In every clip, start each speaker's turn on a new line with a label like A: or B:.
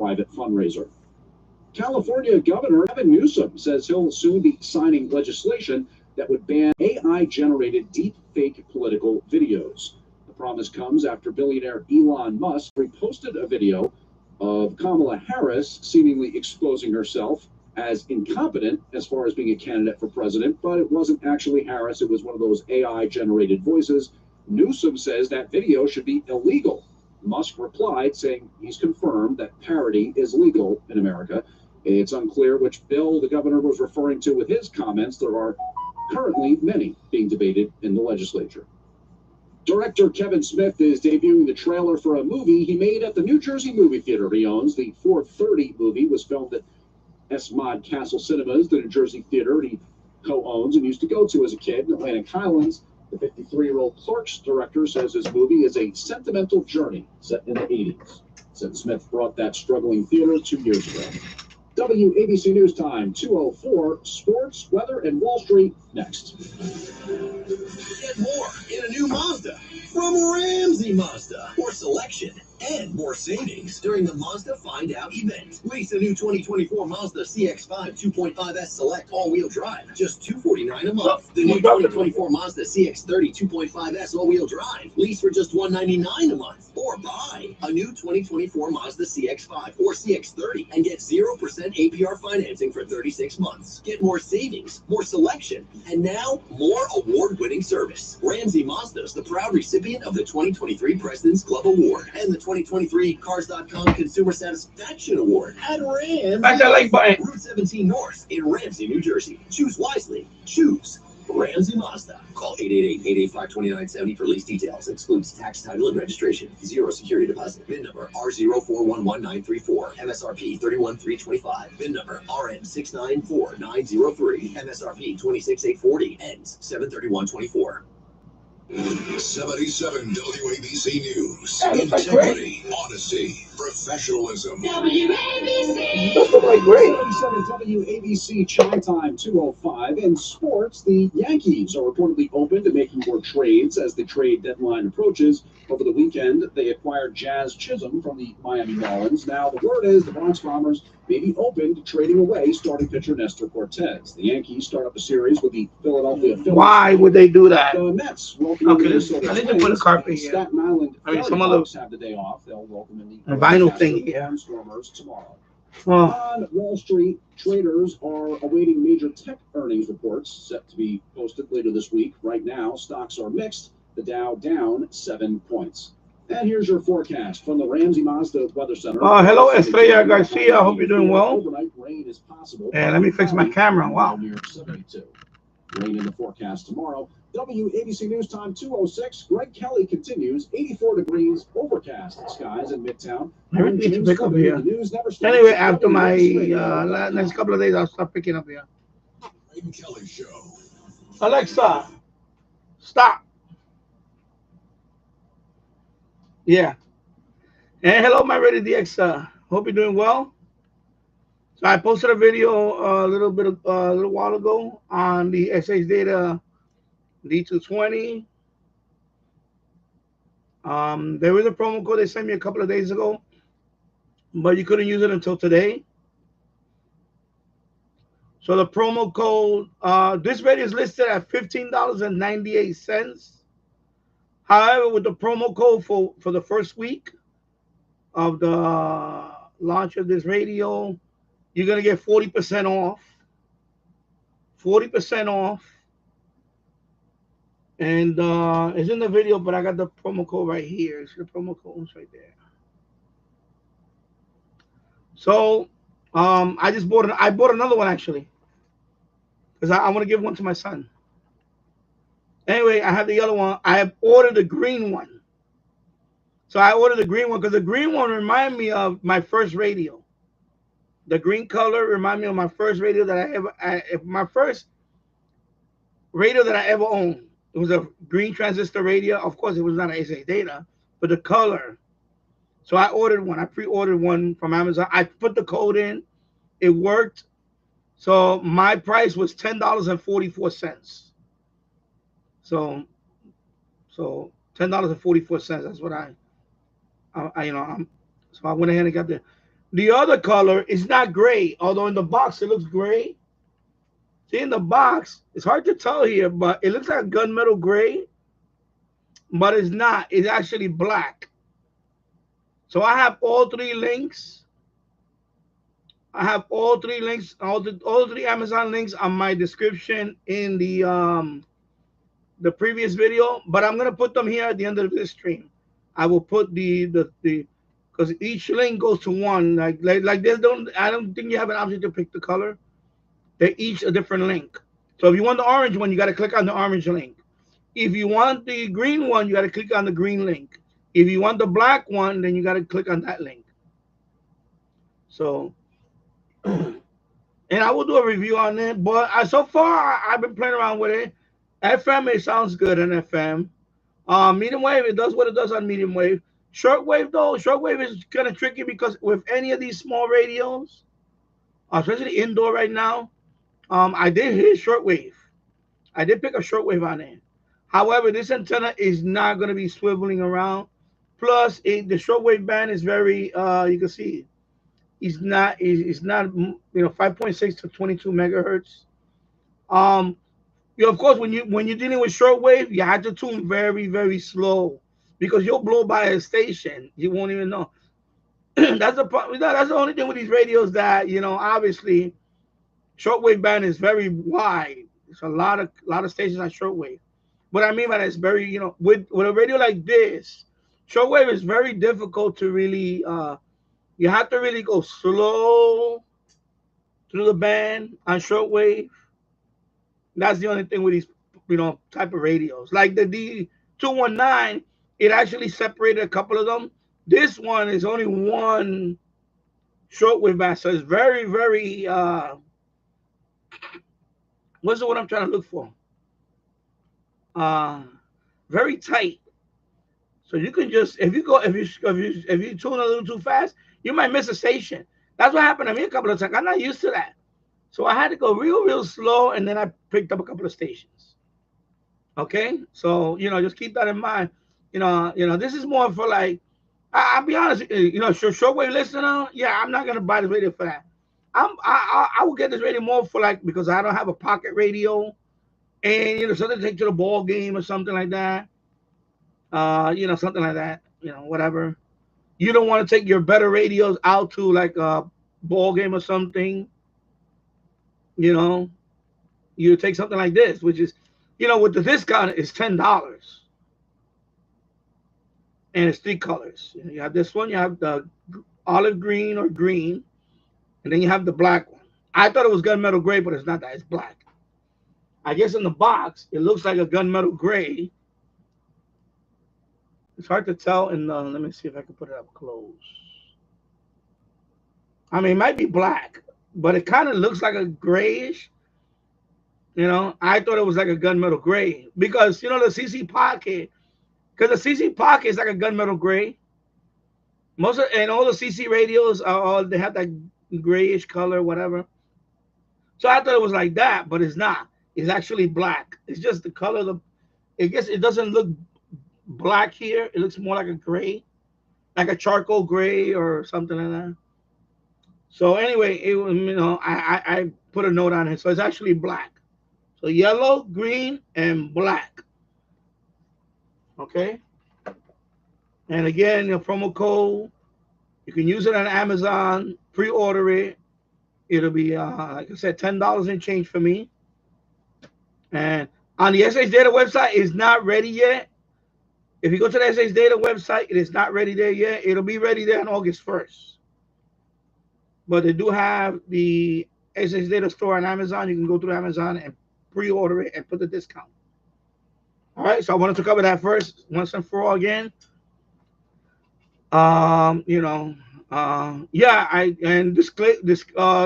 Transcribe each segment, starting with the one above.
A: private fundraiser. California Governor Gavin Newsom says he'll soon be signing legislation that would ban AI-generated deep-fake political videos. The promise comes after billionaire Elon Musk reposted a video of Kamala Harris seemingly exposing herself as incompetent as far as being a candidate for president, but it wasn't actually Harris. It was one of those AI-generated voices. Newsom says that video should be illegal. Musk replied saying he's confirmed that parody is legal in America. It's unclear which bill the governor was referring to with his comments. There are currently many being debated in the legislature. Director Kevin Smith is debuting the trailer for a movie he made at the New Jersey movie theater he owns. The 4:30 movie was filmed at S-Mod Castle Cinemas, the New Jersey theater he co-owns and used to go to as a kid in Atlantic Highlands. The 53-year-old Clerks director says his movie is a sentimental journey set in the 80s. Since Smith brought that struggling theater 2 years ago. WABC News Time, 2:04, sports, weather, and Wall Street next.
B: Get more in a new Mazda from Ramsey Mazda. More selection and more savings during the Mazda Find Out event. Lease a new 2024 Mazda CX-5 2.5S Select all-wheel drive, just $249 a month. The new 2024 Mazda CX-30 2.5S all-wheel drive, lease for just $199 a month. Or buy a new 2024 Mazda CX-5 or CX-30 and get 0% APR financing for 36 months. Get more savings, more selection, and now more award-winning service. Ramsey Mazda is the proud recipient of the 2023 President's Club Award and the 2023 Cars.com Consumer Satisfaction Award at Ramsey. Route 17 North in Ramsey, New Jersey. Choose wisely. Choose Ramsey Mazda. Call 888-885-2970 for lease details. Excludes tax, title, and registration. Zero security deposit. VIN number R0411934. MSRP $31,325. VIN number RM694903. MSRP $26,840. Ends 7/31/24.
C: 77 WABC News. Integrity, honesty, professionalism.
A: WABC. 77 WABC Chime Time 2:05. In sports, the Yankees are reportedly open to making more trades as the trade deadline approaches. Over the weekend, they acquired Jazz Chisholm from the Miami Marlins. Now, the word is the Bronx Bombers may be open to trading away starting pitcher Nestor Cortez. The Yankees start up a series with the Philadelphia Phillies.
D: Why would they do that?
A: The Mets
D: Okay, I need to put a carpet here.
A: Staten Island.
D: I mean, some of the
A: have the day off. They'll welcome in
D: a vinyl thing here.
A: Stormers tomorrow.
D: Well,
A: On Wall Street, traders are awaiting major tech earnings reports set to be posted later this week. Right now, stocks are mixed. The Dow down 7 points. And here's your forecast from the Ramsey Mazda Weather Center.
D: hello, Estrella Garcia. I hope you're doing well.
A: Overnight rain is possible.
D: And let me fix my camera. Wow.
A: Near 72. Rain in the forecast tomorrow. WABC News Time 2:06. Greg Kelly continues. 84 degrees, overcast skies in Midtown.
D: I really need to pick up here. Anyway, after my next couple of days, I'll start picking up here.
C: Greg Kelly Show.
D: Alexa, stop. Yeah. And hello, my Ready DX. Hope you're doing well. So I posted a video a little while ago on the SH Data D-220. There was a promo code they sent me a couple of days ago, but you couldn't use it until today. So the promo code, this radio is listed at $15.98. However, with the promo code for the first week of the launch of this radio, you're going to get 40% off. 40% off. And it's in the video, but I got the promo code right here. It's the promo code right there. So I bought another one actually, because I want to give one to my son. Anyway, I have the yellow one. I have ordered the green one. So I ordered the green one because the green one reminded me of my first radio. The green color reminded me of my first radio that my first radio that I ever owned. It was a green transistor radio. Of course, it was not an SH Data, but the color. So I ordered one. I pre-ordered one from Amazon. I put the code in. It worked. So my price was $10.44. So $10.44. That's what so I went ahead and got the The other color is not gray, although in the box it looks gray. See, in the box, it's hard to tell here, but it looks like gunmetal gray, but it's not. It's actually black. So I have all three links. I have all three links, all three Amazon links on my description in the previous video, but I'm gonna put them here at the end of this stream. I will put the because each link goes to one. Like this, I don't think you have an option to pick the color. They're each a different link. So if you want the orange one, you got to click on the orange link. If you want the green one, you got to click on the green link. If you want the black one, then you got to click on that link. So, and I will do a review on it. But so far, I've been playing around with it. FM, it sounds good on FM. Medium wave, it does what it does on medium wave. Shortwave, though, shortwave is kind of tricky because with any of these small radios, especially indoor right now, I did hit shortwave. I did pick a shortwave on it. However, this antenna is not going to be swiveling around. Plus, the shortwave band is very, you can see, it's not 5.6 to 22 megahertz. Of course, when you're dealing with shortwave, you have to tune very, very slow because you'll blow by a station. You won't even know. That's the problem. That's the only thing with these radios that obviously, shortwave band is very wide. It's a lot of stations on shortwave. What I mean by that is very, with a radio like this, shortwave is very difficult to really. You have to really go slow through the band on shortwave. That's the only thing with these, type of radios. Like the D-219, it actually separated a couple of them. This one is only one shortwave band, so it's very, very. What's the word I'm trying to look for? Very tight. So you can just if you tune a little too fast, you might miss a station. That's what happened to me a couple of times. I'm not used to that. So I had to go real, real slow, and then I picked up a couple of stations. Okay, so just keep that in mind. This is more for like, I'll be honest, shortwave listener. Yeah, I'm not gonna buy the radio for that. I will get this radio more for like because I don't have a pocket radio, and something to take to the ball game or something like that. Something like that. Whatever. You don't want to take your better radios out to like a ball game or something. You take something like this, which is, with the discount, it's $10. And it's three colors. You have this one, you have the olive green or green, and then you have the black one. I thought it was gunmetal gray, but it's not that, it's black. I guess in the box, it looks like a gunmetal gray. It's hard to tell in the, let me see if I can put it up close. I mean, it might be black, but it kind of looks like a grayish. I thought it was like a gunmetal gray because, the CC Pocket, because the CC Pocket is like a gunmetal gray. And all the CC radios they have that grayish color, whatever. So I thought it was like that, but it's not. It's actually black. It's just the color. I guess it doesn't look black here. It looks more like a gray, like a charcoal gray or something like that. So anyway, it was, I put a note on it. So it's actually black. So yellow, green, and black. Okay. And again, your promo code, you can use it on Amazon, pre-order it. It'll be, like I said, $10 and change for me. And on the SH Data website, it's not ready yet. If you go to the SH Data website, it is not ready there yet. It'll be ready there on August 1st. But they do have the SH Data store on Amazon. You can go through Amazon and pre-order it and put the discount. All right, so I wanted to cover that first, once and for all again.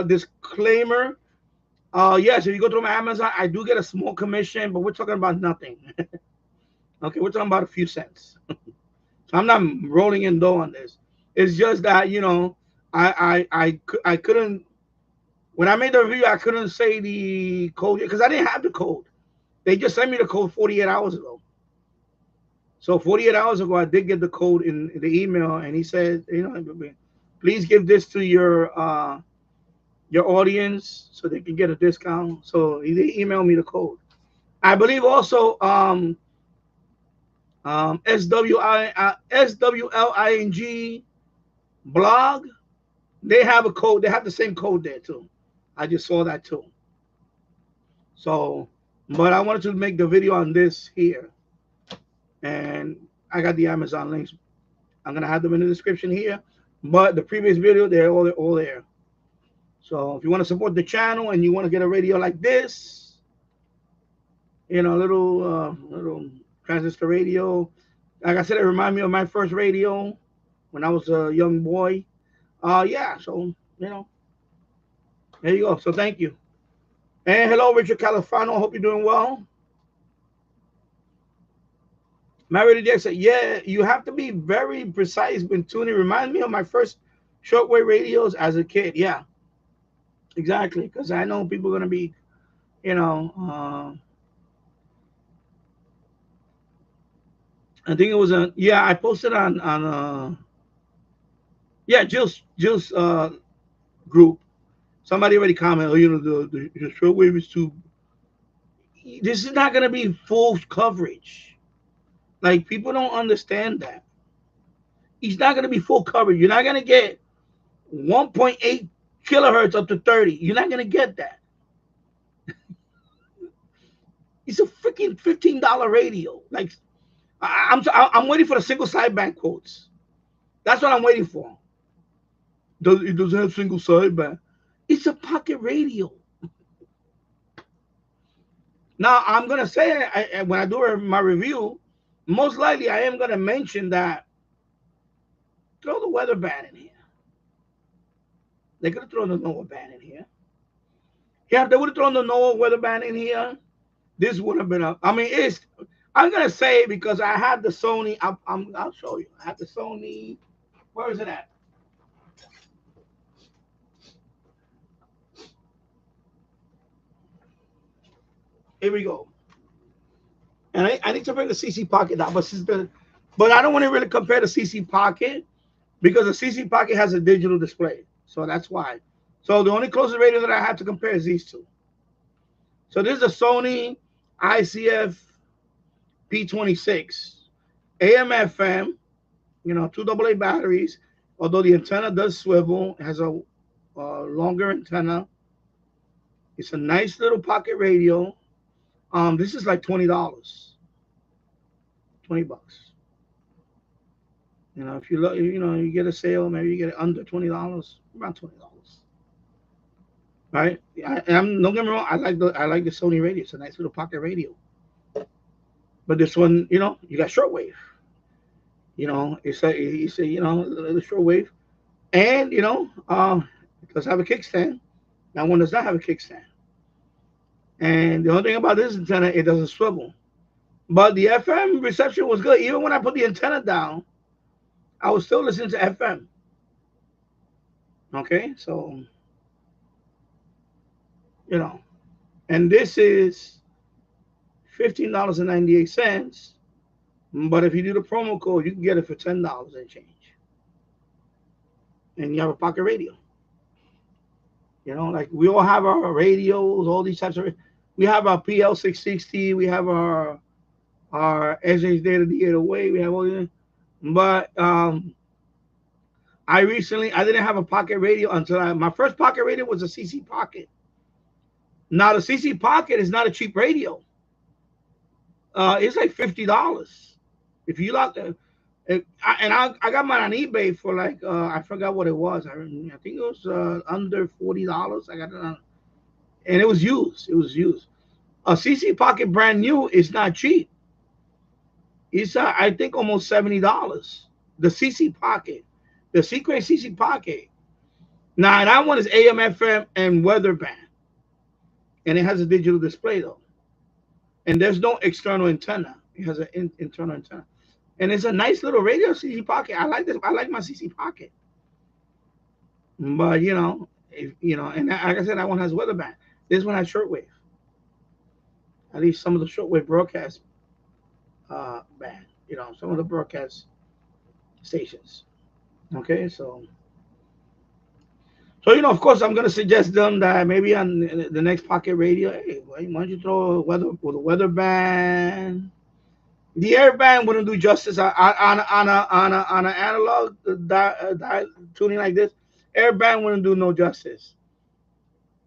D: Disclaimer. Yes, if you go through my Amazon, I do get a small commission, but we're talking about nothing. Okay, we're talking about a few cents. So I'm not rolling in dough on this. It's just that I couldn't. When I made the review, I couldn't say the code because I didn't have the code. They just sent me the code 48 hours ago. So 48 hours ago, I did get the code in the email, and he said, please give this to your audience so they can get a discount. So they email me the code. I believe also SWLING blog, they have a code. They have the same code there too. I just saw that too. So, but I wanted to make the video on this here, and I got the Amazon links. I'm gonna have them in the description here. But the previous video, they're all there. So if you want to support the channel and you want to get a radio like this, you know, little transistor radio. Like I said, it reminded me of my first radio when I was a young boy. Yeah, so, you know, there you go. So thank you. And hello, Richard Califano. Hope you're doing well. Mary Jack said, yeah, you have to be very precise when tuning. Remind me of my first shortwave radios as a kid. Yeah, exactly. Because I know people are going to be, you know, I think it was yeah, I posted on yeah, Jill's group. Somebody already commented, oh, you know, the shortwave is too. This is not going to be full coverage. Like, people don't understand that. It's not going to be full coverage. You're not going to get 1.8 kilohertz up to 30. You're not going to get that. It's a freaking $15 radio. Like, I'm waiting for the single sideband quotes. That's what I'm waiting for. It doesn't have single sideband. It's a pocket radio. Now, I'm going to say, when I do my review, most likely I am going to mention that throw the weather band in here. They could have thrown the NOAA band in here. Yeah, if they would have thrown the NOAA weather band in here, this would have been a, I mean, I'm going to say, because I have the Sony, I'll show you. I have the Sony, where is it at? Here we go. And I need to bring the CC Pocket down, but I don't want to really compare the CC Pocket because the CC Pocket has a digital display. So that's why. So the only closest radio that I have to compare is these two. So this is a Sony ICF P26, AM FM, you know, 2 AA batteries. Although the antenna does swivel, it has a longer antenna. It's a nice little pocket radio. This is like $20, $20. You know, if you look, you know, you get a sale, maybe you get it under $20, around $20. Right? Don't get me wrong. I like the Sony radio. It's a nice little pocket radio. But this one, you know, you got shortwave. You know, it's a you know, the shortwave, and you know, it does have a kickstand. That one does not have a kickstand. And the only thing about this antenna, it doesn't swivel. But the FM reception was good. Even when I put the antenna down, I was still listening to FM. Okay, so, you know, and this is $15.98. But if you do the promo code, you can get it for $10 and change. And you have a pocket radio. You know, like we all have our radios, all these types of. We have our PL660, we have our SH Data D808, we have all these. But I didn't have a pocket radio until my first pocket radio was a CC Pocket. Now the CC Pocket is not a cheap radio. It's like $50 if you like. I got mine on eBay for like I forgot what it was. I think it was under $40. I got it on, and it was used. It was used. A CC Pocket brand new is not cheap. It's I think almost $70. The CC Pocket, the Secret CC Pocket. Now that one is AM, FM, and weather band, and it has a digital display though, and there's no external antenna. It has an internal antenna. And it's a nice little radio CC Pocket. I like this. I like my CC Pocket. But you know, and like I said, that one has weather band. This one has shortwave. At least some of the shortwave broadcast band. You know, some of the broadcast stations. Okay, so So, of course, I'm gonna suggest them that maybe on the next pocket radio, hey, why don't you throw a weather with a weather band? The air band wouldn't do justice on an analog tuning like this. Air band wouldn't do no justice,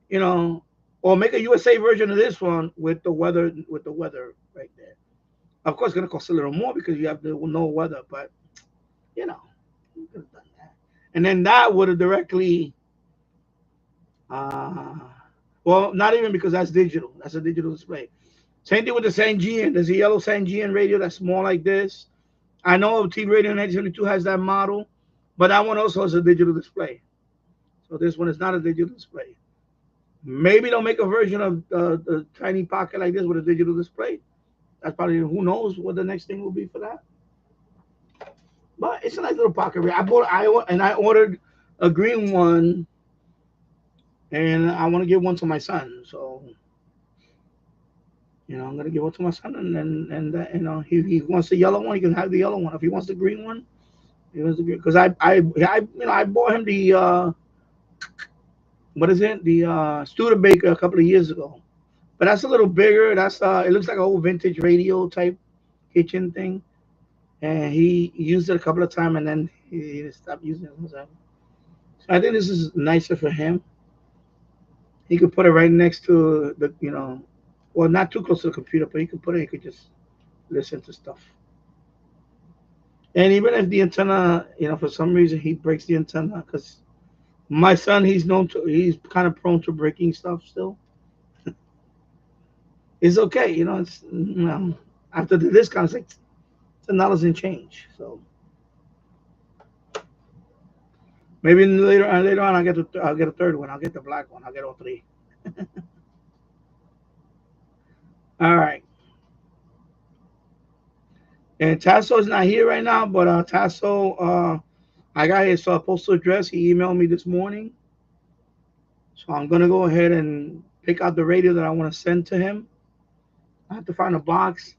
D: you know. Or make a USA version of this one with the weather right there. Of course, it's gonna cost a little more because you have to know weather, but you know, you could have done that. And then that would have directly, uh, well, not even because that's digital. That's a digital display. Same thing with the Sangean. There's a yellow Sangean radio that's more like this. I know T Radio 1972 has that model, but that one also has a digital display. So this one is not a digital display. Maybe they'll make a version of the tiny pocket like this with a digital display. That's probably, who knows what the next thing will be for that. But it's a nice little pocket radio. I ordered a green one, and I want to give one to my son. So I'm gonna give one to my son, and he wants the yellow one, he can have the yellow one. If he wants the green one, he wants the green. Because I bought him the what is it? The Studebaker a couple of years ago. But that's a little bigger. That's it looks like an old vintage radio type kitchen thing. And he used it a couple of times, and then he stopped using it. So I think this is nicer for him. He could put it right next to well, not too close to the computer, but he could just listen to stuff. And even if the antenna, for some reason he breaks the antenna, because my son, he's kind of prone to breaking stuff still. It's okay, it's after the discount, it's like $10 and change. So maybe later on I'll get a third one. I'll get the black one. I'll get all three. All right. And Tasso is not here right now, but Tasso, I got his postal address. He emailed me this morning. So I'm going to go ahead and pick out the radio that I want to send to him. I have to find a box.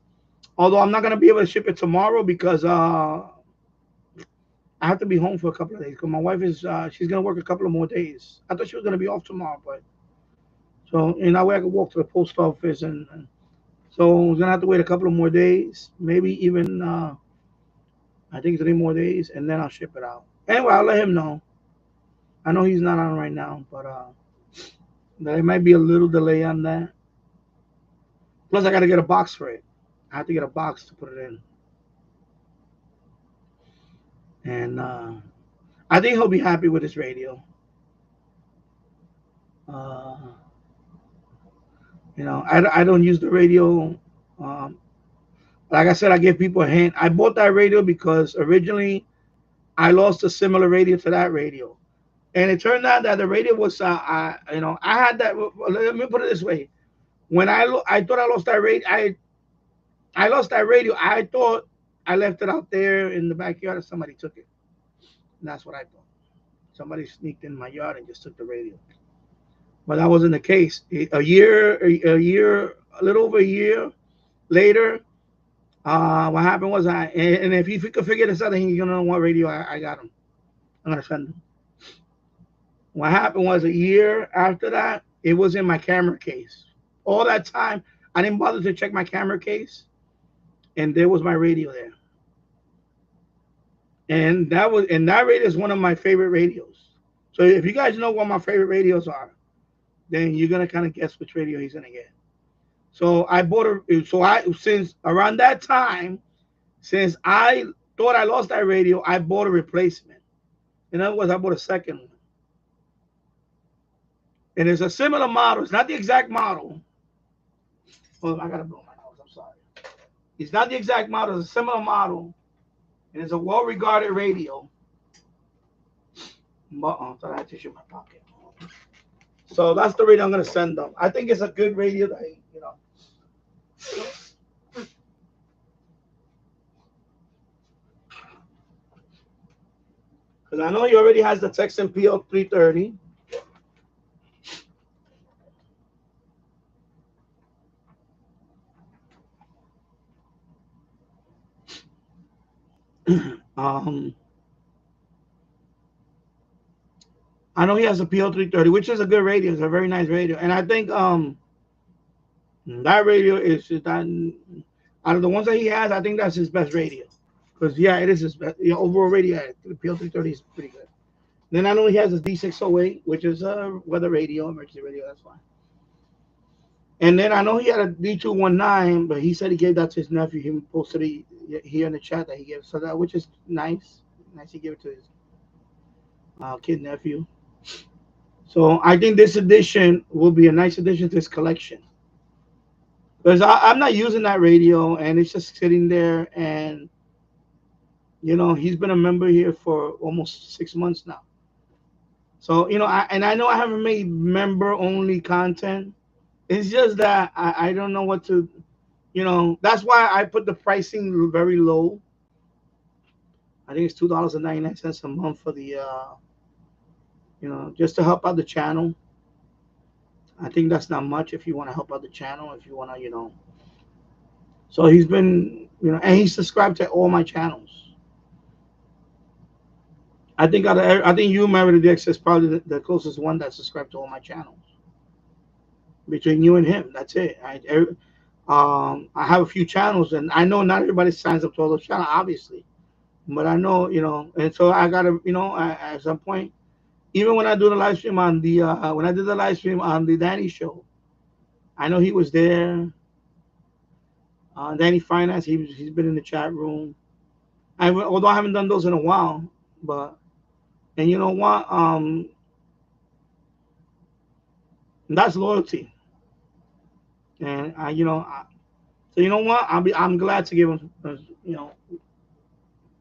D: Although I'm not going to be able to ship it tomorrow because I have to be home for a couple of days. Because my wife is, she's going to work a couple of more days. I thought she was going to be off tomorrow, but so in that way I could walk to the post office. And so I'm going to have to wait a couple of more days, maybe even, I think 3 more days, and then I'll ship it out. Anyway, I'll let him know. I know he's not on right now, but there might be a little delay on that. Plus, I got to get a box for it. I have to get a box to put it in. And I think he'll be happy with his radio. I don't use the radio. Like I said, I give people a hint. I bought that radio because originally I lost a similar radio to that radio. And it turned out that the radio was, I had that. Let me put it this way: when I thought I lost that radio, I lost that radio. I thought I left it out there in the backyard, and somebody took it. And that's what I thought. Somebody sneaked in my yard and just took the radio. But that wasn't the case. A little over a year later, what happened was and if he could figure this out, then he's gonna know what radio I got him. I'm gonna send him. What happened was a year after that, it was in my camera case. All that time, I didn't bother to check my camera case, and there was my radio there. And that radio is one of my favorite radios. So if you guys know what my favorite radios are, then you're gonna kind of guess which radio he's gonna get. So I bought since around that time, since I thought I lost that radio, I bought a replacement. In other words, I bought a second one. And it's a similar model. It's not the exact model. Well, I gotta blow my nose. I'm sorry. It's not the exact model. It's a similar model, and it's a well-regarded radio. But I thought I had tissue in my pocket. So that's the radio I'm gonna send them. I think it's a good radio. Because I know he already has the Texan PL 330. I know he has a PL330, which is a good radio. It's a very nice radio, and I think that radio is that out of the ones that he has, I think that's his best radio. Because yeah, it is his best. Overall radio. The PL330 is pretty good. Then I know he has a D-608, which is a weather radio, emergency radio. That's fine. And then I know he had a D-219, but he said he gave that to his nephew. He posted it here in the chat that he gave, so that, which is nice. Nice he gave it to his kid nephew. So I think this edition will be a nice addition to his collection. Because I'm not using that radio, and it's just sitting there, and he's been a member here for almost 6 months now. So I know I haven't made member-only content. It's just that I don't know what to, that's why I put the pricing very low. I think it's $2.99 a month for the, just to help out the channel. I think that's not much if you want to help out the channel, if you want to, So he's been, and he's subscribed to all my channels. I think you, Married to DX, is probably the closest one that subscribed to all my channels. Between you and him, that's it. I have a few channels, and I know not everybody signs up to all those channels, obviously. But I know, and so I gotta, at some point, even when I do the live stream on the, when I did the live stream on the Danny show, I know he was there. Danny Finance, he's been in the chat room. Although I haven't done those in a while, but, and you know what, that's loyalty. And so you know what, I'm glad to give him,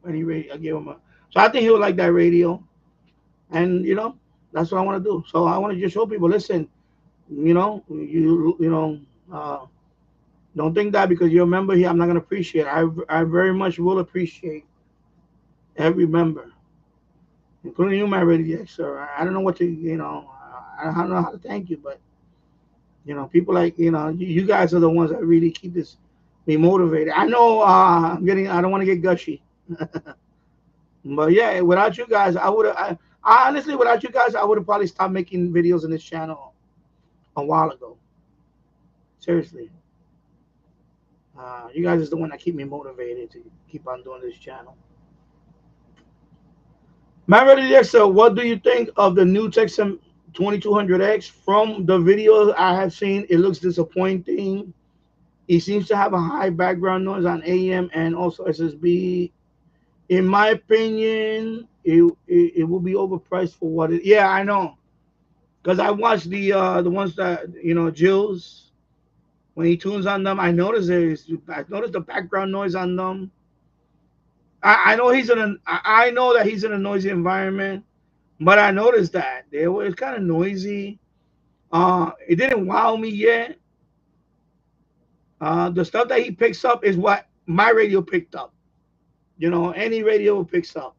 D: any radio. I give him so I think he'll like that radio, and that's what I want to do. So I want to just show people, listen, don't think that because you're a member here, I'm not gonna appreciate it. I very much will appreciate every member, including you, my radio, sir. I don't know what to, I don't know how to thank you, but people like, you guys are the ones that really keep me motivated. I know I don't want to get gushy. But yeah, without you guys, I honestly, without you guys, I would have probably stopped making videos in this channel a while ago. Seriously. You guys is the one that keep me motivated to keep on doing this channel. Married so what do you think of the new Texan 2200X? From the videos I have seen, it looks disappointing. It seems to have a high background noise on AM and also SSB. In my opinion, it will be overpriced for what it. Yeah, I know, because I watched the ones that Jill's when he tunes on them. I noticed the background noise on them. I know I know that he's in a noisy environment, but I noticed that it's kind of noisy. It didn't wow me yet. The stuff that he picks up is what my radio picked up. Any radio picks up.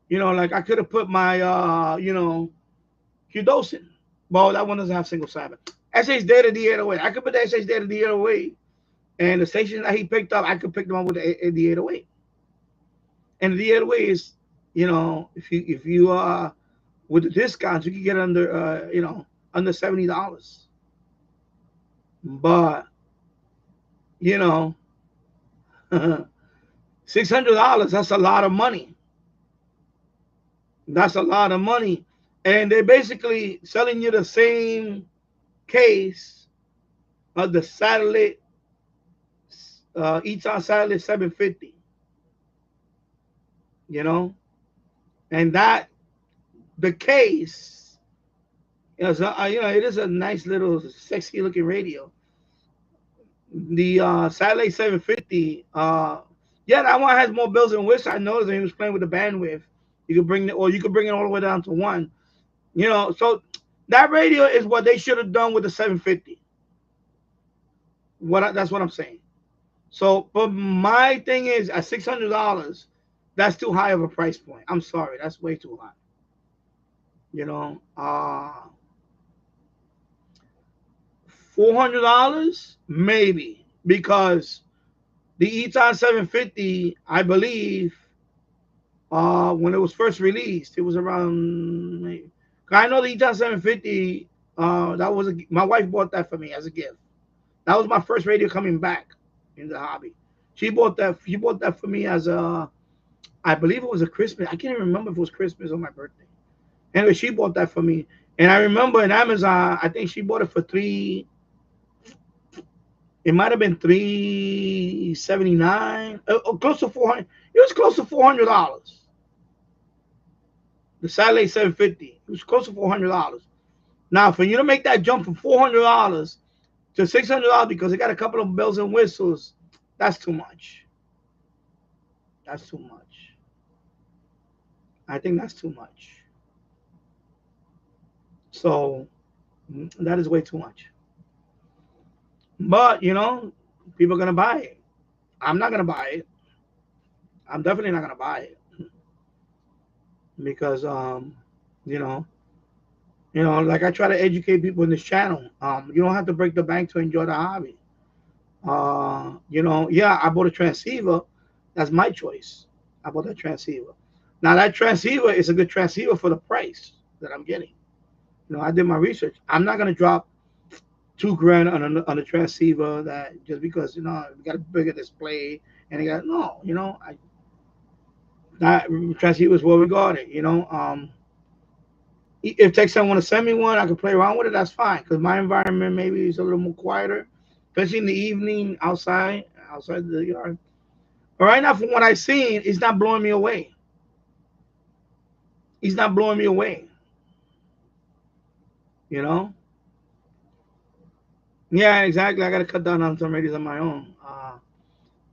D: Like I could have put my Qdosin. Well, that one doesn't have single side. SH Data D808. I could put the SH Data D808, and the station that he picked up, I could pick them up with the D808. And the D808 is, if you with the discounts, you can get under under $70. But $600, that's a lot of money. That's a lot of money. And they're basically selling you the same case of the satellite, Eton Satellite 750. And that, the case, is it is a nice little sexy looking radio. The Satellite 750, yeah, that one has more bells and whistles. I noticed that he was playing with the bandwidth. You could bring it, or you could bring it all the way down to 1. So that radio is what they should have done with the 750. That's what I'm saying. So, but my thing is, at $600, that's too high of a price point. I'm sorry, that's way too high. $400 maybe, because the Eton 750, I believe, when it was first released. It was around. I know the E-Town 750. That was my wife bought that for me as a gift. That was my first radio coming back in the hobby. She bought that. She bought that for me as a. I believe it was a Christmas. I can't even remember if it was Christmas or my birthday. Anyway, she bought that for me, and I remember in Amazon, I think she bought it for three. It might have been $379, close to 400. It was close to $400. The Satellite 750. It was close to $400. Now, for you to make that jump from $400 to $600 because it got a couple of bells and whistles, that's too much. That's too much. I think that's too much. So that is way too much. But, you know, people are going to buy it. I'm not going to buy it. I'm definitely not going to buy it. Because, you know, like I try to educate people in this channel. You don't have to break the bank to enjoy the hobby. You know, yeah, I bought a transceiver. That's my choice. I bought that transceiver. Now, that transceiver is a good transceiver for the price that I'm getting. You know, I did my research. I'm not going to drop $2,000 on a transceiver that just because, you know, we got a bigger display and it got, no, you know, that transceiver is well regarded, you know. If Texan want to send me one, I can play around with it. That's fine because my environment maybe is a little more quieter, especially in the evening outside the yard. But right now, from what I've seen, it's not blowing me away. He's not blowing me away. You know? Yeah, exactly. I got to cut down on some radios on my own.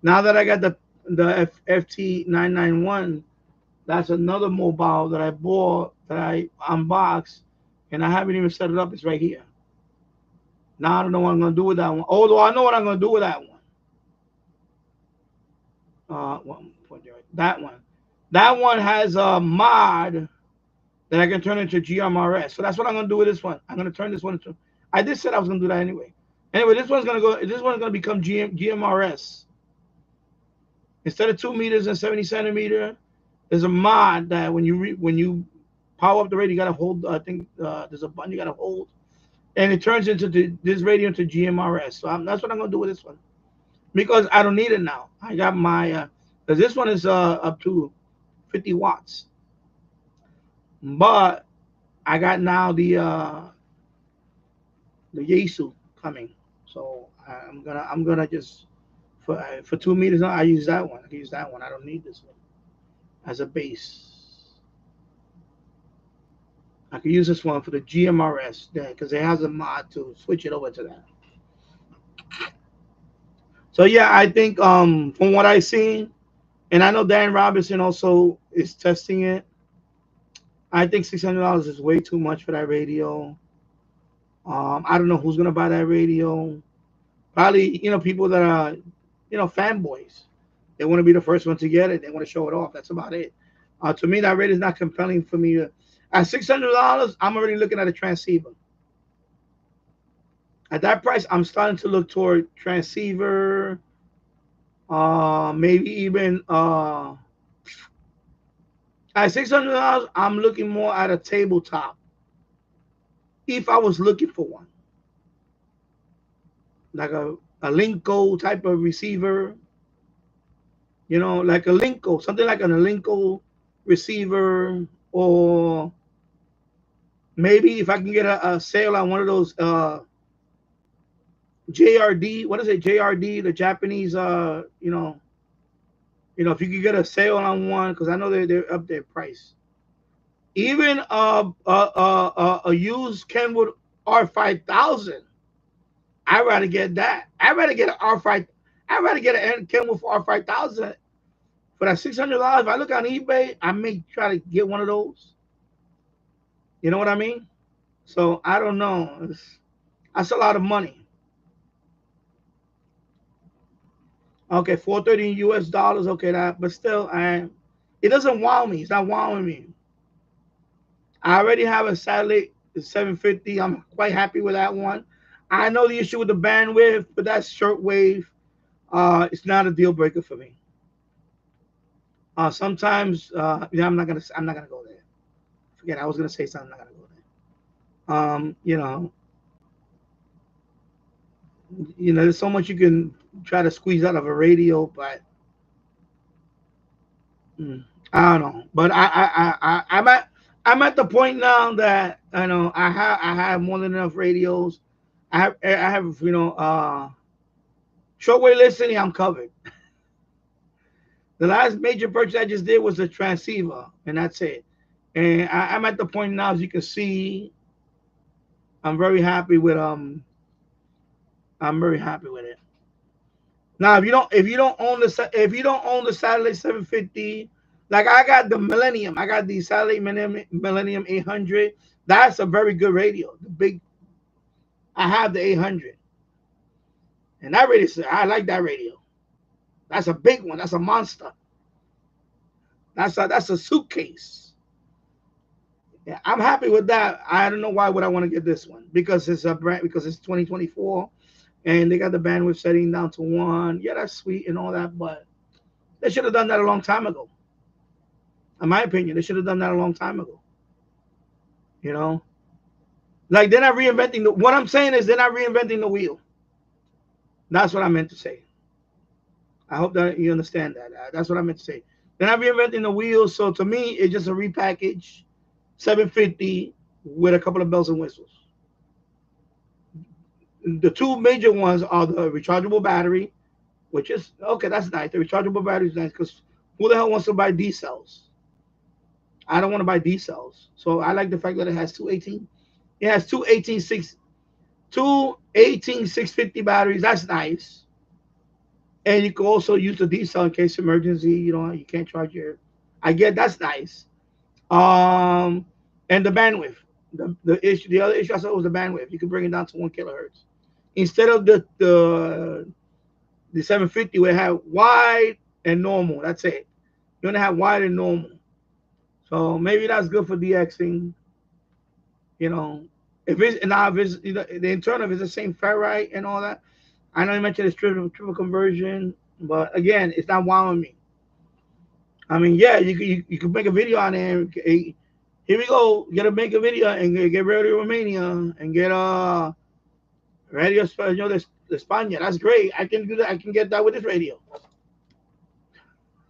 D: Now that I got the FT991, that's another mobile that I bought, that I unboxed, and I haven't even set it up. It's right here. Now I don't know what I'm going to do with that one. Although I know what I'm going to do with that one. That one. That one has a mod that I can turn into GMRS. So that's what I'm going to do with this one. I'm going to turn this one into. I just said I was going to do that anyway. Anyway, this one's going to become GMRS. Instead of 2 meters and 70 centimeter, there's a mod that when you power up the radio, you got to hold. I think there's a button you got to hold, and it turns into this radio into GMRS. So that's what I'm going to do with this one, because I don't need it now. I got my because this one is up to 50 watts, but I got now the Yaesu coming, so I'm gonna just for 2 meters. I use that one. I can use that one. I don't need this one as a base. I can use this one for the GMRS then because it has a mod to switch it over to that. So yeah, I think from what I've seen, and I know Dan Robinson also is testing it, I think $600 is way too much for that radio. I don't know who's gonna buy that radio. Probably, you know, people that are, you know, fanboys. They want to be the first one to get it. They want to show it off. That's about it. To me, that radio is not compelling for me. At $600, I'm already looking at a transceiver. At that price, I'm starting to look toward transceiver. Maybe even at $600, I'm looking more at a tabletop. If I was looking for one, like a Linko type of receiver, you know, like a Linko, something like an Linko receiver, or maybe if I can get a sale on one of those JRD, what is it? JRD, the Japanese, you know, if you could get a sale on one, because I know they're up their price. Even a used Kenwood R5000, I'd rather get that. I'd rather get an R5. I'd rather get a Kenwood for R5000 for that $600. If I look on eBay, I may try to get one of those. You know what I mean? So I don't know. That's a lot of money. Okay, $430 US dollars. Okay, but still, it doesn't wow me. It's not wowing me. I already have a satellite 750. I'm quite happy with that one. I know the issue with the bandwidth, but that's shortwave. It's not a deal breaker for me. Sometimes, yeah, I'm not gonna go there. Forget, I was gonna say something. I'm not gonna go there. There's so much you can try to squeeze out of a radio, but mm, I don't know. But I'm at the point now that I have more than enough radios. I have shortwave listening. I'm covered. The last major purchase I just did was a transceiver, and that's it. And I'm at the point now, as you can see, I'm very happy with I'm very happy with it. Now, if you don't own the satellite 750, like I got the Millennium, I got the satellite Millennium 800. That's a very good radio. The big, I have the 800, and that radio, I like that radio. That's a big one. That's a monster. That's a suitcase. Yeah, I'm happy with that. I don't know why would I want to get this one, because it's a brand, because it's 2024, and they got the bandwidth setting down to 1. Yeah, that's sweet and all that, but they should have done that a long time ago. In my opinion, they should have done that a long time ago. You know, like they're not reinventing the. What I'm saying is they're not reinventing the wheel. That's what I meant to say. I hope that you understand that. That's what I meant to say. They're not reinventing the wheel. So to me, it's just a repackage 750 with a couple of bells and whistles. The two major ones are the rechargeable battery, which is okay. That's nice. The rechargeable battery is nice because who the hell wants to buy D cells? I don't want to buy D cells. So I like the fact that it has two 18. It has two 18650 batteries. That's nice. And you can also use the D cell in case of emergency. You can't charge your. I get that's nice. And the bandwidth. The other issue I saw was the bandwidth. You can bring it down to 1 kilohertz instead of the 750 where it had wide and normal. That's it. You only have wide and normal. So maybe that's good for DXing. If it's the internal, if it's the same ferrite and all that. I know you mentioned it's triple conversion, but again, it's not wowing me. I mean, yeah, you can make a video on there. Here we go. You gotta make a video and get Radio Romania and get Radio Español de España. That's great. I can do that. I can get that with this radio.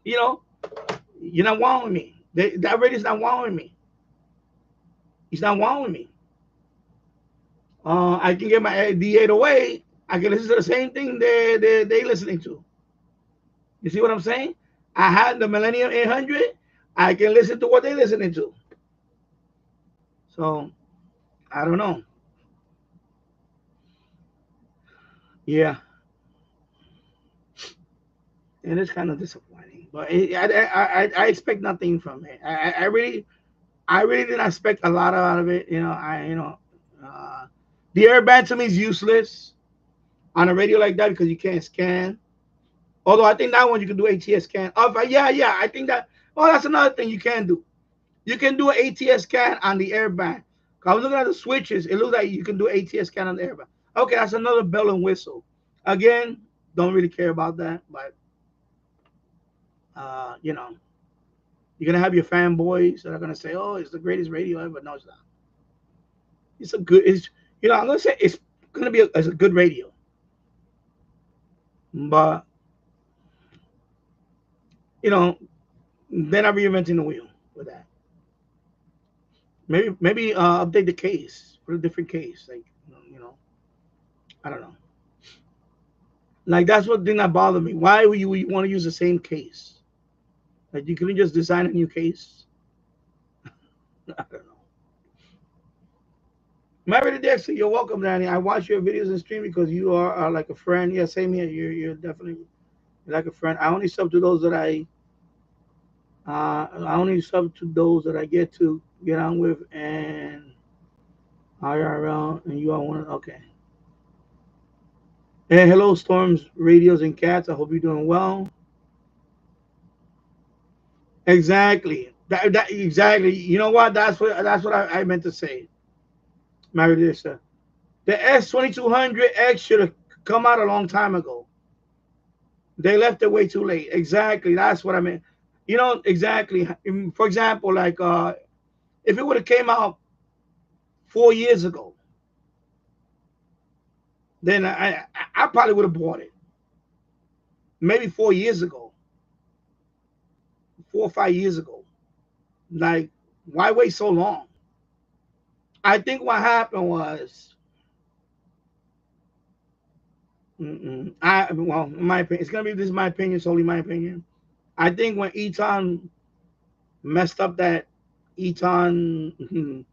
D: You're not wowing me. That radio's not wowing me. It's not wowing me. I can get my D808. I can listen to the same thing they listening to. You see what I'm saying? I had the Millennium 800. I can listen to what they're listening to. So, I don't know. Yeah. And it's kind of disappointing. But I expect nothing from it. I really didn't expect a lot out of it. The airband to me is useless on a radio like that because you can't scan. Although I think that one you can do ATS scan. Yeah, I think that. Oh, that's another thing you can do. You can do an ATS scan on the airband. I was looking at the switches. It looks like you can do ATS scan on the airband. Okay, that's another bell and whistle. Again, don't really care about that, but you're gonna have your fanboys that are gonna say, "Oh, it's the greatest radio ever." No, it's not. I'm gonna say it's gonna be a good radio, but they're not reinventing the wheel with that. Maybe update the case, put a different case, like I don't know. Like that's what did not bother me. Why would you want to use the same case? Like you couldn't just design a new case. I don't know. Married to Dexter, you're welcome, Danny. I watch your videos and stream because you are like a friend. Yeah, same here. You're definitely like a friend. I only sub to those that I get to get on with and IRL, and you are one. Okay. Hey, hello, Storms, Radios, and Cats. I hope you're doing well. Exactly. Exactly. You know what? That's what I meant to say. Maridisha. The S2200X should have come out a long time ago. They left it way too late. Exactly. That's what I meant. You know, exactly. For example, like if it would have came out 4 years ago, then I probably would have bought it. Maybe 4 years ago, 4 or 5 years ago. Like, why wait so long? I think what happened was, well, in my opinion, it's gonna be, this is my opinion, solely my opinion. I think when Eton messed up that Eton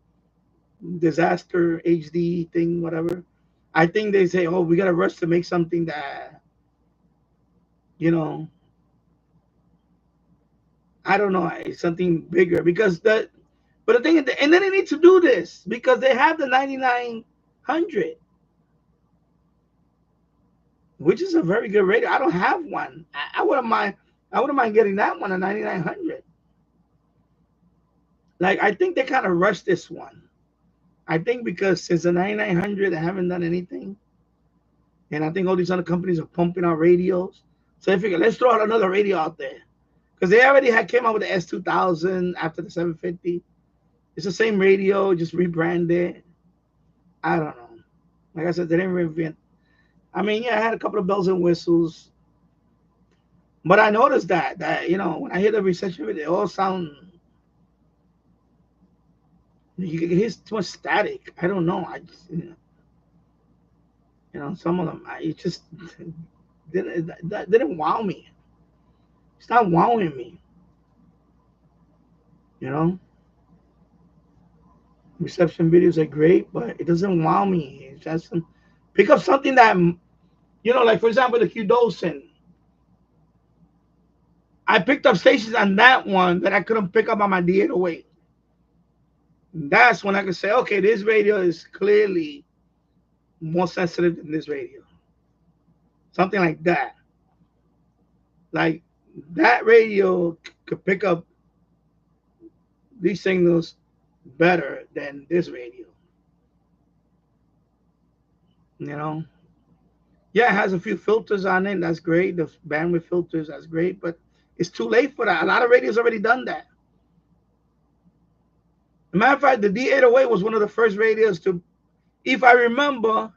D: disaster HD thing, whatever, I think they say, oh, we gotta rush to make something that, you know, I don't know, it's something bigger because that. But the thing is, and then they need to do this because they have the 9900, which is a very good radio. I don't have one. I wouldn't mind. I wouldn't mind getting that one, a 9900. Like, I think they kind of rushed this one. I think because since the 9900, they haven't done anything, and I think all these other companies are pumping out radios. So they figure, let's throw out another radio out there because they already had came out with the S2000 after the 750. It's the same radio, just rebranded. I don't know. Like I said, they didn't reinvent. I mean, yeah, I had a couple of bells and whistles, but I noticed that you know, when I hear the reception of it, they all sound. You can hear too much static. I don't know. I just, you know, some of them, it just didn't wow me. It's not wowing me. You know, reception videos are great, but it doesn't wow me. It's just pick up something that, you know, like for example, the Q-Dosen. I picked up stations on that one that I couldn't pick up on my D-808. That's when I could say, okay, this radio is clearly more sensitive than this radio. Something like that. Like, that radio could pick up these signals better than this radio. You know? Yeah, it has a few filters on it. That's great. The bandwidth filters, that's great. But it's too late for that. A lot of radios already done that. As a matter of fact, the D-808 was one of the first radios to, if I remember,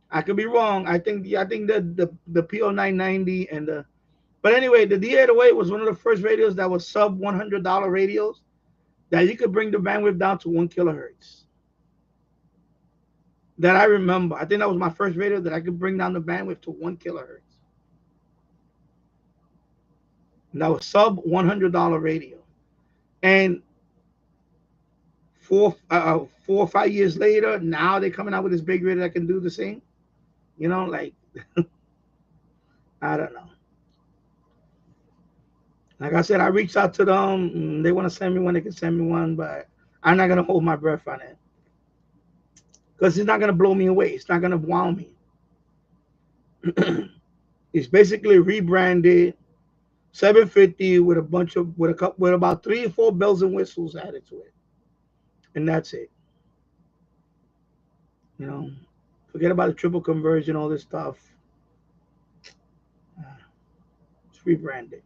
D: I could be wrong. I think the PO990 and the, but anyway, the D-808 was one of the first radios that was sub $100 radios that you could bring the bandwidth down to 1 kilohertz. That I remember. I think that was my first radio that I could bring down the bandwidth to 1 kilohertz. And that was sub $100 radio. And 4 or 5 years later, now they're coming out with this big radio that can do the same. You know, like, I don't know. Like I said, I reached out to them. They want to send me one. They can send me one, but I'm not going to hold my breath on it. Because it's not going to blow me away. It's not going to wow me. It's basically rebranded 750 with a bunch of, with about 3 or 4 bells and whistles added to it. And that's it. You know, forget about the triple conversion, all this stuff. It's rebranded.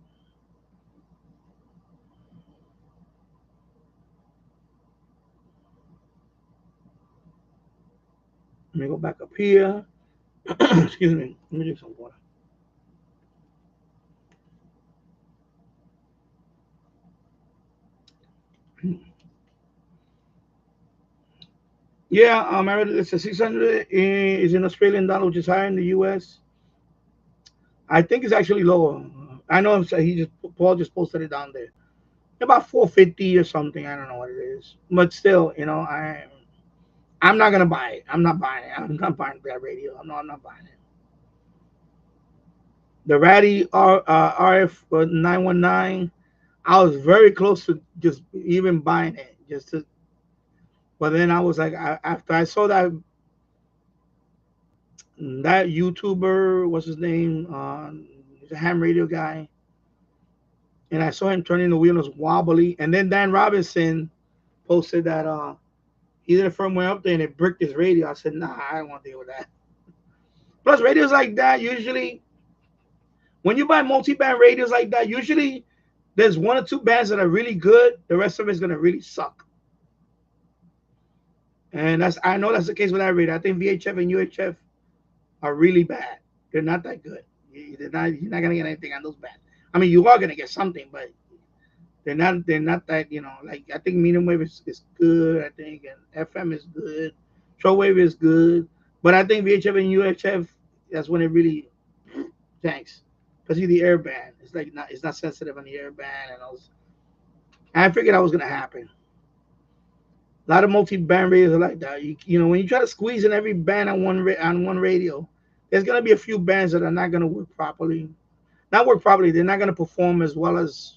D: Let me go back up here. Excuse me. Let me drink some water. Yeah, it's a 600 is in Australian dollar, which is higher in the US. I think it's actually lower. I know Paul just posted it down there. About 450 or something. I don't know what it is, but still, you know, I'm not gonna buy it. I'm not buying it. I'm not buying that radio. I'm not buying it. The Ratty RF 919. I was very close to just even buying it, just to. But then I was like, after I saw that YouTuber, what's his name? He's a ham radio guy. And I saw him turning the wheel, it was wobbly. And then Dan Robinson posted that he did a firmware update and it bricked his radio. I said, nah, I don't want to deal with that. Plus, radios like that, usually, when you buy multi-band radios like that, usually there's one or two bands that are really good. The rest of it is gonna really suck. And I know that's the case with that radio. I think VHF and UHF are really bad. They're not that good. You're not gonna get anything on those bands. I mean, you are gonna get something, but they're not that, like I think medium wave is good, I think, and FM is good, shortwave is good, but I think VHF and UHF, that's when it really tanks. Especially the air band. It's not sensitive on the air band, and I figured that was gonna happen. A lot of multi-band radios are like that. When you try to squeeze in every band on one radio, there's gonna be a few bands that are not gonna work properly. Not work properly. They're not gonna perform as well as.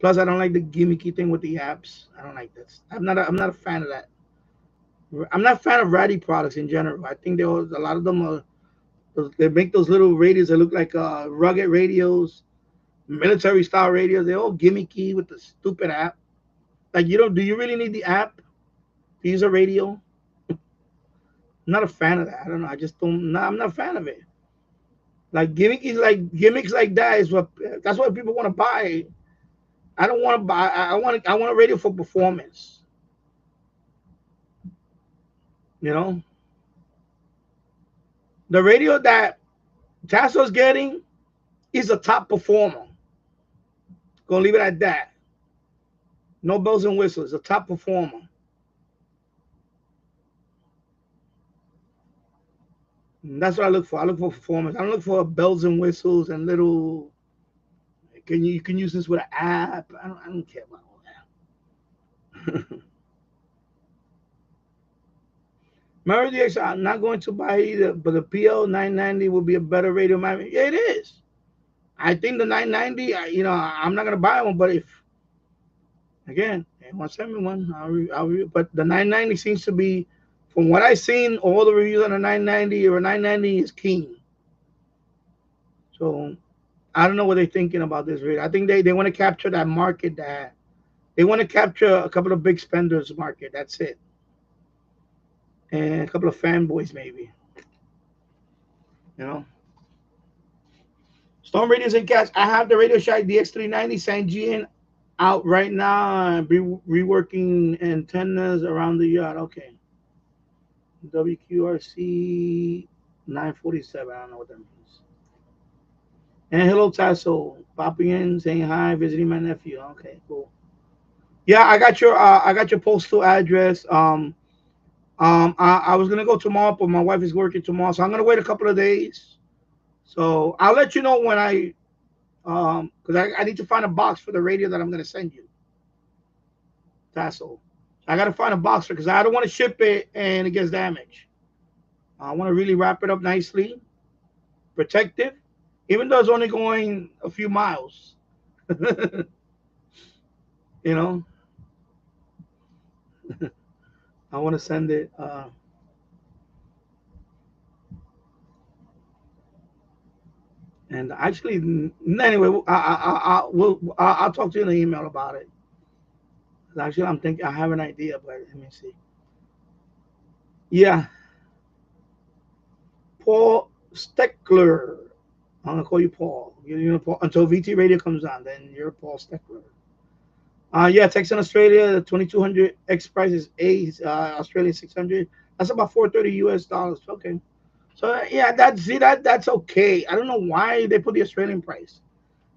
D: Plus, I don't like the gimmicky thing with the apps. I don't like this. I'm not a fan of that. I'm not a fan of ratty products in general. I think a lot of them they make those little radios that look like rugged radios, military style radios. They're all gimmicky with the stupid app. Like, do you really need the app to use a radio? I'm not a fan of that. I don't know. I just don't. I'm not a fan of it. Like gimmicks like that that's what people want to buy. I don't want to buy. I want a radio for performance. The radio that Tasso's getting is a top performer. Gonna leave it at that. No bells and whistles. A top performer. And that's what I look for. I look for performance. I don't look for bells and whistles and little. You can use this with an app. I don't care about all that. Remember DX, I'm not going to buy either, but the PL 990 will be a better radio. Yeah, it is. I think the 990, I'm not gonna buy one, but if again, they want to send me one, but the 990 seems to be, from what I've seen, all the reviews on the 990 is keen. So I don't know what they're thinking about this radio. I think they want to capture that market, that they want to capture a couple of big spenders market. That's it. And a couple of fanboys, maybe. Storm radios and cats. I have the Radio Shack DX390 Sangean out right now. Reworking antennas around the yard. Okay. WQRC 947. I don't know what that means. And hello, Tasso. Popping in, saying hi, visiting my nephew. Okay, cool. Yeah, I got your postal address. I was gonna go tomorrow, but my wife is working tomorrow, so I'm gonna wait a couple of days. So I'll let you know when because I need to find a box for the radio that I'm gonna send you. Tasso. I gotta find a box because I don't want to ship it and it gets damaged. I want to really wrap it up nicely, protective, even though it's only going a few miles. I want to send it. And actually, anyway, I'll talk to you in the email about it. Actually, I'm thinking I have an idea, but let me see. Yeah, Paul Steckler. I'm gonna call you Paul. Paul until VT Radio comes on. Then you're Paul Steckler. Yeah, Texan Australia, the 2200 X price is Australian 600. That's about $430 US. Okay. So yeah, that's okay. I don't know why they put the Australian price.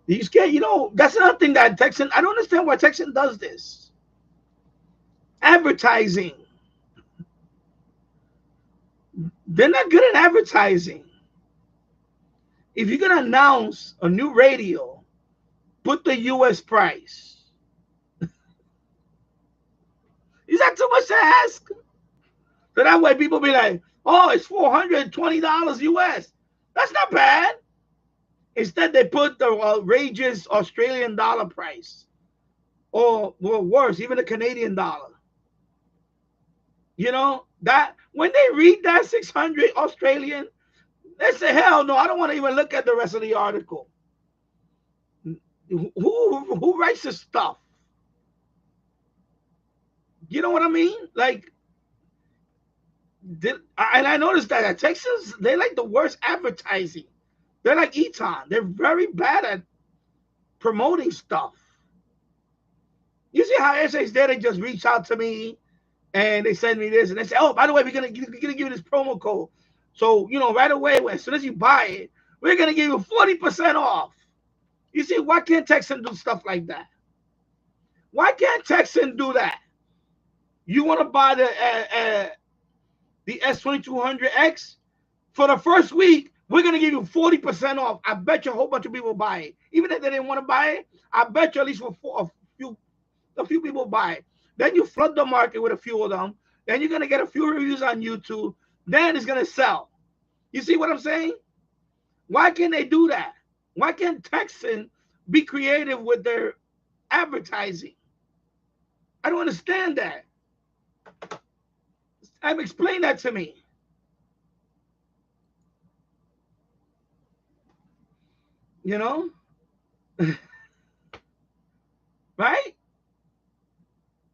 D: You scared, that's another thing that Texan. I don't understand why Texan does this. Advertising. They're not good at advertising. If you're gonna announce a new radio, put the US price. Is that too much to ask? So that way people be like, oh, it's $420 US. That's not bad. Instead, they put the outrageous Australian dollar price. Or worse, even the Canadian dollar. That when they read that 600 Australian, they say, hell no, I don't want to even look at the rest of the article. Who writes this stuff? You know what I mean? Like, and I noticed that at Texas, they like the worst advertising. They're like Eton. They're very bad at promoting stuff. You see how SA's there, they just reach out to me and they send me this and they say, oh, by the way, we're gonna give you this promo code. So, you know, right away, as soon as you buy it, we're gonna give you 40% off. You see, why can't Texan do stuff like that? Why can't Texan do that? You want to buy the S2200X? For the first week, we're going to give you 40% off. I bet you a whole bunch of people buy it. Even if they didn't want to buy it, I bet you at least a few people buy it. Then you flood the market with a few of them. Then you're going to get a few reviews on YouTube. Then it's going to sell. You see what I'm saying? Why can't they do that? Why can't Texan be creative with their advertising? I don't understand that. Explain that to me. You know? Right?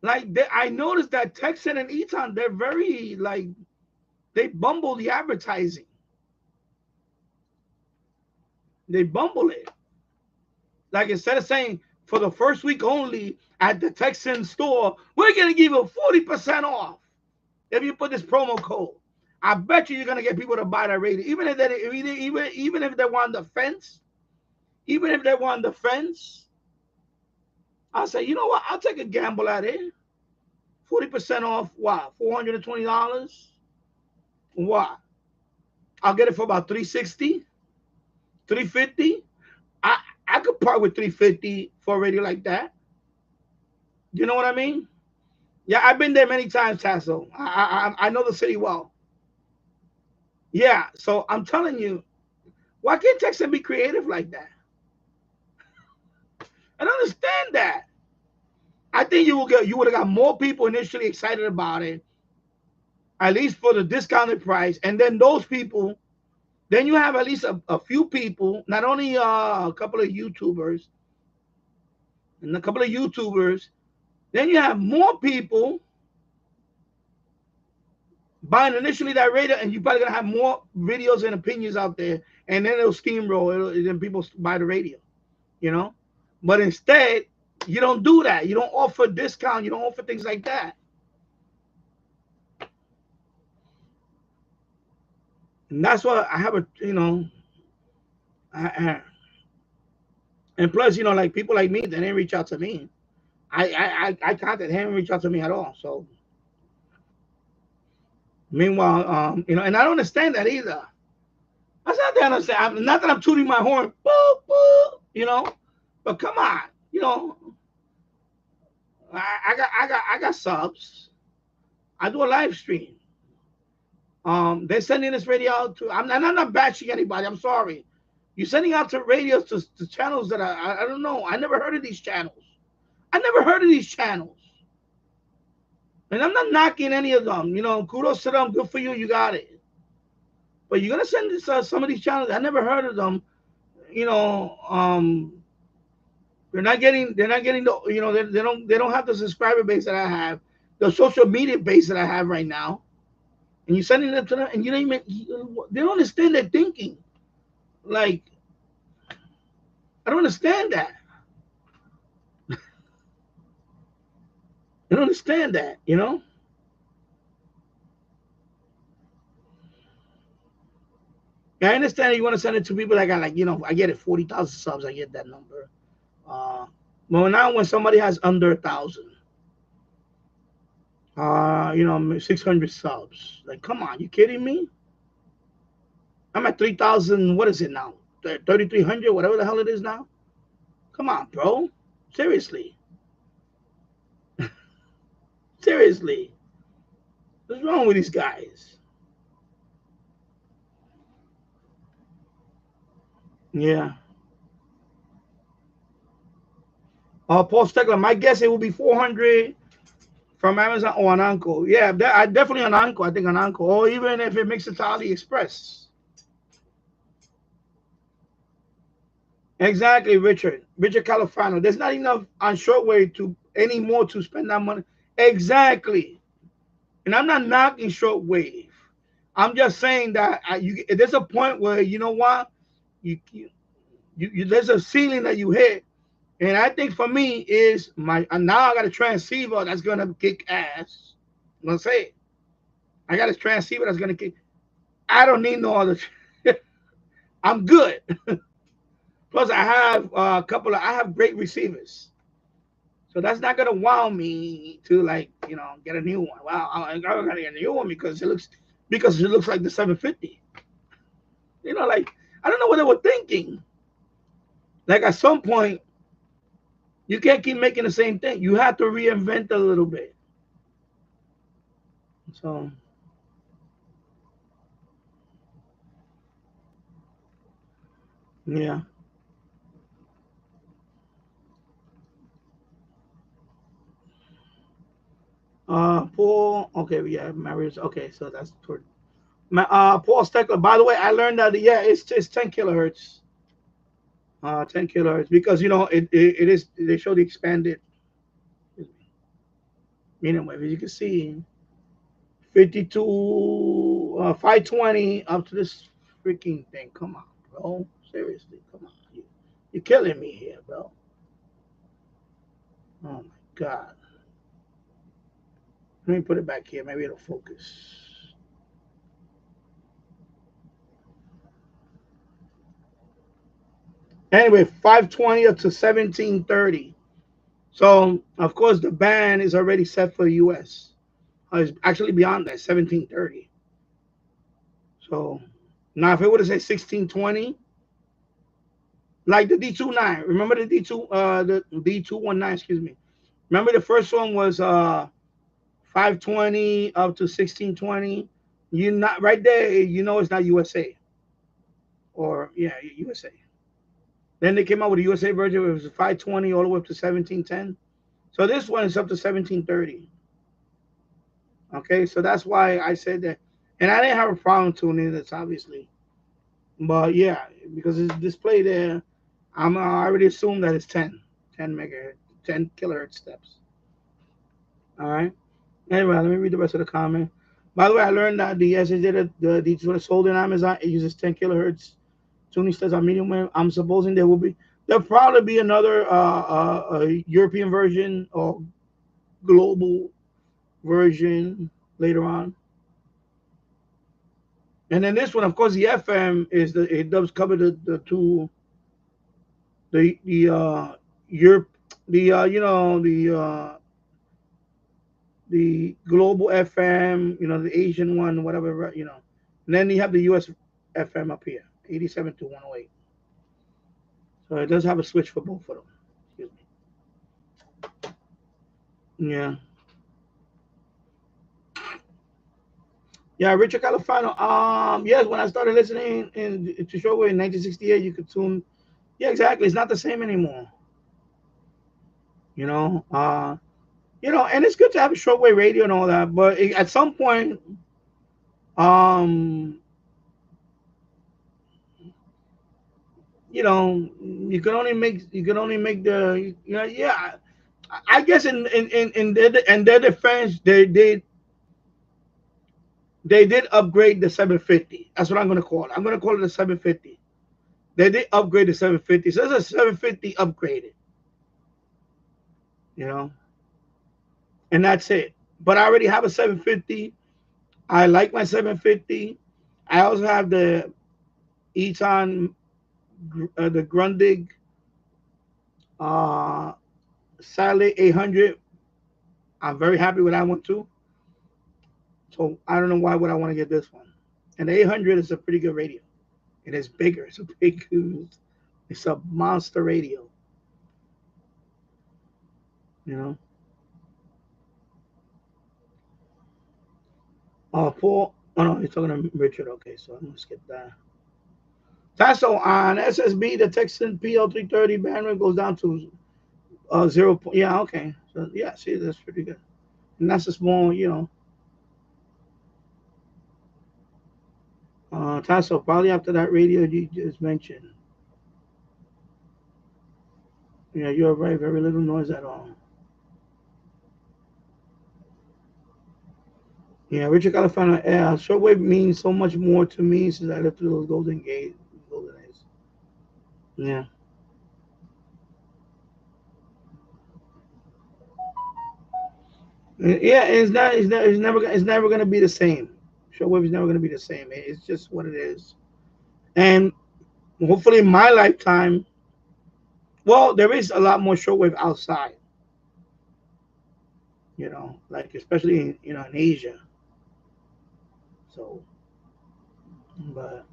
D: Like, I noticed that Texan and Eton, they're very, like, they bumble the advertising. They bumble it. Like, instead of saying, for the first week only at the Texan store, we're going to give you 40% off if you put this promo code. I bet you're going to get people to buy that radio. Even if they want the fence, I'll say, you know what? I'll take a gamble at it. 40% off, what? $420? What? I'll get it for about $360, $350. I could part with $350 for a radio like that. You know what I mean? Yeah, I've been there many times, Tasso. I know the city well. Yeah, so I'm telling you, why can't Texas be creative like that? I don't understand that. I think you would have got more people initially excited about it, at least for the discounted price, and then those people. Then you have at least a few people, not only a couple of YouTubers, then you have more people buying initially that radio, and you're probably going to have more videos and opinions out there, and then it'll steamroll, then people buy the radio, you know? But instead, you don't do that. You don't offer discount. You don't offer things like that. And that's why I have a, you know, and plus, you know, like people like me, they didn't reach out to me. I contacted him and reached out to me at all. So, meanwhile, you know, and I don't understand that either. That's not that I understand. Not that I'm tooting my horn, boop, boop, you know, but come on, you know, I got subs. I do a live stream. They're sending this radio out to. I'm not bashing anybody. I'm sorry. You're sending out to radios to channels that I don't know. I never heard of these channels. And I'm not knocking any of them. You know, kudos to them. Good for you. You got it. But you're gonna send this some of these channels. I never heard of them. You know, they're not getting the. You know, they don't have the subscriber base that I have, the social media base that I have right now. And you're sending them to them, and you don't even, they don't understand their thinking. Like, I don't understand that. I don't understand that, you know? I understand that you want to send it to people that got, like, you know, I get it, 40,000 subs, I get that number. Well, now when somebody has under 1,000, you know, 600 subs. Like, come on, you kidding me? I'm at 3,000. What is it now? 3,300, whatever the hell it is now. Come on, bro. Seriously. Seriously. What's wrong with these guys? Yeah. Paul Stegler, my guess it will be 400 from Amazon or on Anko. Yeah, I definitely on Anko. I think on Anko, or even if it makes it to AliExpress. Exactly, Richard Califano. There's not enough on Shortwave anymore to spend that money. Exactly. And I'm not knocking Shortwave. I'm just saying that there's a point where, you know what, there's a ceiling that you hit. And I think for me is now I got a transceiver that's gonna kick ass. I'm gonna say it. I got a transceiver that's gonna kick. I don't need no other. I'm good. Plus, I have I have great receivers, so that's not gonna wow me to like get a new one. Wow, I gotta get a new one because it looks like the 750. Like I don't know what they were thinking. Like at some point, you can't keep making the same thing. You have to reinvent a little bit. So. Yeah. Paul. Okay. Yeah. Marius. Okay. So that's toward. Paul Steckler. By the way, I learned that it's 10 kilohertz. 10 kilohertz because it is they show the expanded medium wave as you can see 52 520 up to this freaking thing. Come on, bro. Seriously, come on. You're killing me here, bro. Oh my god. Let me put it back here. Maybe it'll focus. Anyway, 520 up to 1730. So, of course, the band is already set for the US. It's actually beyond that, 1730. So, now if it would have said 1620, like the D-220, remember the D-219, excuse me. Remember the first one was 520 up to 1620. You're not right there, it's not USA. Or, yeah, USA. Then they came out with a USA version. It was 520 all the way up to 1710. So this one is up to 1730. Okay, so that's why I said that. And I didn't have a problem tuning this, obviously. But yeah, because it's displayed there, I already assumed that it's 10 megahertz, 10 kilohertz steps. All right. Anyway, let me read the rest of the comment. By the way, I learned that the SSD, the D-220 sold in Amazon, it uses 10 kilohertz. Tuning steps on medium wave. I'm supposing there'll probably be another European version or global version later on. And then this one, of course, the FM it does cover the two Europe the global FM, the Asian one, whatever, And then you have the US FM up here, 87 to 108. So it does have a switch for both of them. Excuse me. Yeah. Yeah, Richard Califano. Yes, when I started listening to Shortwave in 1968, you could tune. Yeah, exactly. It's not the same anymore. And it's good to have a shortwave radio and all that, but at some point, you can only make the yeah. I guess in their defense, they did upgrade the 750. That's what I'm gonna call it. I'm gonna call it the 750. They did upgrade the 750, so it's a 750 upgraded. And that's it. But I already have a 750. I like my 750. I also have the Eton, the Grundig Satellite 800. I'm very happy with that one too. So I don't know why would I want to get this one. And the 800 is a pretty good radio. It is bigger. It's a monster radio. Paul. Oh no, he's talking to Richard. Okay, so I'm gonna skip that. Tasso on SSB, the Texan PL330 bandwidth goes down to 0. Yeah, okay. So yeah, see, that's pretty good. And that's a small, Tasso, probably after that radio you just mentioned. Yeah, you're right. Very little noise at all. Yeah, Richard Califano. Yeah, shortwave means so much more to me since I lived through those golden days. Yeah. Yeah, it's never gonna be the same. Shortwave is never gonna be the same. It's just what it is. And hopefully in my lifetime, well, there is a lot more shortwave outside, like especially in Asia. So, but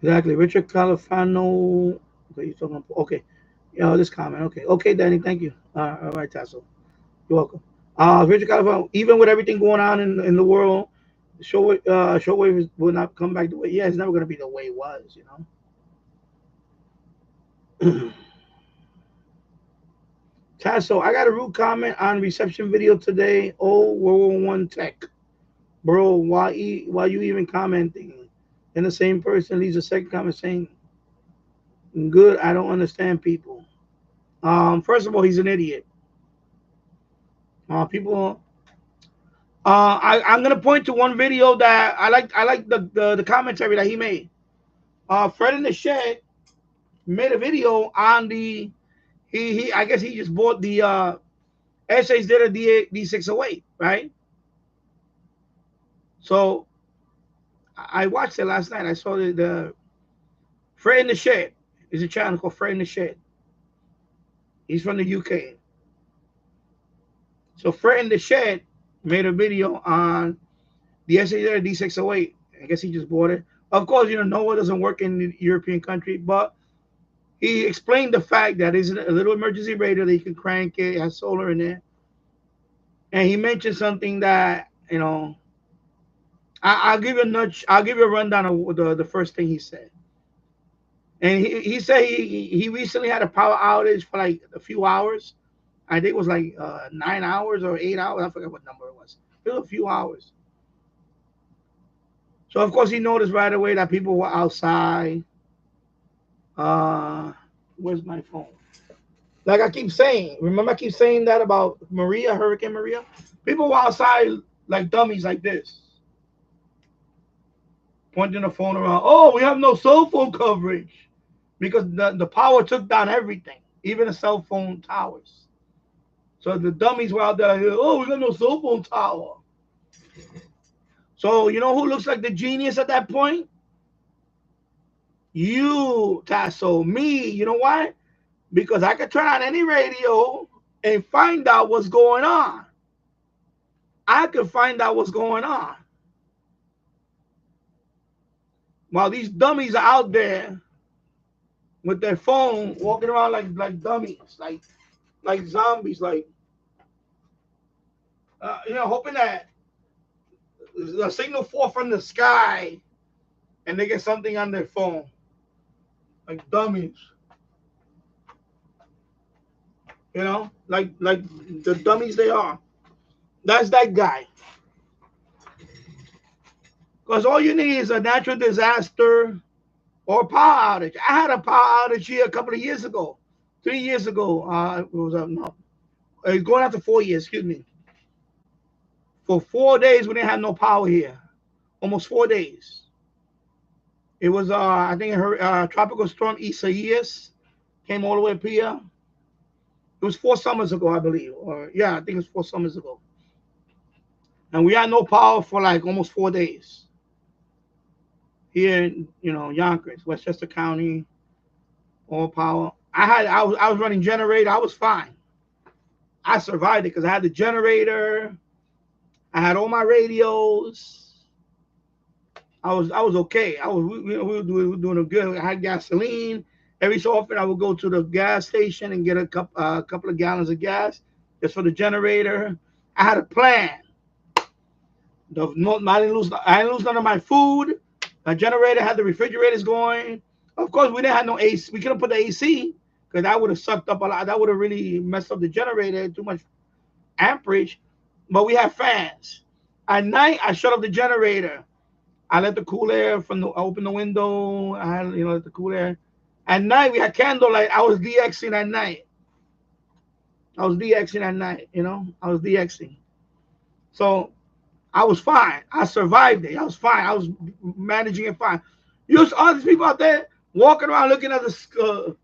D: exactly, Richard Califano. What are you talking about? Okay, this comment. Okay, Danny, thank you. All right, Tasso, you're welcome. Richard Califano. Even with everything going on in the world, shortwave will not come back the way. Yeah, it's never gonna be the way it was. Tasso, I got a rude comment on reception video today. Oh, World War One tech, bro. Why you even commenting? And the same person leaves a second comment saying, "Good, I don't understand people." First of all, he's an idiot. People. I'm gonna point to one video that I like. I like the commentary that he made. Fred in the Shed made a video on the. He I guess he just bought the essays did a D608, right? So I watched it last night. I saw the Fred in the Shed. There's a channel called Fred in the Shed. He's from the UK. So Fred in the Shed made a video on the essays D608. I guess he just bought it. Of course, NOAA doesn't work in the European country, but he explained the fact that it's a little emergency radio that you can crank it, has solar in it. And he mentioned something that, I'll give you a nudge. I'll give you a rundown of the first thing he said. And he said he recently had a power outage for like a few hours. I think it was like 9 hours or 8 hours. I forget what number it was. It was a few hours. So of course he noticed right away that people were outside. Where's my phone? Like I keep saying, remember I keep saying that about Hurricane Maria? People were outside like dummies like this, pointing the phone around. Oh, we have no cell phone coverage because the power took down everything, even the cell phone towers. So the dummies were out there like, oh, we got no cell phone tower. So you know who looks like the genius at that point? You, Tasso, me. You know why? Because I could turn on any radio and find out what's going on. I could find out what's going on. While these dummies are out there with their phone, walking around like dummies, like zombies, hoping that the signal fall from the sky and they get something on their phone, like dummies. Like the dummies they are. That's that guy. Because all you need is a natural disaster or power outage. I had a power outage here a couple of years ago, 3 years ago. It was no, it's going out to 4 years. Excuse me. For 4 days we didn't have no power here. Almost 4 days. It was I think tropical storm Isaias came all the way up here. It was 4 summers ago, I believe. Or yeah, I think it was 4 summers ago. And we had no power for like almost 4 days. Here in Yonkers, Westchester County, all power. I was running generator. I was fine. I survived it because I had the generator. I had all my radios. I was okay. We were doing good. I had gasoline. Every so often I would go to the gas station and get a couple of gallons of gas just for the generator. I had a plan. I didn't lose none of my food. My generator had the refrigerators going. Of course, we didn't have no AC. We couldn't put the AC because that would have sucked up a lot. That would have really messed up the generator. Too much amperage. But we had fans. At night, I shut off the generator. I let the cool air open the window. I had let the cool air. At night, we had candlelight. I was DXing at night. I was DXing. So I was fine. I survived it. I was fine. I was managing it fine. You see all these people out there walking around looking at the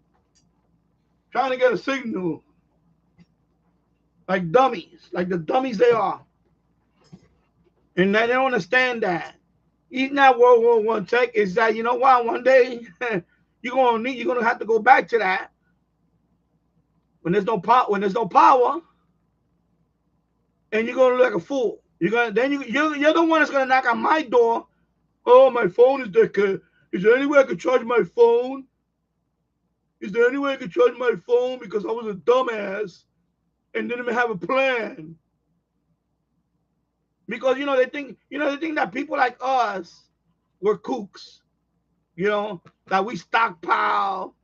D: trying to get a signal like dummies, like the dummies they are, and they don't understand that. Even that World War One tech is that, you know what? One day you're gonna have to go back to that when there's no power. When there's no power, and you're gonna look like a fool. You're the one that's gonna knock on my door. Oh, my phone is dead. Is there any way I could charge my phone? Is there any way I could charge my phone because I was a dumbass and didn't even have a plan? Because they think that people like us were kooks, that we stockpile,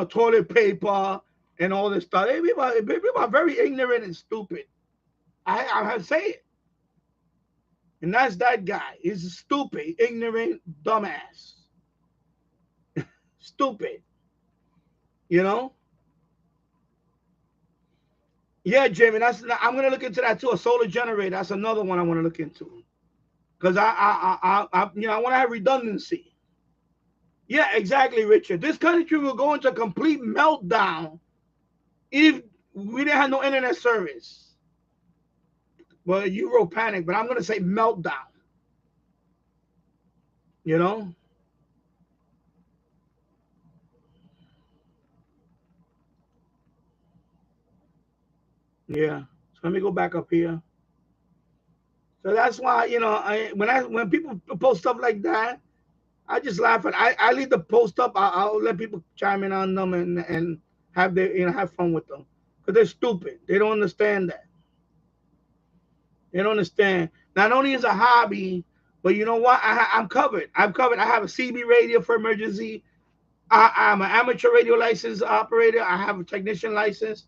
D: toilet paper and all this stuff. People are very ignorant and stupid. I have to say it. And that's that guy. He's a stupid, ignorant, dumbass. Stupid. Yeah, Jimmy, I'm gonna look into that too. A solar generator. That's another one I want to look into. Because I want to have redundancy. Yeah, exactly, Richard. This country will go into a complete meltdown if we didn't have no internet service. Well, you wrote panic, but I'm going to say meltdown. Yeah. So let me go back up here. So that's why, when people post stuff like that, I just laugh at. I leave the post up. I'll let people chime in on them and have have fun with them, because they're stupid. They don't understand that. They don't understand. Not only is a hobby, but you know what? I'm covered. I'm covered. I have a CB radio for emergency. I'm an amateur radio license operator. I have a technician license.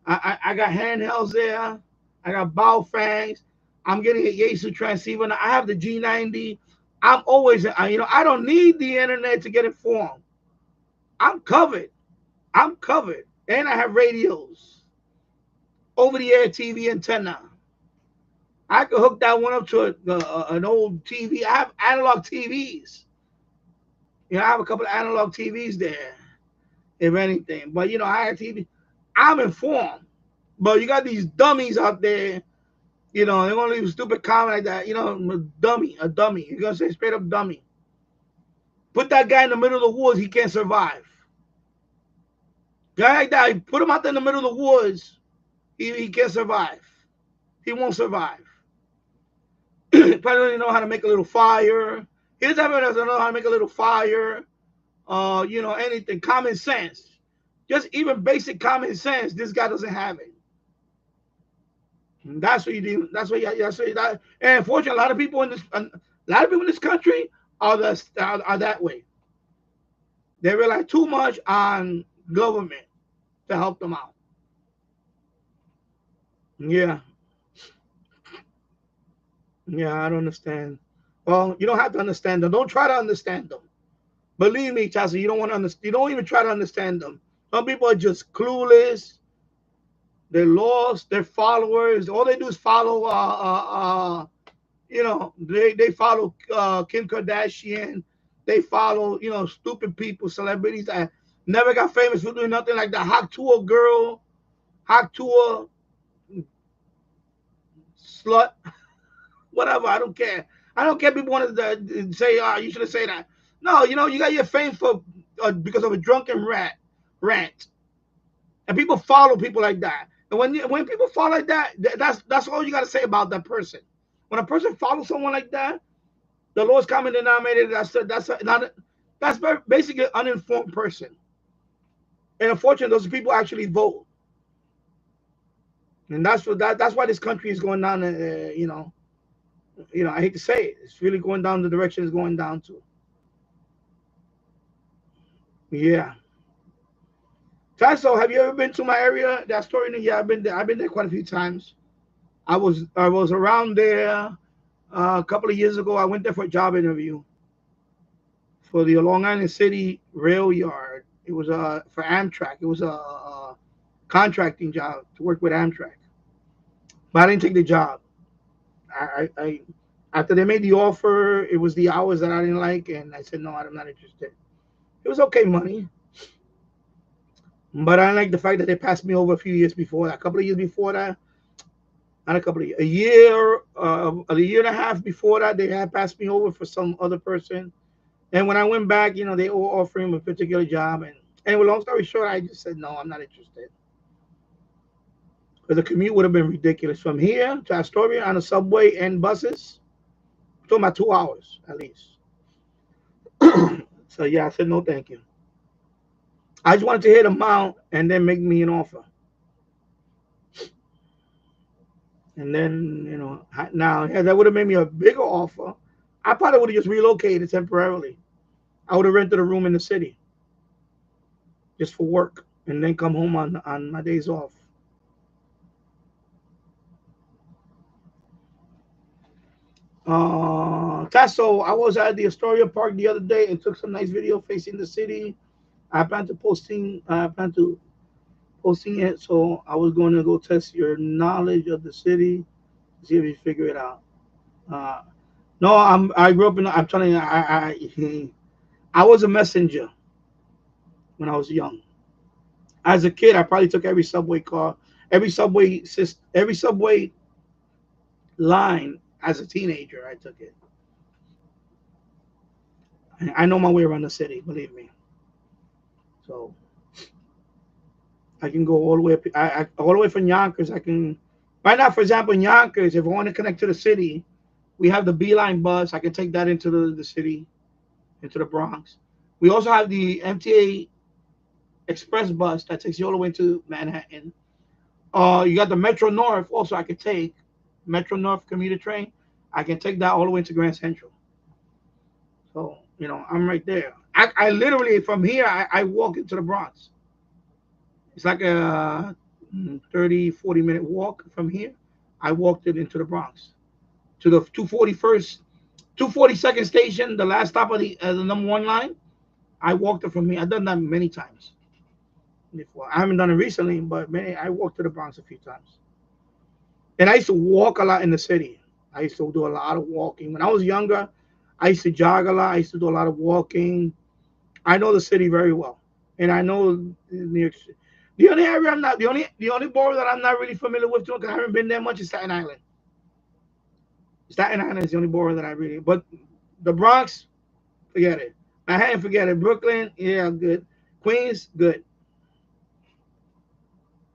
D: I got handhelds there. I got Baofangs. I'm getting a Yaesu transceiver. I have the G90. I'm always, I don't need the internet to get informed. I'm covered. And I have radios, over-the-air TV antenna. I could hook that one up to an old TV. I have analog TVs. I have a couple of analog TVs there, if anything. But, I have TV. I'm informed. But you got these dummies out there, they're going to leave a stupid comment like that. A dummy. You're going to say straight up dummy. Put that guy in the middle of the woods, he can't survive. Guy like that, put him out there in the middle of the woods, he can't survive. He won't survive. Probably doesn't know how to make a little fire. He doesn't know how to make a little fire. Anything. Common sense. Just even basic common sense, this guy doesn't have it. And that's what you do. And unfortunately, a lot of people in this country are that way. They rely too much on government to help them out. Yeah, I don't understand. Well, you don't have to understand them. Don't try to understand them. Believe me, Chelsea, you don't want to understand. You don't even try to understand them. Some people are just clueless. They're lost. They're followers. All they do is follow. They follow Kim Kardashian. They follow stupid people, celebrities that never got famous for doing nothing, like the Hot Tour girl, Hot Tour slut, whatever. I don't care. People want to say, you shouldn't say that. No, you got your fame for because of a drunken rant, and people follow people like that. And when people follow like that, that's all you got to say about that person. When a person follows someone like that, the lowest common denominator, that's basically an uninformed person. And unfortunately, those people actually vote. And that's why this country is going down. I hate to say it, it's really going down the direction it's going down to. Yeah. Tasso, have you ever been to my area? That story? Yeah, I've been there. I've been there quite a few times. I was around there a couple of years ago. I went there for a job interview for the Long Island City Rail Yard. It was for Amtrak. It was a contracting job to work with Amtrak. But I didn't take the job. I after they made the offer, it was the hours that I didn't like, and I said no, I'm not interested. It was okay money, but I like the fact that they passed me over a few years before that, a couple of years before that, not a couple of years, a year and a half before that, they had passed me over for some other person. And when I went back, they were offering a particular job, and anyway, long story short, I just said no, I'm not interested. Because the commute would have been ridiculous from here to Astoria on the subway and buses. We're talking about 2 hours at least. So yeah, I said no, thank you. I just wanted to hit them out and then make me an offer. And then, now yeah, that would have made me a bigger offer. I probably would have just relocated temporarily. I would have rented a room in the city just for work and then come home on my days off. Tasso, I was at the Astoria Park the other day and took some nice video facing the city. I plan to posting it, so I was going to go test your knowledge of the city, see if you figure it out. No, I grew up I'm telling you, I was a messenger when I was young. As a kid, I probably took every subway line. As a teenager, I took it. I know my way around the city, believe me. So I can go all the way up, all the way from Yonkers. I can right now, for example, in Yonkers, if I want to connect to the city, we have the B-line bus. I can take that into the city, into the Bronx. We also have the MTA Express bus that takes you all the way to Manhattan. You got the Metro North also. I could take Metro North commuter train. I can take that all the way to Grand Central. So, I'm right there. I literally, from here, I walk into the Bronx. It's like a 30, 40-minute walk from here. I walked it into the Bronx. To the 242nd station, the last stop of the number 1 line. I walked it from here. I've done that many times before. I haven't done it recently, but I walked to the Bronx a few times. And I used to walk a lot in the city. I used to do a lot of walking. When I was younger, I used to jog a lot. I used to do a lot of walking. I know the city very well. And I know New York City. The only area the only borough that I'm not really familiar with, because I haven't been there much, is Staten Island. Staten Island is the only borough that I really, but the Bronx, forget it. Manhattan, forget it. Brooklyn, yeah, good. Queens, good.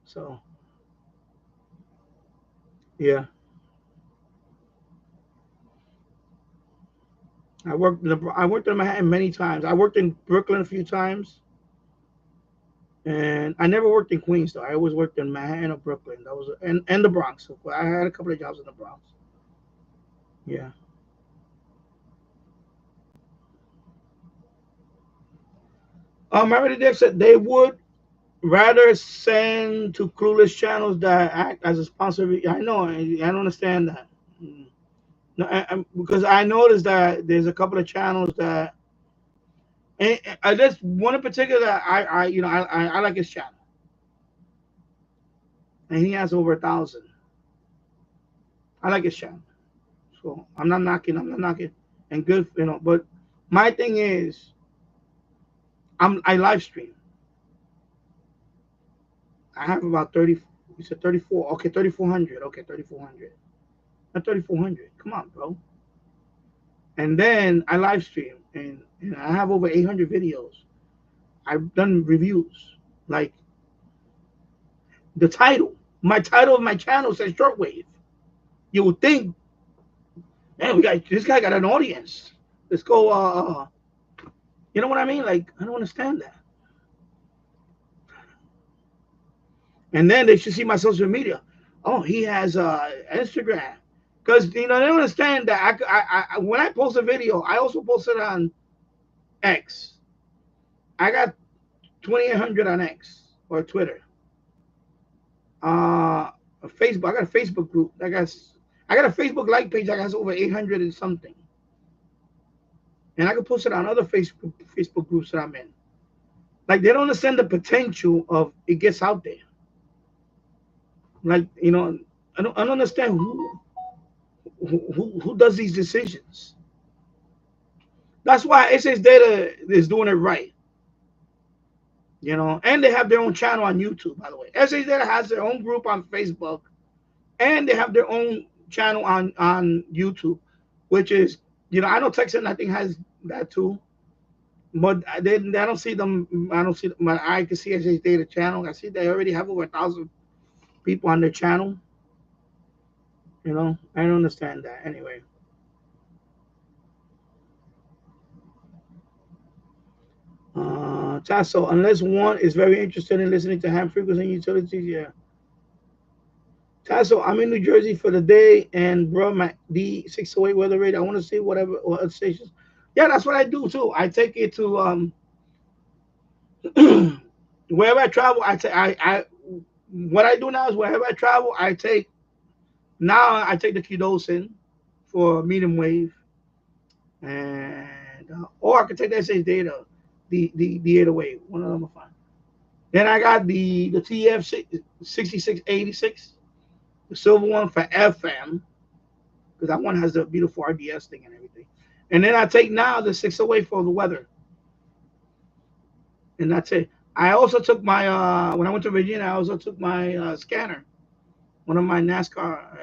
D: So, yeah. I worked in Manhattan many times. I worked in Brooklyn a few times. And I never worked in Queens, though. I always worked in Manhattan or Brooklyn. That was and the Bronx. So I had a couple of jobs in the Bronx. Yeah. Meredith Dick said they would rather send to clueless channels that act as a sponsor. I know. I don't understand that. No, because I noticed that there's a couple of channels that. And there's one in particular that I like his channel, and he has over 1,000. I like his channel, so I'm not knocking, and good, But my thing is, I live stream. I have about 30. You said 34. Okay, 3,400. Okay, 3,400. Not 3,400. Come on, bro. And then I live stream, and I have over 800 videos. I've done reviews. Like my title of my channel says Shortwave. You would think, man, this guy got an audience. Let's go. You know what I mean? Like, I don't understand that. And then they should see my social media. Oh, he has Instagram. Because, they don't understand that I when I post a video, I also post it on X. I got 2,800 on X or Twitter. Facebook. I got a Facebook group. I got a Facebook like page that has over 800 and something. And I can post it on other Facebook groups that I'm in. Like, they don't understand the potential of it gets out there. Like, I don't understand who does these decisions? That's why SS Data is doing it right. You know, and they have their own channel on YouTube, by the way. SS Data has their own group on Facebook, and they have their own channel on YouTube, which is, you know, I know Texan I think has that too, but I don't see them. I don't see them. I can see SS Data channel. I see they already have over 1,000 people on their channel. You know, I don't understand that anyway. Tasso, unless one is very interested in listening to ham frequency utilities, yeah. Tasso, I'm in New Jersey for the day, and bro, my D-608 weather rate. I want to see whatever other stations. Yeah, that's what I do too. I take it to wherever I travel. I what I do now is wherever I travel, I take the Qdosin for medium wave, and or I can take the SS Data, the 808. One of them are fine. Then I got the TF 6686, the silver one for FM, because that one has the beautiful RDS thing and everything. And then I take now the 608 for the weather, and that's it. I also took my when I went to Virginia, I also took my scanner, one of my NASCAR,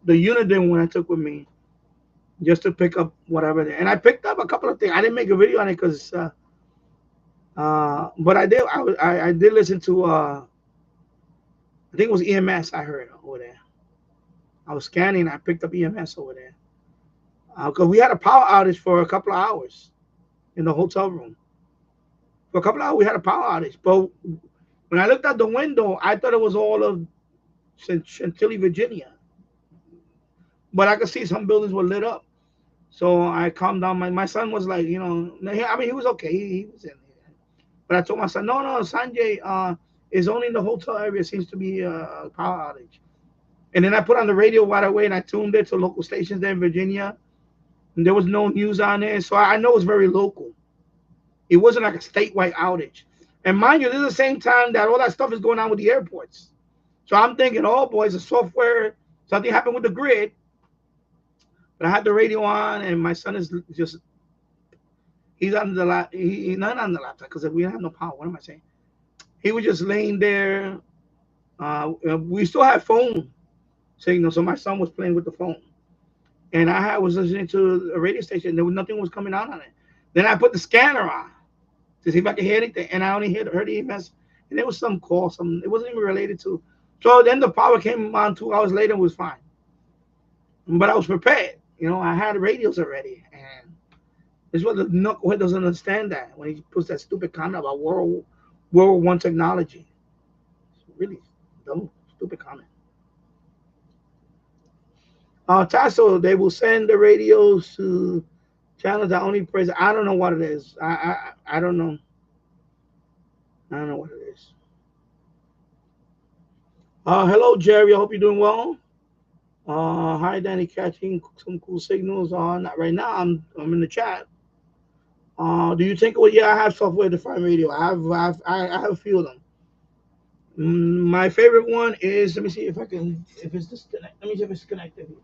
D: the Uniden one I took with me, just to pick up whatever. And I picked up a couple of things. I didn't make a video on it because, but I did. I did listen to. I think it was EMS. I heard over there. I was scanning. I picked up EMS over there because we had a power outage for a couple of hours in the hotel room. For a couple of hours, we had a power outage. But when I looked out the window, I thought it was all of Chantilly, Virginia. But I could see some buildings were lit up. So I calmed down. My son was like, you know, I mean, he was okay. He was in there. But I told my son, no, Sanjay is only in the hotel area. Seems to be a power outage. And then I put on the radio right away, and I tuned it to local stations there in Virginia. And there was no news on there. So I know it's very local. It wasn't like a statewide outage. And mind you, this is the same time that all that stuff is going on with the airports. So I'm thinking, oh, boy, it's a software. Something happened with the grid. But I had the radio on, and my son is just, he's on the laptop. He's not on the laptop because we don't have no power. What am I saying? He was just laying there. We still have phone signal, so my son was playing with the phone. And I was listening to a radio station. Nothing was coming out on it. Then I put the scanner on to see if I could hear anything, and I only heard EMS. And there was some call, it wasn't even related to. So then the power came on 2 hours later, and was fine. But I was prepared. You know, I had radios already, and this is what the knucklehead doesn't understand, that when he puts that stupid comment about World War I technology. It's really dumb, stupid comment. Tasso, they will send the radios to channels that only praise. I don't know what it is. I don't know. I don't know what it is. Hello, Jerry. I hope you're doing well. Hi, Danny. Catching some cool signals. Not right now. I'm in the chat. Do you think? Well, yeah, I have software-defined radio. I have a few of them. My favorite one is. Let me see if I can. If it's disconnected. Let me see if it's connected.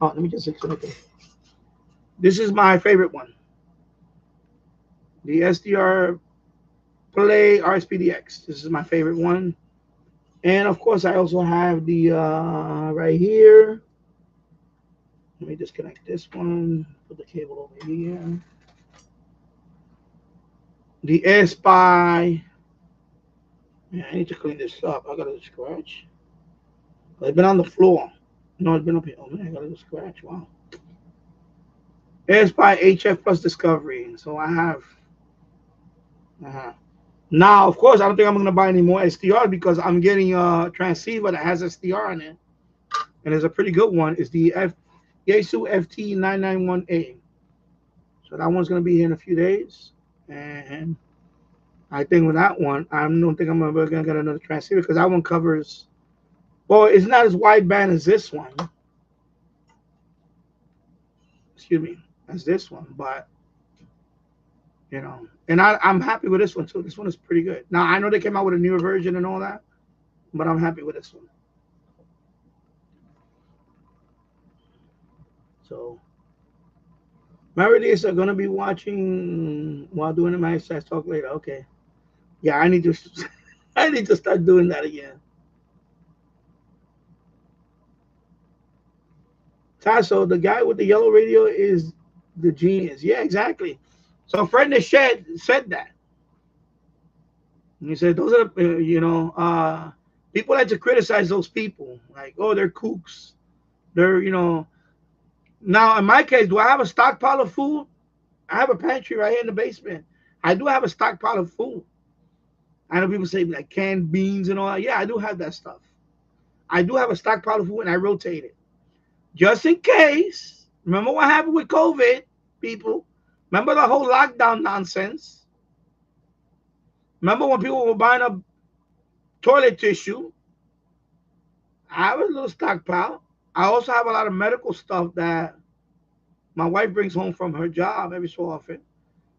D: Oh, let me just disconnect it. This is my favorite one. The SDR Play RSPDX. This is my favorite one. And of course, I also have the right here. Let me disconnect this one. Put the cable over here. The AirSpy. Yeah, I need to clean this up. I got a scratch. It's been on the floor. No, it's been up here. Oh man, I got a scratch. Wow. AirSpy HF Plus Discovery. So I have. Now, of course, I don't think I'm going to buy any more SDR because I'm getting a transceiver that has SDR on it. And it's a pretty good one. It's the Yaesu FT991A. So that one's going to be here in a few days. And I think with that one, I don't think I'm ever going to get another transceiver because that one covers, well, it's not as wideband as this one. Excuse me, as this one, but you know, and I'm happy with this one too. This one is pretty good. Now I know they came out with a newer version and all that, but I'm happy with this one. So Meredith are gonna be watching while doing the exercise talk later. Okay. Yeah, I need to I need to start doing that again. Tasso, the guy with the yellow radio is the genius. Yeah, exactly. So Fred Neshed said that. And he said those are the, people like to criticize those people. Like, oh, they're kooks. They're, now in my case, do I have a stockpile of food? I have a pantry right here in the basement. I do have a stockpile of food. I know people say like canned beans and all that. Yeah, I do have that stuff. I do have a stockpile of food and I rotate it. Just in case. Remember what happened with COVID, people? Remember the whole lockdown nonsense? Remember when people were buying up toilet tissue? I have a little stockpile. I also have a lot of medical stuff that my wife brings home from her job every so often.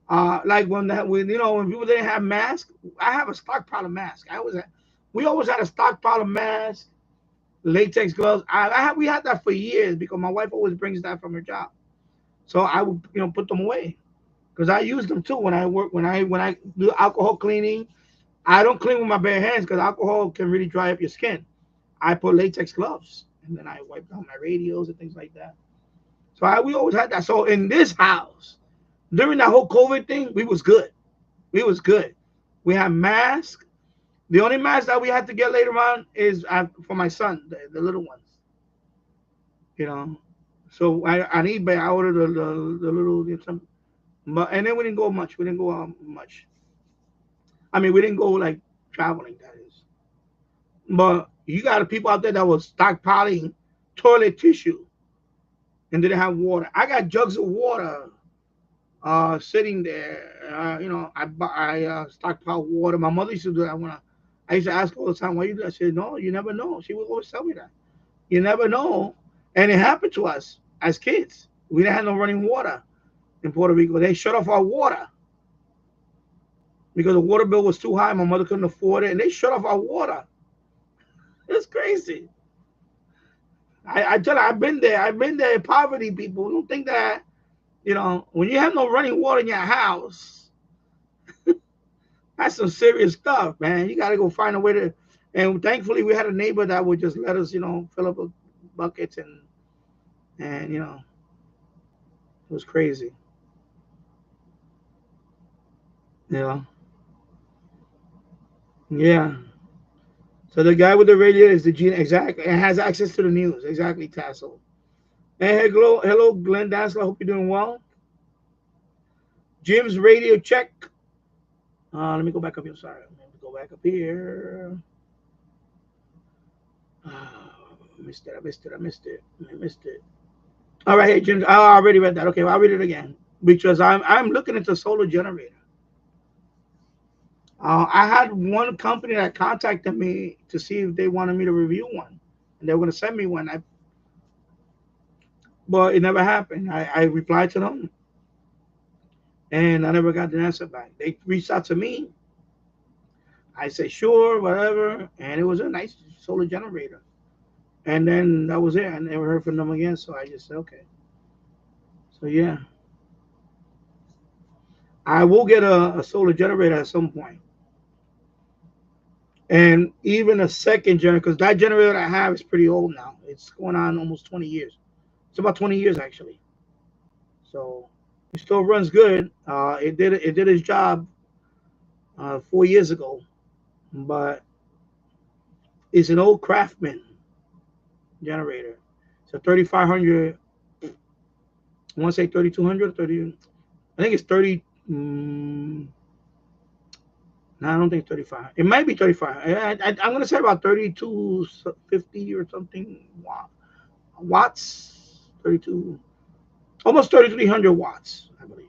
D: Like when people didn't have masks, I have a stockpile of masks. We always had a stockpile of masks, latex gloves. We had that for years because my wife always brings that from her job. So I would put them away because I use them too when I work when I do alcohol cleaning. I don't clean with my bare hands because alcohol can really dry up your skin. I put latex gloves and then I wipe down my radios and things like that. So we always had that. So in this house, during that whole COVID thing, we was good. We was good. We had masks. The only mask that we had to get later on is for my son, the little ones. So on eBay, I ordered the little, and then we didn't go much. We didn't go out much. I mean, we didn't go like traveling, that is. But you got people out there that was stockpiling toilet tissue and didn't have water. I got jugs of water sitting there. I stockpile water. My mother used to do that I used to ask her all the time, why you do that? She said, no, you never know. She would always tell me that. You never know. And it happened to us as kids. We didn't have no running water in Puerto Rico. They shut off our water because the water bill was too high. My mother couldn't afford it, and they shut off our water. It's crazy. I tell you, I've been there. I've been there in poverty, people. Don't think that, when you have no running water in your house, that's some serious stuff, man. You got to go find a way to, and thankfully we had a neighbor that would just let us, fill up buckets and it was crazy. Yeah. So the guy with the radio is the genius, exactly, and has access to the news, exactly, Tassel. And hello, Glenn Dassler. Hope you're doing well. Jim's radio check. Let me go back up here. Sorry, let me go back up here. I missed it. All right, hey, Jim. I already read that. Okay, well, I'll read it again because I'm looking into solar generator. I had one company that contacted me to see if they wanted me to review one, and they were going to send me one. But it never happened. I replied to them, and I never got the answer back. They reached out to me. I said, sure, whatever, and it was a nice solar generator. And then that was it. I never heard from them again, so I just said, okay. So, yeah. I will get a solar generator at some point. And even a second generator, because that generator I have is pretty old now. It's going on almost 20 years. It's about 20 years, actually. So it still runs good. It did its job 4 years ago. But it's an old Craftsman generator. It's a 3500. I want to say 3200, 30. I think it's 30. No, I don't think 35. It might be 35. I'm going to say about 3250 or something watts. 32, almost 3300 watts, I believe.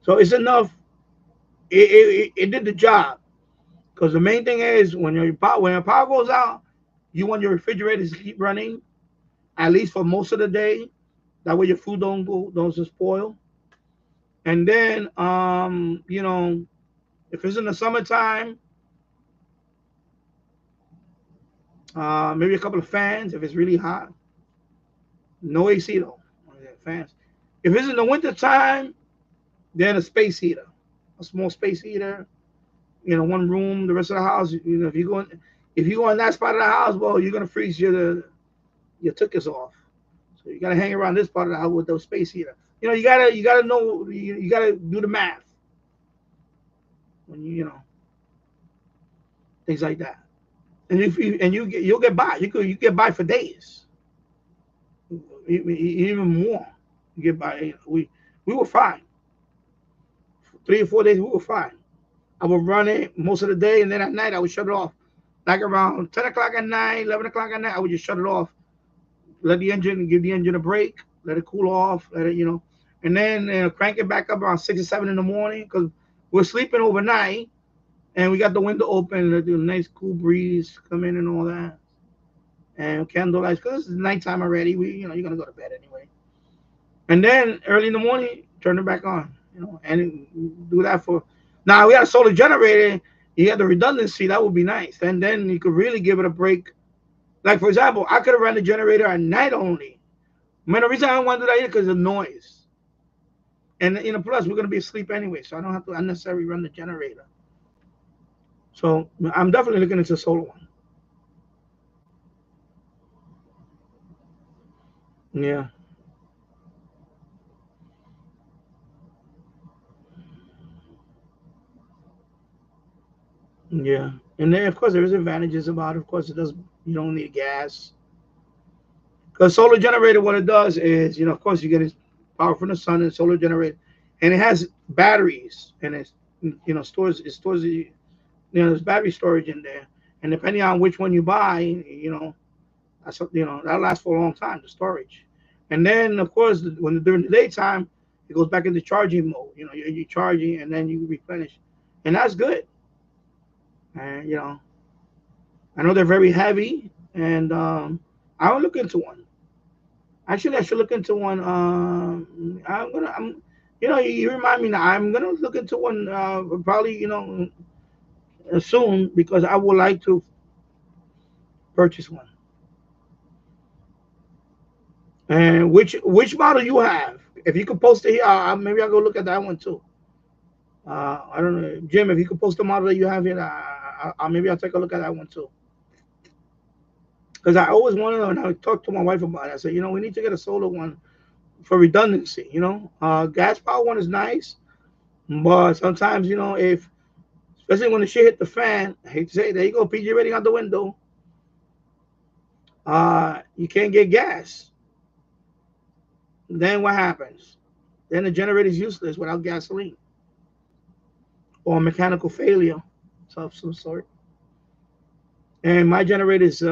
D: So it's enough. It did the job. Because the main thing is when your power goes out, you want your refrigerators to keep running, at least for most of the day. That way your food don't spoil. And then if it's in the summertime, maybe a couple of fans if it's really hot. No AC though. Fans. If it's in the winter time, then a space heater, a small space heater. You know, one room. The rest of the house. You know, if you go in that spot of the house, well, you're gonna freeze your tuchus off. So you gotta hang around this part of the house with those space heater. You know, you gotta know, you gotta do the math when you know things like that. And if you and you'll get by. You get by for days, even more. You get by. You know, we were fine. 3 or 4 days we were fine. I would run it most of the day, and then at night I would shut it off. Like around 10 o'clock at night, 11 o'clock at night, I would just shut it off. Give the engine a break, let it cool off, let it, you know, and then crank it back up around 6 or 7 in the morning because we're sleeping overnight, and we got the window open, let the nice cool breeze come in and all that, and candle lights because it's nighttime already. You're gonna go to bed anyway, and then early in the morning turn it back on, you know, and do that for. Now we got a solar generator. You got the redundancy. That would be nice, and then you could really give it a break. Like, for example, I could have run the generator at night only. Man, the reason I don't want to do that is because of noise. And, you know, plus, we're going to be asleep anyway, so I don't have to unnecessarily run the generator. So I'm definitely looking into a solar one. Yeah. Yeah. And then, of course, there is advantages about it. Of course, you don't need gas. Because solar generator, what it does is, you know, of course, you get its power from the sun and solar generator, and it has batteries, and it stores the, there's battery storage in there, and depending on which one you buy, you know, that lasts for a long time, the storage, and then of course during the daytime, it goes back into charging mode. You know, you're charging, and then you replenish, and that's good. And you know, I know they're very heavy, and I'll look into one. Actually, I should look into one. You know, you remind me now. I'm gonna look into one probably, you know, soon because I would like to purchase one. And which model you have? If you could post it here, maybe I'll go look at that one too. I don't know, Jim. If you could post the model that you have here, maybe I'll take a look at that one too. Because I always wanted to, and I talked to my wife about it. I said, you know, we need to get a solar one for redundancy. You know, gas power one is nice, but sometimes, you know, especially when the shit hit the fan, I hate to say it, there you go, PG rating out the window. You can't get gas. Then what happens? Then the generator is useless without gasoline or mechanical failure of some sort. And my generator is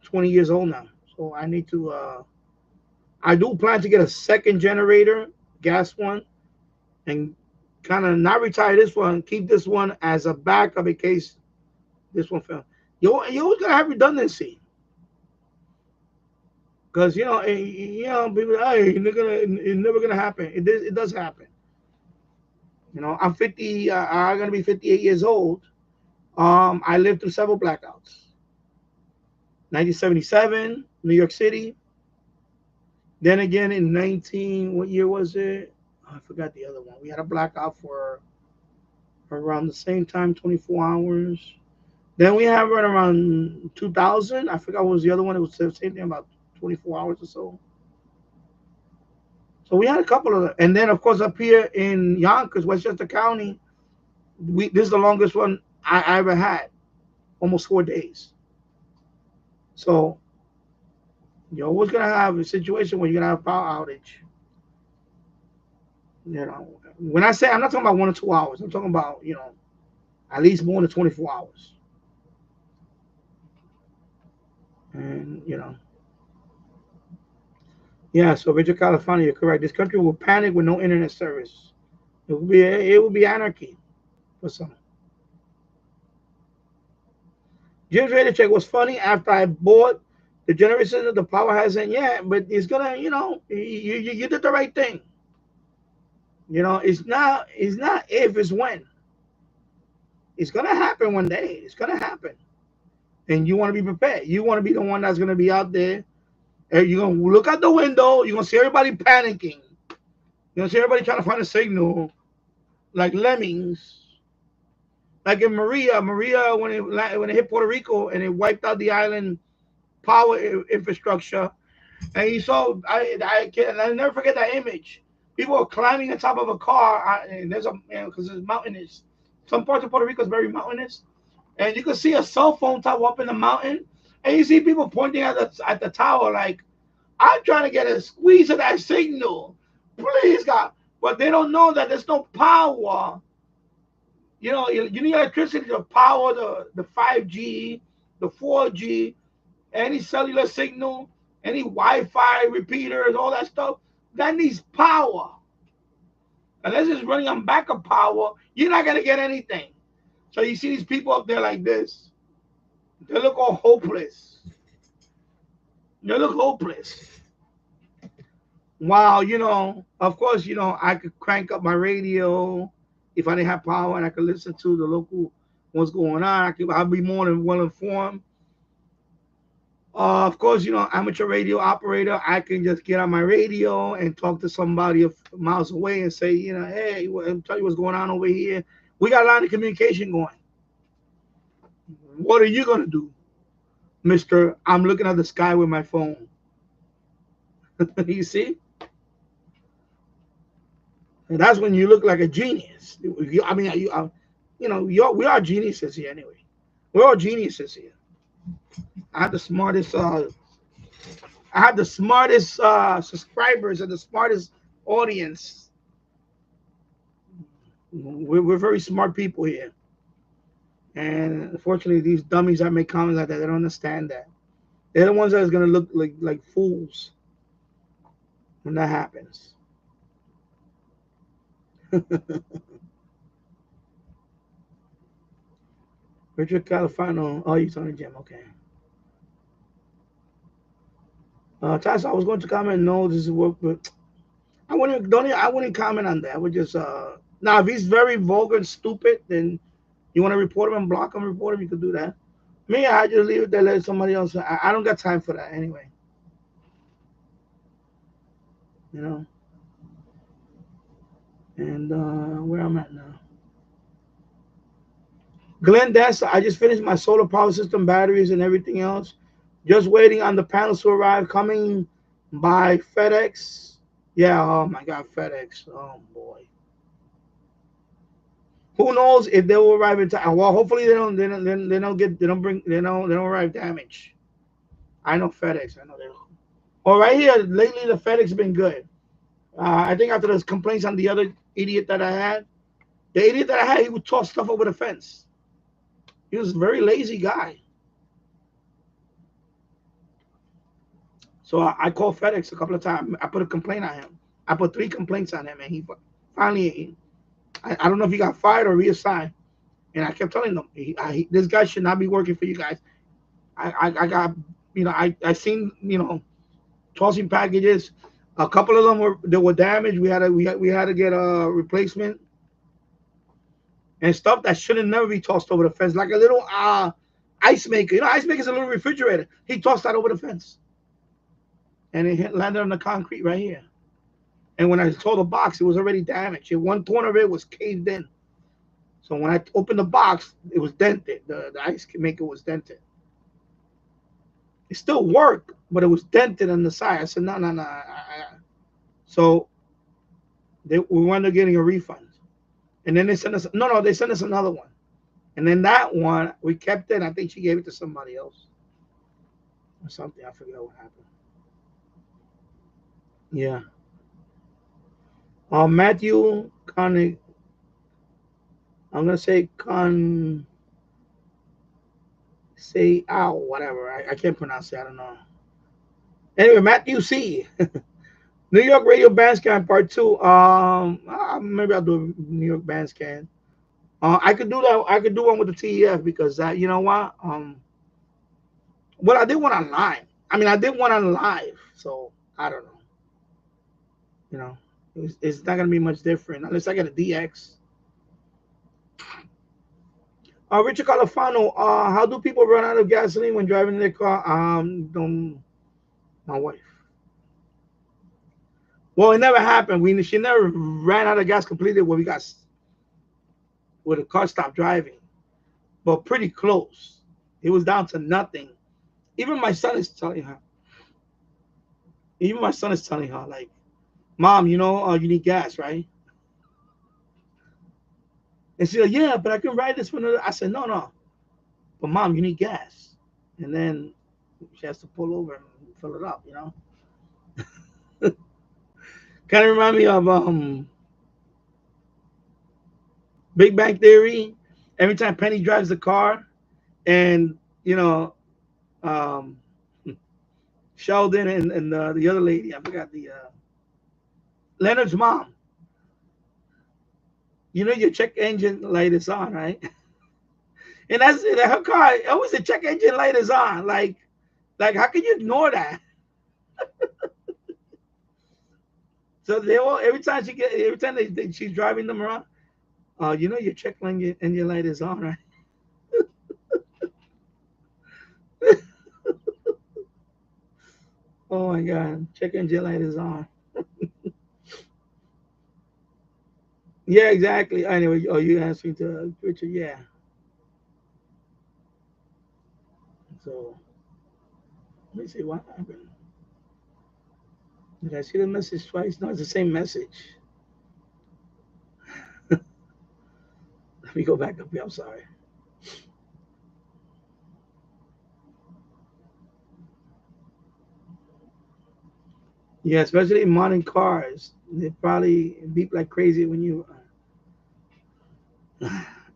D: 20 years old now, so I need to. I do plan to get a second generator, gas one, and kind of not retire this one, keep this one as a backup in case this one fails. You always gotta have redundancy, because you know people, hey, it's never gonna happen. It does happen. You know, I'm 50. I'm gonna be 58 years old. I lived through several blackouts. 1977, New York City. Then again in what year was it? I forgot the other one. We had a blackout for around the same time, 24 hours. Then we have one around 2000. I forgot what was the other one. It was the same thing, about 24 hours or so. So we had a couple of them. And then, of course, up here in Yonkers, Westchester County, this is the longest one I ever had, almost 4 days. So you're always going to have a situation where you're going to have a power outage. You know, when I say, I'm not talking about 1 or 2 hours. I'm talking about, you know, at least more than 24 hours. And, you know, yeah, so Richard, California, you're correct. This country will panic with no internet service. It will be anarchy for some. Jim's radio check was funny. After I bought the generator, the power hasn't yet, but it's gonna, you know, you did the right thing. You know, it's not if, it's when. It's gonna happen one day. It's gonna happen, and you want to be prepared. You want to be the one that's gonna be out there And you're gonna look out the window. You're gonna see everybody panicking. You're gonna see everybody trying to find a signal, like lemmings. Like in Maria when it hit Puerto Rico and it wiped out the island power infrastructure. And you saw, I never forget that image. People are climbing on top of a car, and there's because it's mountainous. Some parts of Puerto Rico is very mountainous, and you can see a cell phone tower up in the mountain, and you see people pointing at the tower like, "I'm trying to get a squeeze of that signal, please God." But they don't know that there's no power. You know, you need electricity to power the 5G, the 4G, any cellular signal, any Wi-Fi repeaters, all that stuff. That needs power. Unless it's running on backup power, you're not gonna get anything. So you see these people up there like this. They look all hopeless. They look hopeless. Wow, of course, I could crank up my radio if I didn't have power, and I could listen to the local what's going on. I'd be more than well informed. Of course, amateur radio operator, I can just get on my radio and talk to somebody miles away and say, hey, I'll tell you what's going on over here. We got a line of communication going. What are you going to do, mister? I'm looking at the sky with my phone. You see? And that's when you look like a genius. I mean, we are geniuses here anyway. We're all geniuses here. I have the smartest subscribers and the smartest audience. We're very smart people here. And unfortunately, these dummies that make comments like that, they don't understand that. They're the ones that is going to look like fools when that happens. Richard Califano. Oh, you're talking Jim. Okay. Tess, I was going to comment. No, this is what, but I wouldn't comment on that. I would just now if he's very vulgar and stupid, then you want to report him and block him, report him. You could do that. Me, I just leave it there, let somebody else. I don't got time for that anyway. And where I'm at now. Glenn Dess, I just finished my solar power system, batteries, and everything else. Just waiting on the panels to arrive, coming by FedEx. Yeah, oh my God, FedEx. Oh boy. Who knows if they will arrive in time? Well, hopefully they don't arrive damaged. I know FedEx. I know they don't. Oh, right here, lately the FedEx has been good. I think after those complaints on the other idiot that I had, he would toss stuff over the fence. He was a very lazy guy. So I called FedEx a couple of times. I put a complaint on him. I put 3 complaints on him, and he finally, I don't know if he got fired or reassigned. And I kept telling them, this guy should not be working for you guys. I got, I seen, tossing packages. A couple of them were damaged. We had to get a replacement. And stuff that shouldn't never be tossed over the fence, like a little ice maker. Ice maker is a little refrigerator. He tossed that over the fence, and it landed on the concrete right here. And when I saw the box, it was already damaged. And one corner of it was caved in. So when I opened the box, it was dented. The ice maker was dented. It still worked, but it was dented on the side. I said, no. So we wound up getting a refund. And then they sent us, they sent us another one. And then that one, we kept it. I think she gave it to somebody else or something. I forget what happened. Yeah. Matthew I'm going to say whatever. I can't pronounce it. I don't know. Anyway, Matthew C. New York Radio Bandscan Part 2. Maybe I'll do a New York Bandscan. I could do that. I could do one with the TEF because you know what? Well, I did one on live. I did one on live, so I don't know. It's not gonna be much different unless I get a DX. Richard Califano, how do people run out of gasoline when driving their car? Don't my wife. Well, it never happened. She never ran out of gas completely where the car stopped driving, but pretty close. It was down to nothing. Even my son is telling her. Like, Mom, you need gas, right? And she's like, yeah, but I can ride this for another. I said, no. But Mom, you need gas. And then she has to pull over and fill it up, Kind of remind me of Big Bang Theory. Every time Penny drives the car, and um, Sheldon and the other lady, I forgot Leonard's mom. Your check engine light is on, right? And that's her car. Always the check engine light is on. Like how can you ignore that? So every time she's driving them around, your check engine light is on, right? Oh my God, check engine light is on. Yeah, exactly. Anyway, you answering to Richard? Yeah. So let me see what happened. Did I see the message twice? No, it's the same message. Let me go back up here. I'm sorry. Yeah, especially in modern cars, they probably beep like crazy when you.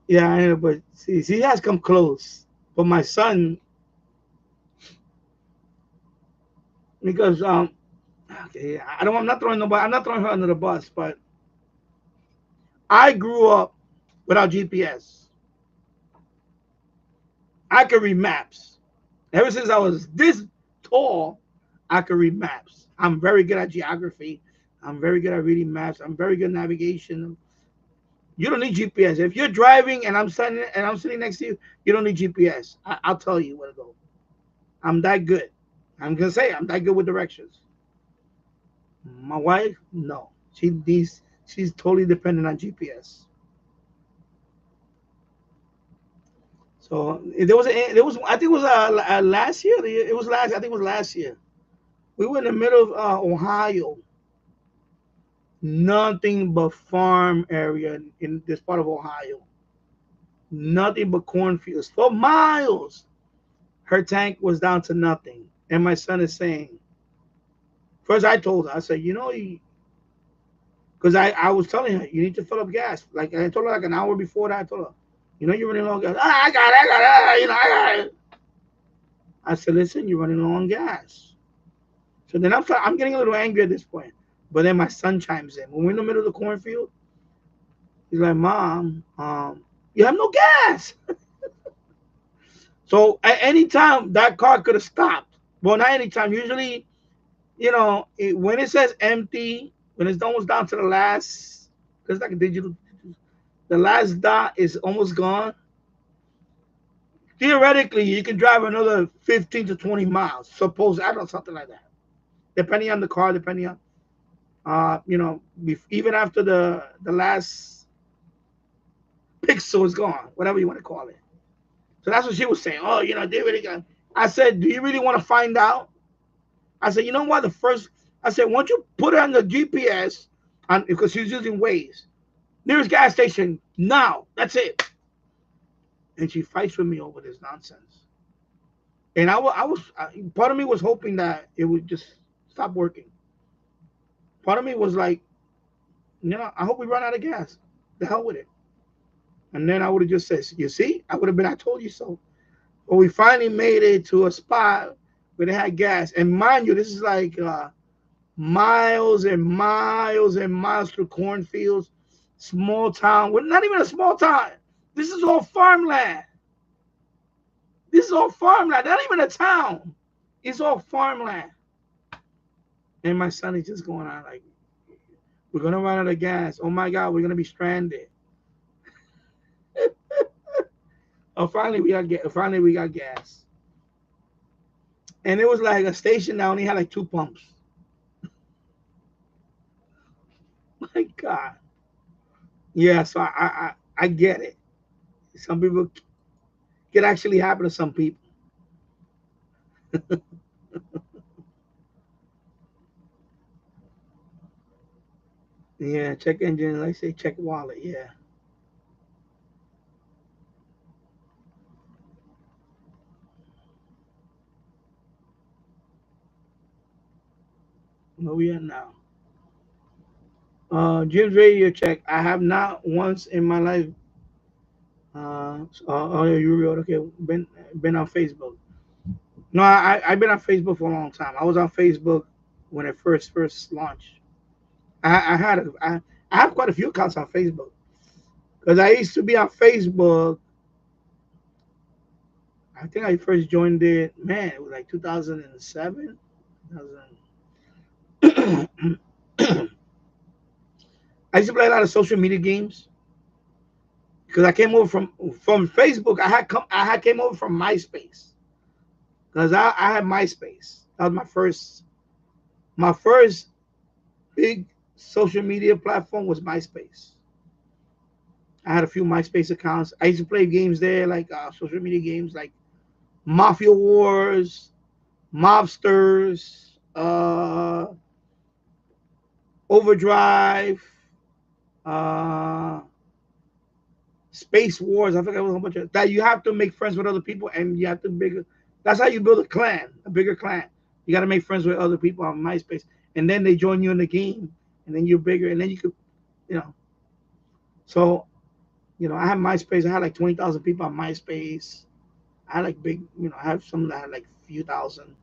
D: Yeah, I know, but see, he has come close. But my son, because okay, I'm not throwing nobody. I'm not throwing her under the bus, but I grew up without GPS. I could read maps. Ever since I was this tall, I could read maps. I'm very good at geography. I'm very good at reading maps. I'm very good at navigation. You don't need GPS. If you're driving and I'm sitting next to you, you don't need GPS. I'll tell you where to go. I'm that good. I'm gonna say I'm that good with directions. My wife, no. She's totally dependent on GPS. So there was I think it was last year. I think it was last year. We were in the middle of Ohio. Nothing but farm area in this part of Ohio. Nothing but cornfields for miles. Her tank was down to nothing. And my son is saying, first I told her, I said, because I was telling her, you need to fill up gas. Like I told her like an hour before that, I told her, you're running low on gas. I got it, I got it. I said, listen, you're running low on gas. So then I'm getting a little angry at this point. But then my son chimes in. When we're in the middle of the cornfield, he's like, Mom, you have no gas. So at any time, that car could have stopped. Well, not any time. Usually, when it says empty, when it's almost down to the last, because it's like a digital, the last dot is almost gone. Theoretically, you can drive another 15 to 20 miles. Suppose, I don't know, something like that. Depending on the car, depending on, even after the last pixel is gone, whatever you want to call it. So that's what she was saying. Oh, they really got. I said, do you really want to find out? I said, you know what? I said, once you put it on the GPS, because she's using Waze, nearest gas station now. That's it. And she fights with me over this nonsense. And part of me was hoping that it would just stop working. Part of me was like, I hope we run out of gas. The hell with it. And then I would have just said, you see, I told you so. But we finally made it to a spot where they had gas. And mind you, this is like miles and miles and miles through cornfields, small town. Well, not even a small town. This is all farmland. Not even a town. It's all farmland. And my son is just going on like, we're going to run out of gas. Oh, my God, we're going to be stranded. Finally we got gas. and it was like a station that only had like 2 pumps. My God. Yeah, so I get it. Some people it actually happen to some people. Yeah, check engine. Like say check wallet. Yeah. Where we at now? Jim's radio check. I have not once in my life. Oh, you wrote okay. Been on Facebook. No, I've been on Facebook for a long time. I was on Facebook when it first launched. I have quite a few accounts on Facebook because I used to be on Facebook. I think I first joined it. Man, it was like 2007. 2000. I used to play a lot of social media games because I came over from Facebook. I had came over from MySpace because I had MySpace. That was my first big social media platform was MySpace. I had a few MySpace accounts. I used to play games there, like social media games like Mafia Wars, Mobsters, Overdrive, uh, Space Wars. I forgot a whole bunch of that. You have to make friends with other people, and you have to bigger. That's how you build a clan, a bigger clan. You got to make friends with other people on MySpace, and then they join you in the game, and then you're bigger, and then you could, you know. So, I had MySpace. I had like 20,000 people on MySpace. I had like big, I have some that had like a few thousand,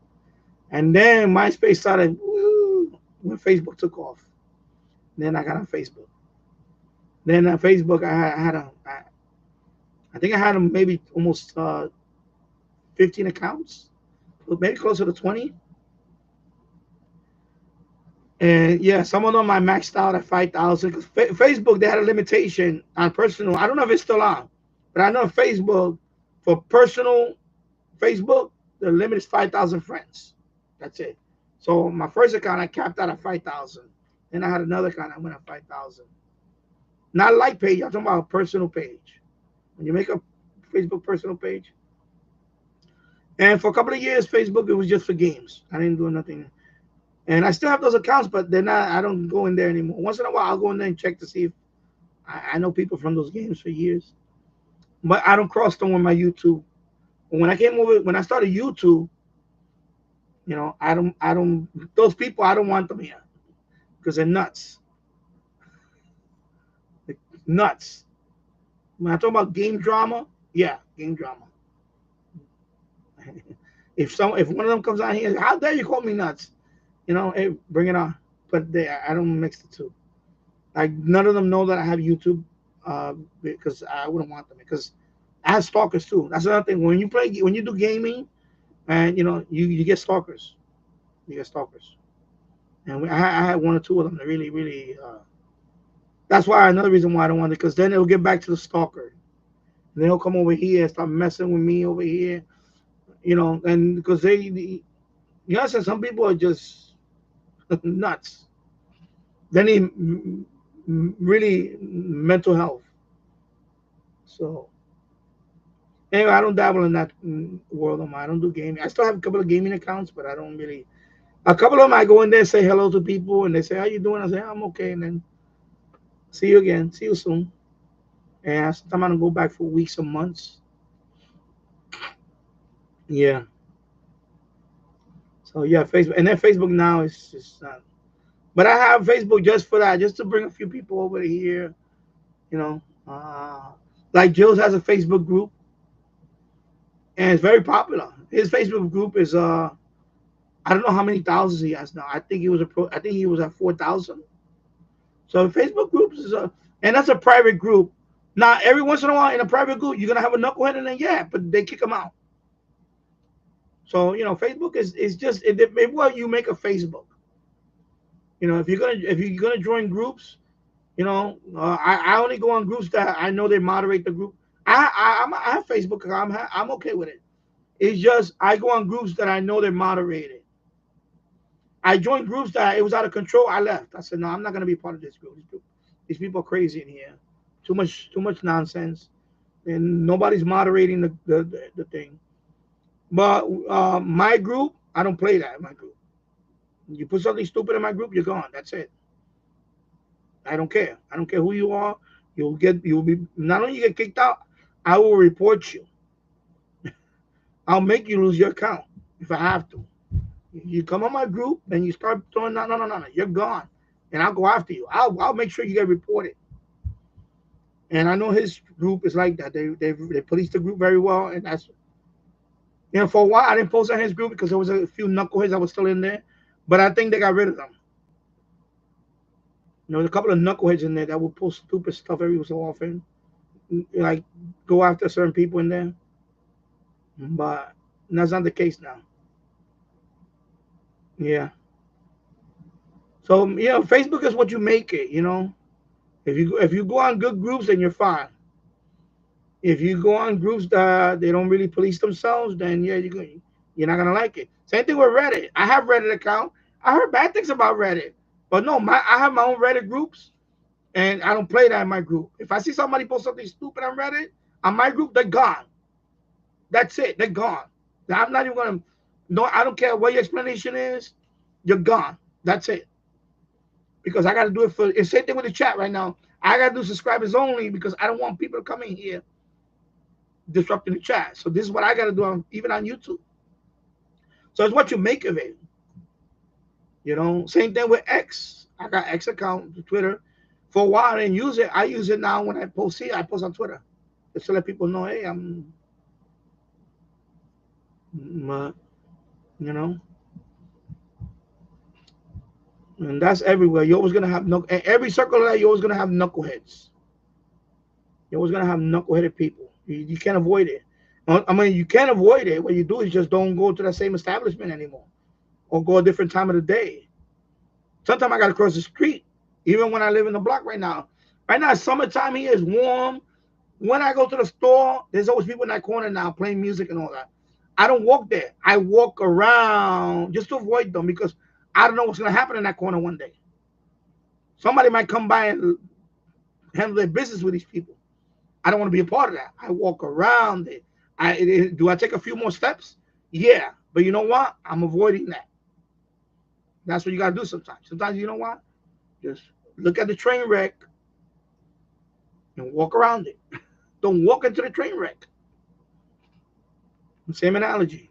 D: and then MySpace started when Facebook took off. Then I got on Facebook. Then on Facebook, I think I had maybe almost 15 accounts, maybe closer to 20. And yeah, some of them I maxed out at 5,000. Because Facebook, they had a limitation on personal. I don't know if it's still on, but I know Facebook, for personal Facebook, the limit is 5,000 friends. That's it. So my first account, I capped out at 5,000. Then I had another account, I went at 5,000. Not like page, I'm talking about a personal page. When you make a Facebook personal page. And for a couple of years, Facebook, it was just for games. I didn't do nothing. And I still have those accounts, but they're not, I don't go in there anymore. Once in a while, I'll go in there and check to see if I know people from those games for years. But I don't cross them with my YouTube. When I started YouTube, those people, I don't want them here because they're nuts. They're nuts. When I talk about game drama, yeah, game drama. If one of them comes out here, how dare you call me nuts? Hey, bring it on. But I don't mix the two. Like none of them know that I have YouTube, because I wouldn't want them because I have stalkers too. That's another thing. When you do gaming, and you get stalkers. You get stalkers. And I had one or two of them that really, really. That's why another reason why I don't want it, because then it'll get back to the stalker. And they'll come over here and start messing with me over here, and because some people are just nuts. They need really mental health. So anyway, I don't dabble in that world. I don't do gaming. I still have a couple of gaming accounts, but I don't really. A couple of them, I go in there, say hello to people, and they say, "How you doing?" I say, "I'm okay," and then see you again. See you soon. And sometimes I don't go back for weeks or months. Yeah. So yeah, Facebook, and then Facebook now is just. But I have Facebook just for that, just to bring a few people over here. You know, like Jules has a Facebook group, and it's very popular. His Facebook group is I don't know how many thousands he has now. I think he was at 4,000. So Facebook groups and that's a private group. Now every once in a while in a private group you're gonna have a knucklehead in there, but they kick them out. So Facebook is just well, you make a Facebook. If you're gonna join groups, I only go on groups that I know they moderate the group. I have Facebook. I'm okay with it. It's just I go on groups that I know they're moderated. I joined groups that it was out of control. I left. I said, no, I'm not gonna be part of this group. These people are crazy in here. Too much nonsense, and nobody's moderating the thing. But my group, I don't play that in my group. You put something stupid in my group, you're gone. That's it. I don't care. I don't care who you are. You'll be not only you get kicked out, I will report you. I'll make you lose your account if I have to. You come on my group and you start throwing no, you're gone, and I'll go after you. I'll make sure you get reported. And I know his group is like that. They police the group very well, and that's, for a while I didn't post on his group because there was a few knuckleheads that was still in there, but I think they got rid of them. There's a couple of knuckleheads in there that will post stupid stuff every so often, like go after certain people in there. But that's not the case now. Yeah. So Facebook is what you make it. If you go on good groups, then you're fine. If you go on groups that they don't really police themselves, then you're not gonna like it. Same thing with Reddit. I have Reddit account. I heard bad things about Reddit, but no, I have my own Reddit groups, and I don't play that in my group. If I see somebody post something stupid on Reddit on my group, they're gone. That's it. They're gone. I'm not even gonna. No, I don't care what your explanation is. You're gone. That's it. Because I got to do it for. It's same thing with the chat right now. I got to do subscribers only because I don't want people to come in here disrupting the chat. So this is what I got to do even on YouTube. So it's what you make of it. Same thing with X. I got X account, Twitter. For a while I didn't use it. I use it now when I post here. I post on Twitter just to let people know, hey, I'm. And that's everywhere. You're always gonna have every circle of that. You're always gonna have knuckleheads. You're always gonna have knuckleheaded people. You can't avoid it. I mean, you can't avoid it. What you do is just don't go to that same establishment anymore, or go a different time of the day. Sometimes I gotta cross the street, even when I live in the block right now. Right now, summertime here is warm. When I go to the store, there's always people in that corner now playing music and all that. I don't walk there. I walk around just to avoid them because I don't know what's going to happen in that corner one day. Somebody might come by and handle their business with these people. I don't want to be a part of that. I walk around it. Do I take a few more steps? Yeah. But you know what? I'm avoiding that. That's what you got to do sometimes. Sometimes, you know what? Just look at the train wreck and walk around it. Don't walk into the train wreck. Same analogy.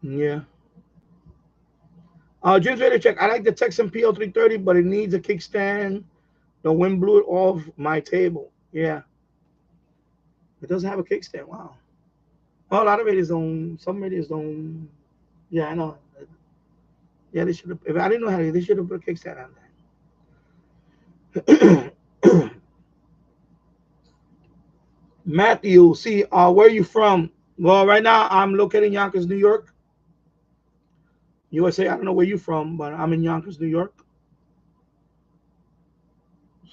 D: Yeah. James Vader check. I like the Texan PL330, but it needs a kickstand. The wind blew it off my table. Yeah. It doesn't have a kickstand. Wow. Well, a lot of radios don't. Some radios don't. Yeah, I know. Yeah, they should have. If I didn't know how to, they should have put a kickstand on that. Matthew, see, where are you from? Well, right now I'm located in Yonkers, New York. USA, I don't know where you're from, but I'm in Yonkers, New York.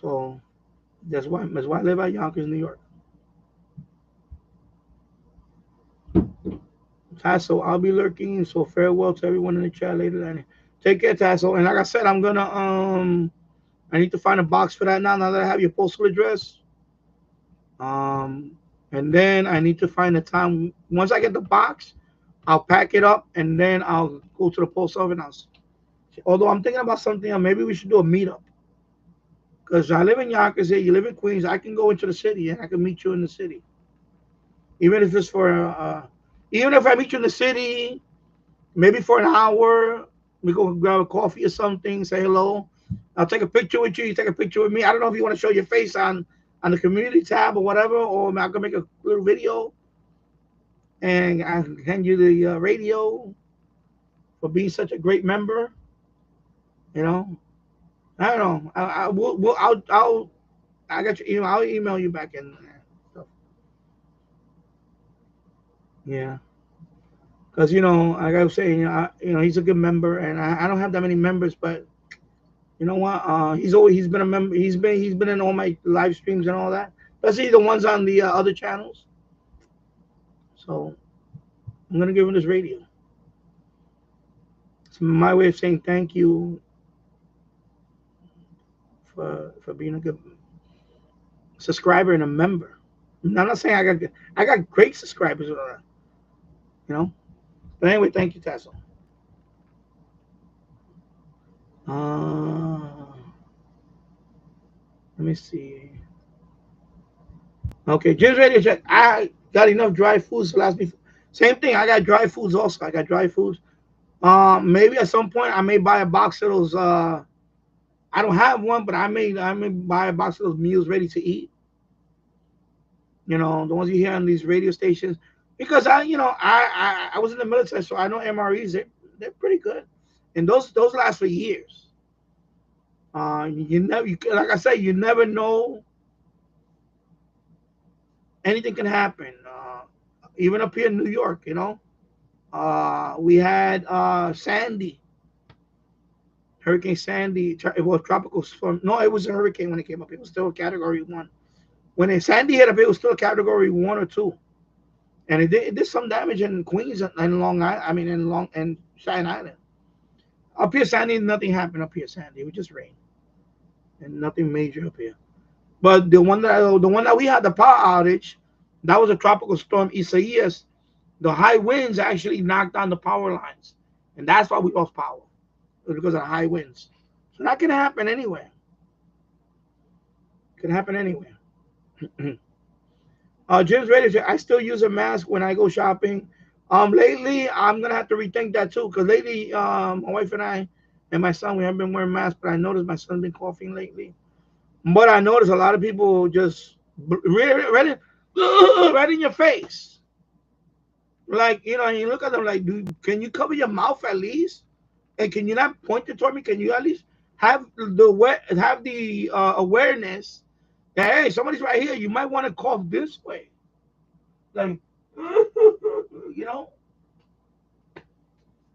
D: So that's why I live at Yonkers, New York. Tasso, I'll be lurking. So farewell to everyone in the chat later. Then take care, Tasso. And like I said, I'm gonna I need to find a box for that now that I have your postal address. And then I need to find a time. Once I get the box, I'll pack it up and then I'll go to the post office. Although I'm thinking about something, maybe we should do a meetup. Because I live in Yonkers here, you live in Queens. I can go into the city and I can meet you in the city. Even if it's for, even if I meet you in the city, maybe for an hour, we go grab a coffee or something, say hello. I'll take a picture with you. You take a picture with me. I don't know if you want to show your face on the community tab or whatever, or I can make a little video and I can hand you the radio for being such a great member. I don't know. I got your email. I'll email you back in stuff. Yeah, because like I was saying, he's a good member, and I don't have that many members, but you know what? He's been a member. He's been in all my live streams and all that. Especially the ones on the other channels. So I'm gonna give him this radio. It's my way of saying thank you for being a good subscriber and a member. I'm not saying I got great subscribers, you know. But anyway, thank you, Tassel. Let me see. Okay, Jim's Radio Check. I got enough dry foods to last me. Same thing. I got dry foods also. I got dry foods. Maybe at some point I may buy a box of those. I don't have one, but I may buy a box of those meals ready to eat. You know, the ones you hear on these radio stations. Because I was in the military, so I know MREs. They're pretty good, and those last for years. Like I said, you never know. Anything can happen. Even up here in New York, we had Sandy, Hurricane Sandy. It was tropical storm. No, it was a hurricane when it came up. It was still a Category 1. When Sandy hit up, it was still a Category 1 or 2, and it did some damage in Queens and Long Island. I mean, in Staten Island. Up here, Sandy, nothing happened up here. Sandy, it was just rain, and nothing major up here. But the one that we had the power outage, that was a tropical storm Isaias. The high winds actually knocked down the power lines, and that's why we lost power. It was because of the high winds. So that can happen anywhere. Can happen anywhere. Jim's Radio. I still use a mask when I go shopping. Lately, I'm gonna have to rethink that too, because lately, my wife and I and my son, we haven't been wearing masks, but I noticed my son's been coughing lately. But I noticed a lot of people just right in your face. Like, you look at them like, dude, can you cover your mouth at least? And can you not point it toward me? Can you at least have the awareness that, hey, somebody's right here. You might want to cough this way. Like,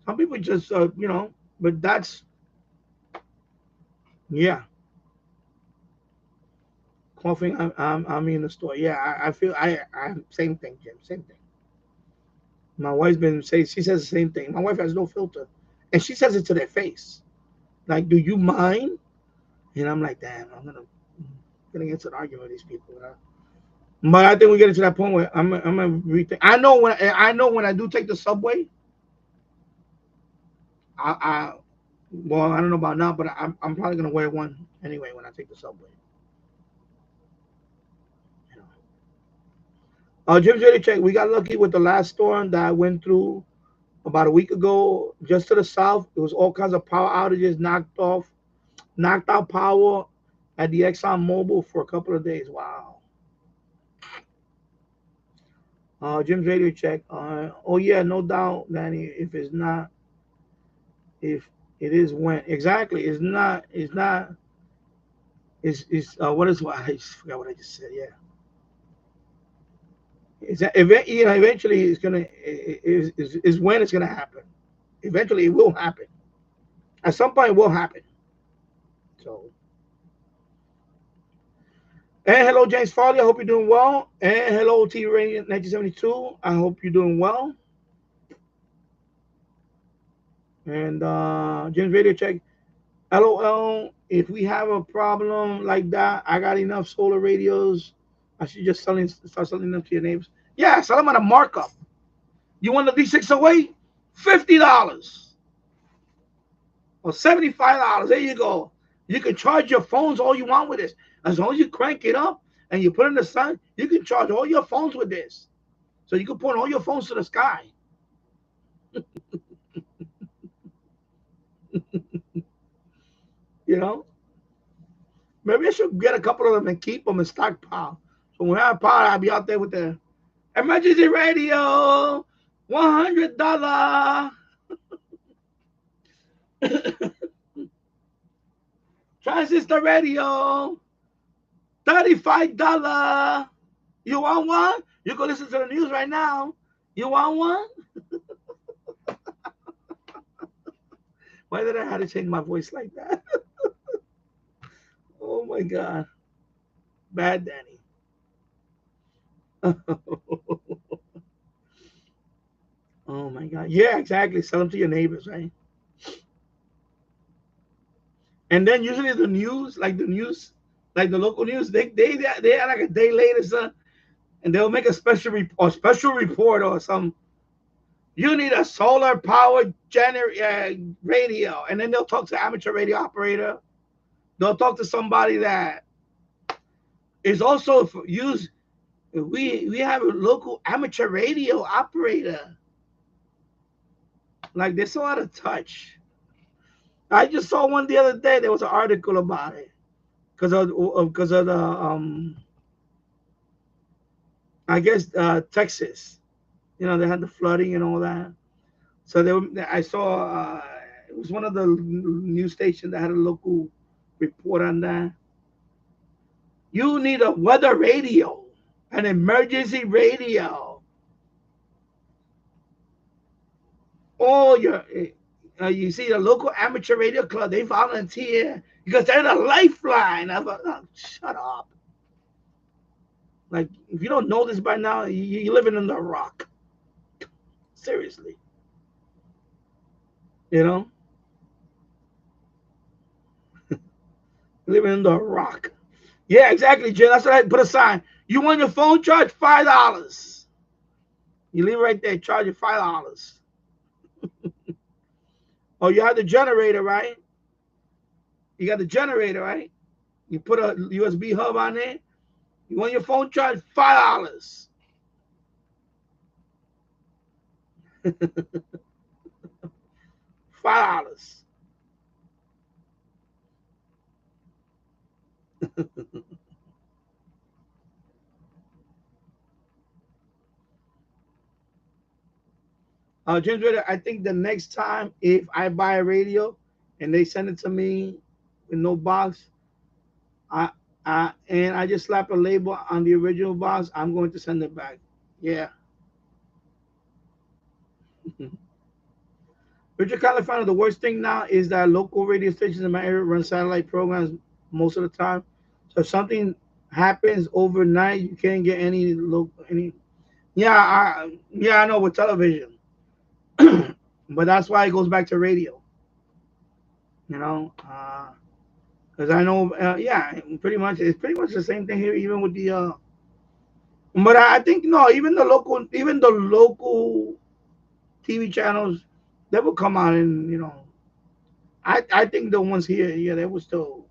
D: some people just, but that's, yeah. Coughing, I'm in the store. Yeah, I feel I'm same thing, Jim. Same thing. My wife's been saying, she says the same thing. My wife has no filter, and she says it to their face. Like, do you mind? And I'm like, damn, I'm gonna get into an argument with these people. But I think we get to that point where I'm gonna rethink. I know when I do take the subway. Well, I don't know about now, but I'm probably gonna wear one anyway when I take the subway. Jim's Radio Check. We got lucky with the last storm that went through about a week ago. Just to the south, it was all kinds of power outages, knocked out power at the Exxon Mobil for a couple of days. Wow. Jim's Radio Check. Oh yeah, no doubt, Danny. If it is when exactly, it's not. What is what I just forgot what I just said. Yeah. Eventually it's gonna is when it's gonna happen. Eventually it will happen. At some point it will happen. So, and hello James Farley, I hope you're doing well. And hello T Radio 1972, I hope you're doing well. And James Radio Check. LOL, if we have a problem like that, I got enough solar radios. I should just start selling them to your neighbors. Yeah, sell them at a markup. You want the D608? $50 or $75. There you go. You can charge your phones all you want with this. As long as you crank it up and you put it in the sun, you can charge all your phones with this. So you can point all your phones to the sky. Maybe I should get a couple of them and keep them and stockpile. So when I have power, I'll be out there with the emergency radio, $100. Transistor radio, $35. You want one? You can listen to the news right now. You want one? Why did I have to change my voice like that? Oh my God. Bad Danny. Oh my God. Yeah, exactly. Sell them to your neighbors, right? And then usually the news, like the local news, they are like a day later, son, and they'll make a special report or some. You need a solar powered radio, and then they'll talk to amateur radio operator. They'll talk to somebody that is also used. We have a local amateur radio operator. Like they're so out of touch. I just saw one the other day. There was an article about it because of the I guess Texas. You know, they had the flooding and all that. So I saw it was one of the news stations that had a local report on that. You need a weather radio, an emergency radio. Oh, you see the local amateur radio club, they volunteer because they're the lifeline. I thought, oh, shut up. Like, if you don't know this by now, you're living under a rock. Seriously. You know? Living under a rock. Yeah, exactly, Jim. That's what I put a sign. You want your phone charged? $5. You leave it right there, charge you $5. Oh, you have the generator, right? You got the generator, right? You put a USB hub on there. You want your phone charged? $5. $5. James Ritter, I think the next time if I buy a radio and they send it to me with no box, and I just slap a label on the original box, I'm going to send it back. Yeah. Richard California, the worst thing now is that local radio stations in my area run satellite programs most of the time. So if something happens overnight, you can't get any local any. Yeah, I know with television. But that's why it goes back to radio, you know, because I know, yeah, pretty much it's pretty much the same thing here, even with the. But I think no, even the local TV channels, they will come out and I think the ones here, yeah, they will still,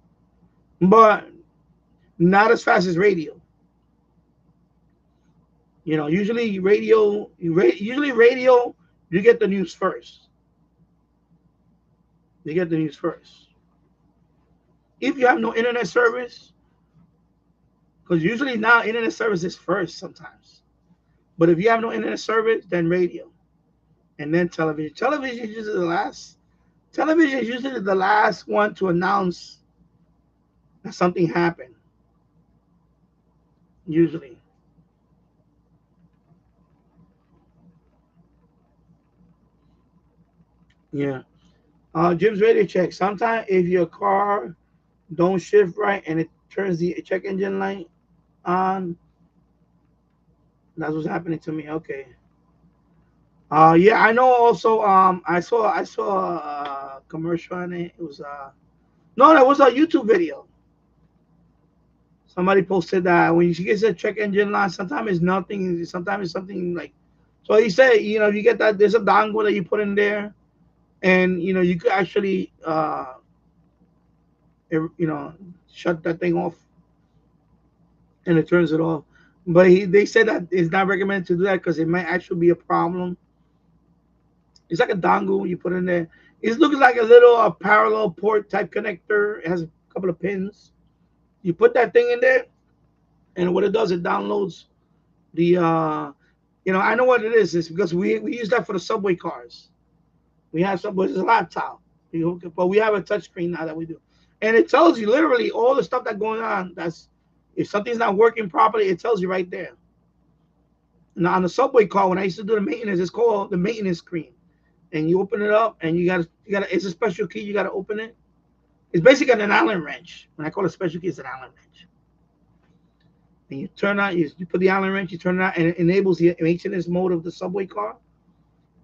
D: but not as fast as radio. You know, usually radio, you get the news first. You get the news first. If you have no internet service, because usually now internet service is first sometimes. But if you have no internet service, then radio. And then television. Television is usually the last. Television is usually the last one to announce that something happened. Usually. Yeah. Jim's radio check. Sometimes if your car don't shift right and it turns the check engine light on, that's what's happening to me. Okay. Yeah, I know. Also, I saw a commercial on it. It was no, that was a YouTube video. Somebody posted that when she gets a check engine light, sometimes it's nothing. Sometimes it's something like. So he said, you get that there's a dongle that you put in there, and you could actually shut that thing off, and it turns it off. But they said that it's not recommended to do that because it might actually be a problem. It's like a dongle you put in there. It looks like a little parallel port type connector. It has a couple of pins. You put that thing in there, and what it does, it downloads the. I know what it is. It's because we use that for the subway cars. We have subway. It's a laptop, but we have a touchscreen now that we do, and it tells you literally all the stuff that's going on. That's if something's not working properly, it tells you right there. Now on the subway car, when I used to do the maintenance, it's called the maintenance screen. And you open it up, and you gotta. It's a special key. You gotta open it. It's basically an Allen wrench. When I call it a special key, it's an Allen wrench. And you turn on. You put the Allen wrench. You turn it on, and it enables the maintenance mode of the subway car.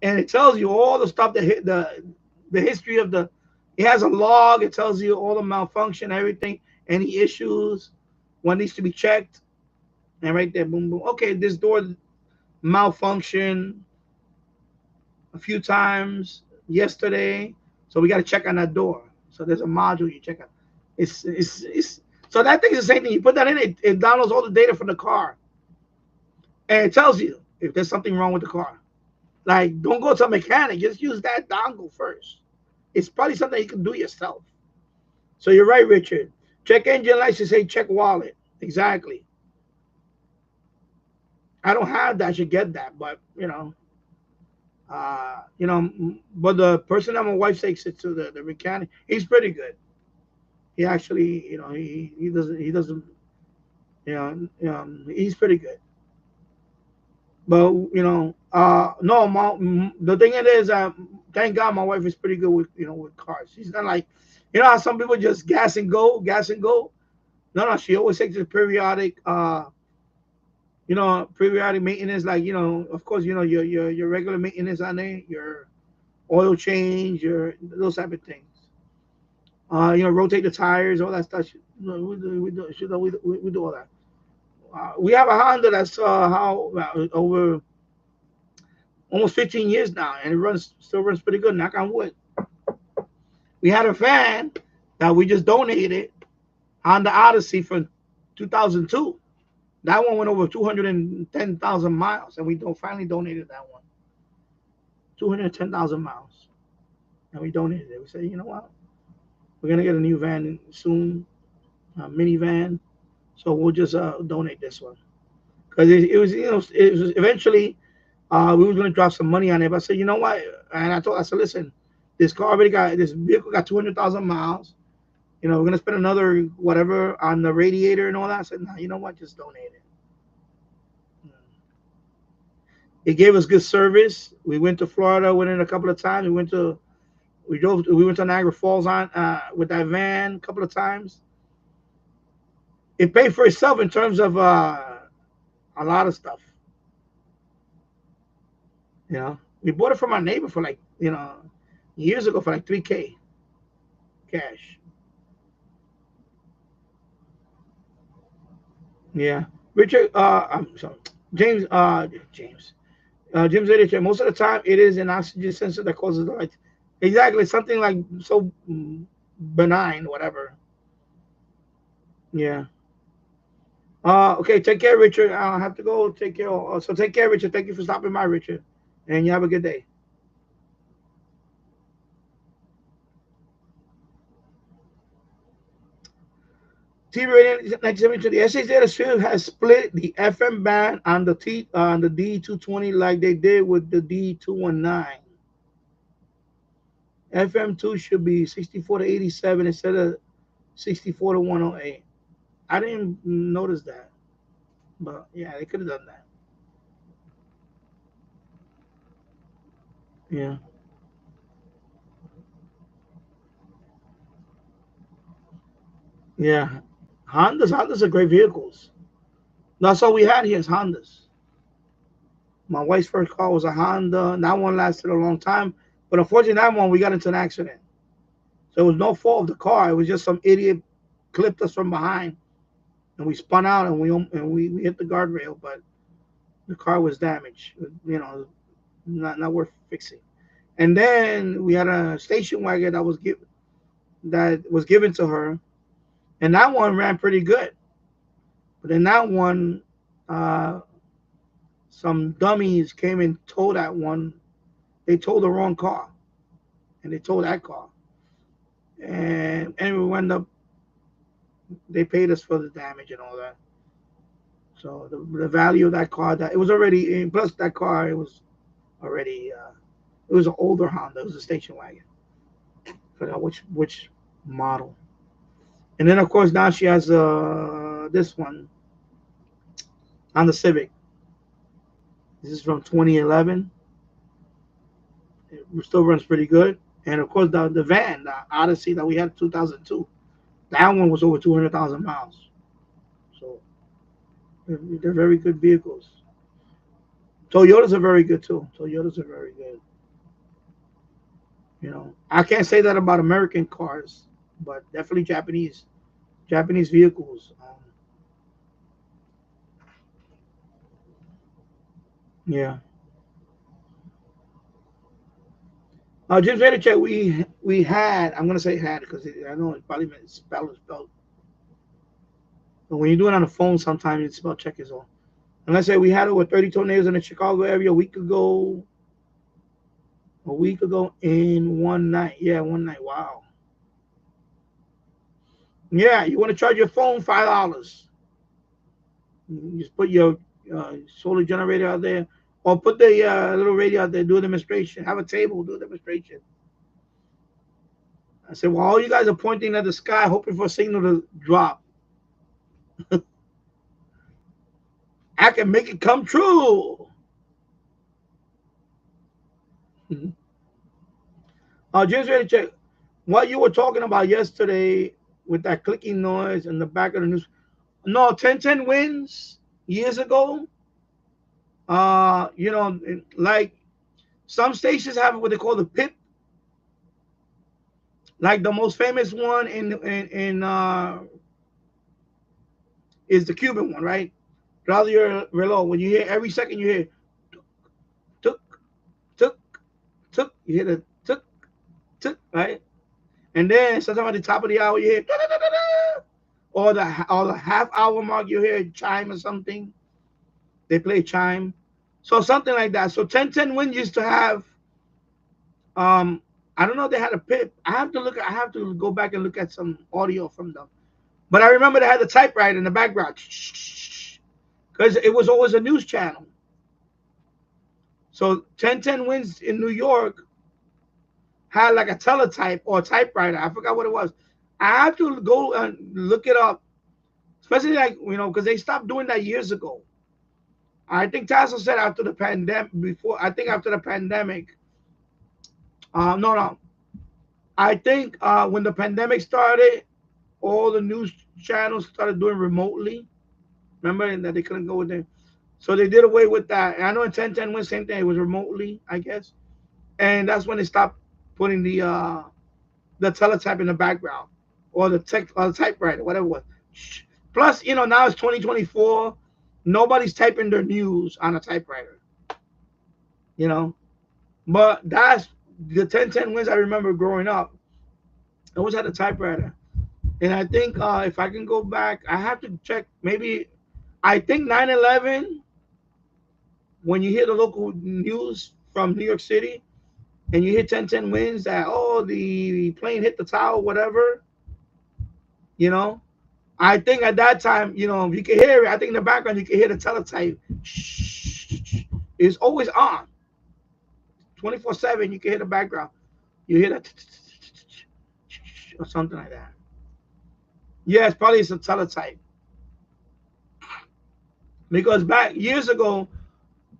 D: and it tells you all the stuff that hit the history of the. It has a log. It tells you all the malfunction, everything, any issues, what needs to be checked, and right there, boom, boom. Okay, this door malfunctioned a few times yesterday, so we got to check on that door. So there's a module you check out. It's so that thing's the same thing. You put that in, it downloads all the data from the car, and it tells you if there's something wrong with the car. Like, don't go to a mechanic. Just use that dongle first. It's probably something you can do yourself. So you're right, Richard. Check engine light, say check wallet. Exactly. I don't have that. I should get that, but but the person that my wife takes it to, the mechanic, he's pretty good. He actually, he doesn't, he's pretty good. But no, the thing it is, thank God my wife is pretty good with with cars. She's not like, how some people just gas and go. No, she always takes the periodic, periodic maintenance, like of course, your regular maintenance on it, your oil change, those type of things. Rotate the tires, all that stuff. We do all that. We have a Honda that's over almost 15 years now, and it still runs pretty good. Knock on wood. We had a van that we just donated, Honda Odyssey from 2002. That one went over 210,000 miles, and we finally donated that one. 210,000 miles, and we donated it. We said, you know what? We're gonna get a new van soon, a minivan. So we'll just donate this one, because it was eventually we were going to drop some money on it. But I said, you know what? And I said, listen, this vehicle got 200,000 miles. We're going to spend another whatever on the radiator and all that. I said, no, you know what? Just donate it. It gave us good service. We went to Florida, went in a couple of times. We went to Niagara Falls with that van a couple of times. It paid for itself in terms of a lot of stuff. We bought it from our neighbor for years ago for $3K cash. Yeah, Richard. I'm sorry, James. James Edith. Most of the time, it is an oxygen sensor that causes the light. Exactly, something like so benign, whatever. Yeah. Okay, take care, Richard. I'll have to go. Take care. So take care, Richard. Thank you for stopping by, Richard. And you have a good day. TV radio 1972. The SA data field has split the FM band on the D-220 like they did with the D-219. FM2 should be 64 to 87 instead of 64 to 108. I didn't notice that, but yeah, they could have done that. Yeah. Yeah. Hondas are great vehicles. That's all we had here is Hondas. My wife's first car was a Honda. That one lasted a long time, but unfortunately, that one we got into an accident. So it was no fault of the car. It was just some idiot clipped us from behind, and we spun out and we hit the guardrail, but the car was damaged. Not worth fixing. And then we had a station wagon that was given to her, and that one ran pretty good. But in that one, some dummies came and towed that one. They towed the wrong car, and they towed that car. And we ended up, they paid us for the damage and all that. So the value of that car, that it was already, plus that car, it was already, it was an older Honda. It was a station wagon. I forgot which model. And then, of course, now she has this one on the Civic. This is from 2011. It still runs pretty good. And, of course, the van, the Odyssey that we had in 2002, that one was over 200,000 miles. So they're very good vehicles. Toyotas are very good, too. Toyotas are very good. You know, I can't say that about American cars, but definitely Japanese vehicles. Yeah. Just ready to check. We had. I'm gonna say had because I know it probably meant spelled. But when you do it on the phone, sometimes it's spell check is on. And let's say we had over 30 tornadoes in the Chicago area a week ago. A week ago in one night. Yeah, one night. Wow. Yeah, you want to charge your phone $5. You just put your solar generator out there, or put the little radio out there. Do a demonstration. Have a table. Do a demonstration. I said, well, all you guys are pointing at the sky, hoping for a signal to drop. I can make it come true. James, ready to check what you were talking about yesterday with that clicking noise in the back of the news. No, 1010 wins years ago. You know, like some stations have what they call the pip. Like the most famous one in is the Cuban one, right? Radio Reloj. When you hear every second, you hear tuk tuk tuk. You hear the tuk tuk, right? And then sometimes at the top of the hour, you hear da, da, da, da, da. Or the half hour mark, you hear a chime or something. They play chime, so something like that. So 1010 Win used to have. I don't know if they had a pip. I have to go back and look at some audio from them. But I remember they had the typewriter in the background because it was always a news channel. So 1010 Wins in New York had like a teletype or a typewriter. I forgot what it was. I have to go and look it up, especially like, you know, because they stopped doing that years ago. I think Tasso said after the pandemic, after the pandemic. No. I think when the pandemic started, all the news channels started doing remotely. Remember that they couldn't go with them. So they did away with that. And I know in 1010 Wins, same thing. It was remotely, I guess. And that's when they stopped putting the teletype in the background or the typewriter, whatever it was. Plus, you know, now it's 2024. Nobody's typing their news on a typewriter. You know, but that's the 1010 Wins I remember growing up. I always had a typewriter. And I think if I can go back, I have to check. Maybe I think 9/11. When you hear the local news from New York City, and you hear 1010 Wins that the plane hit the tower, whatever. You know, I think at that time, you know, you can hear it. I think in the background you can hear the teletype. It's always on. 24/7. You can hear the background. You hear that or something like that. Yes, probably it's a teletype. Because back years ago,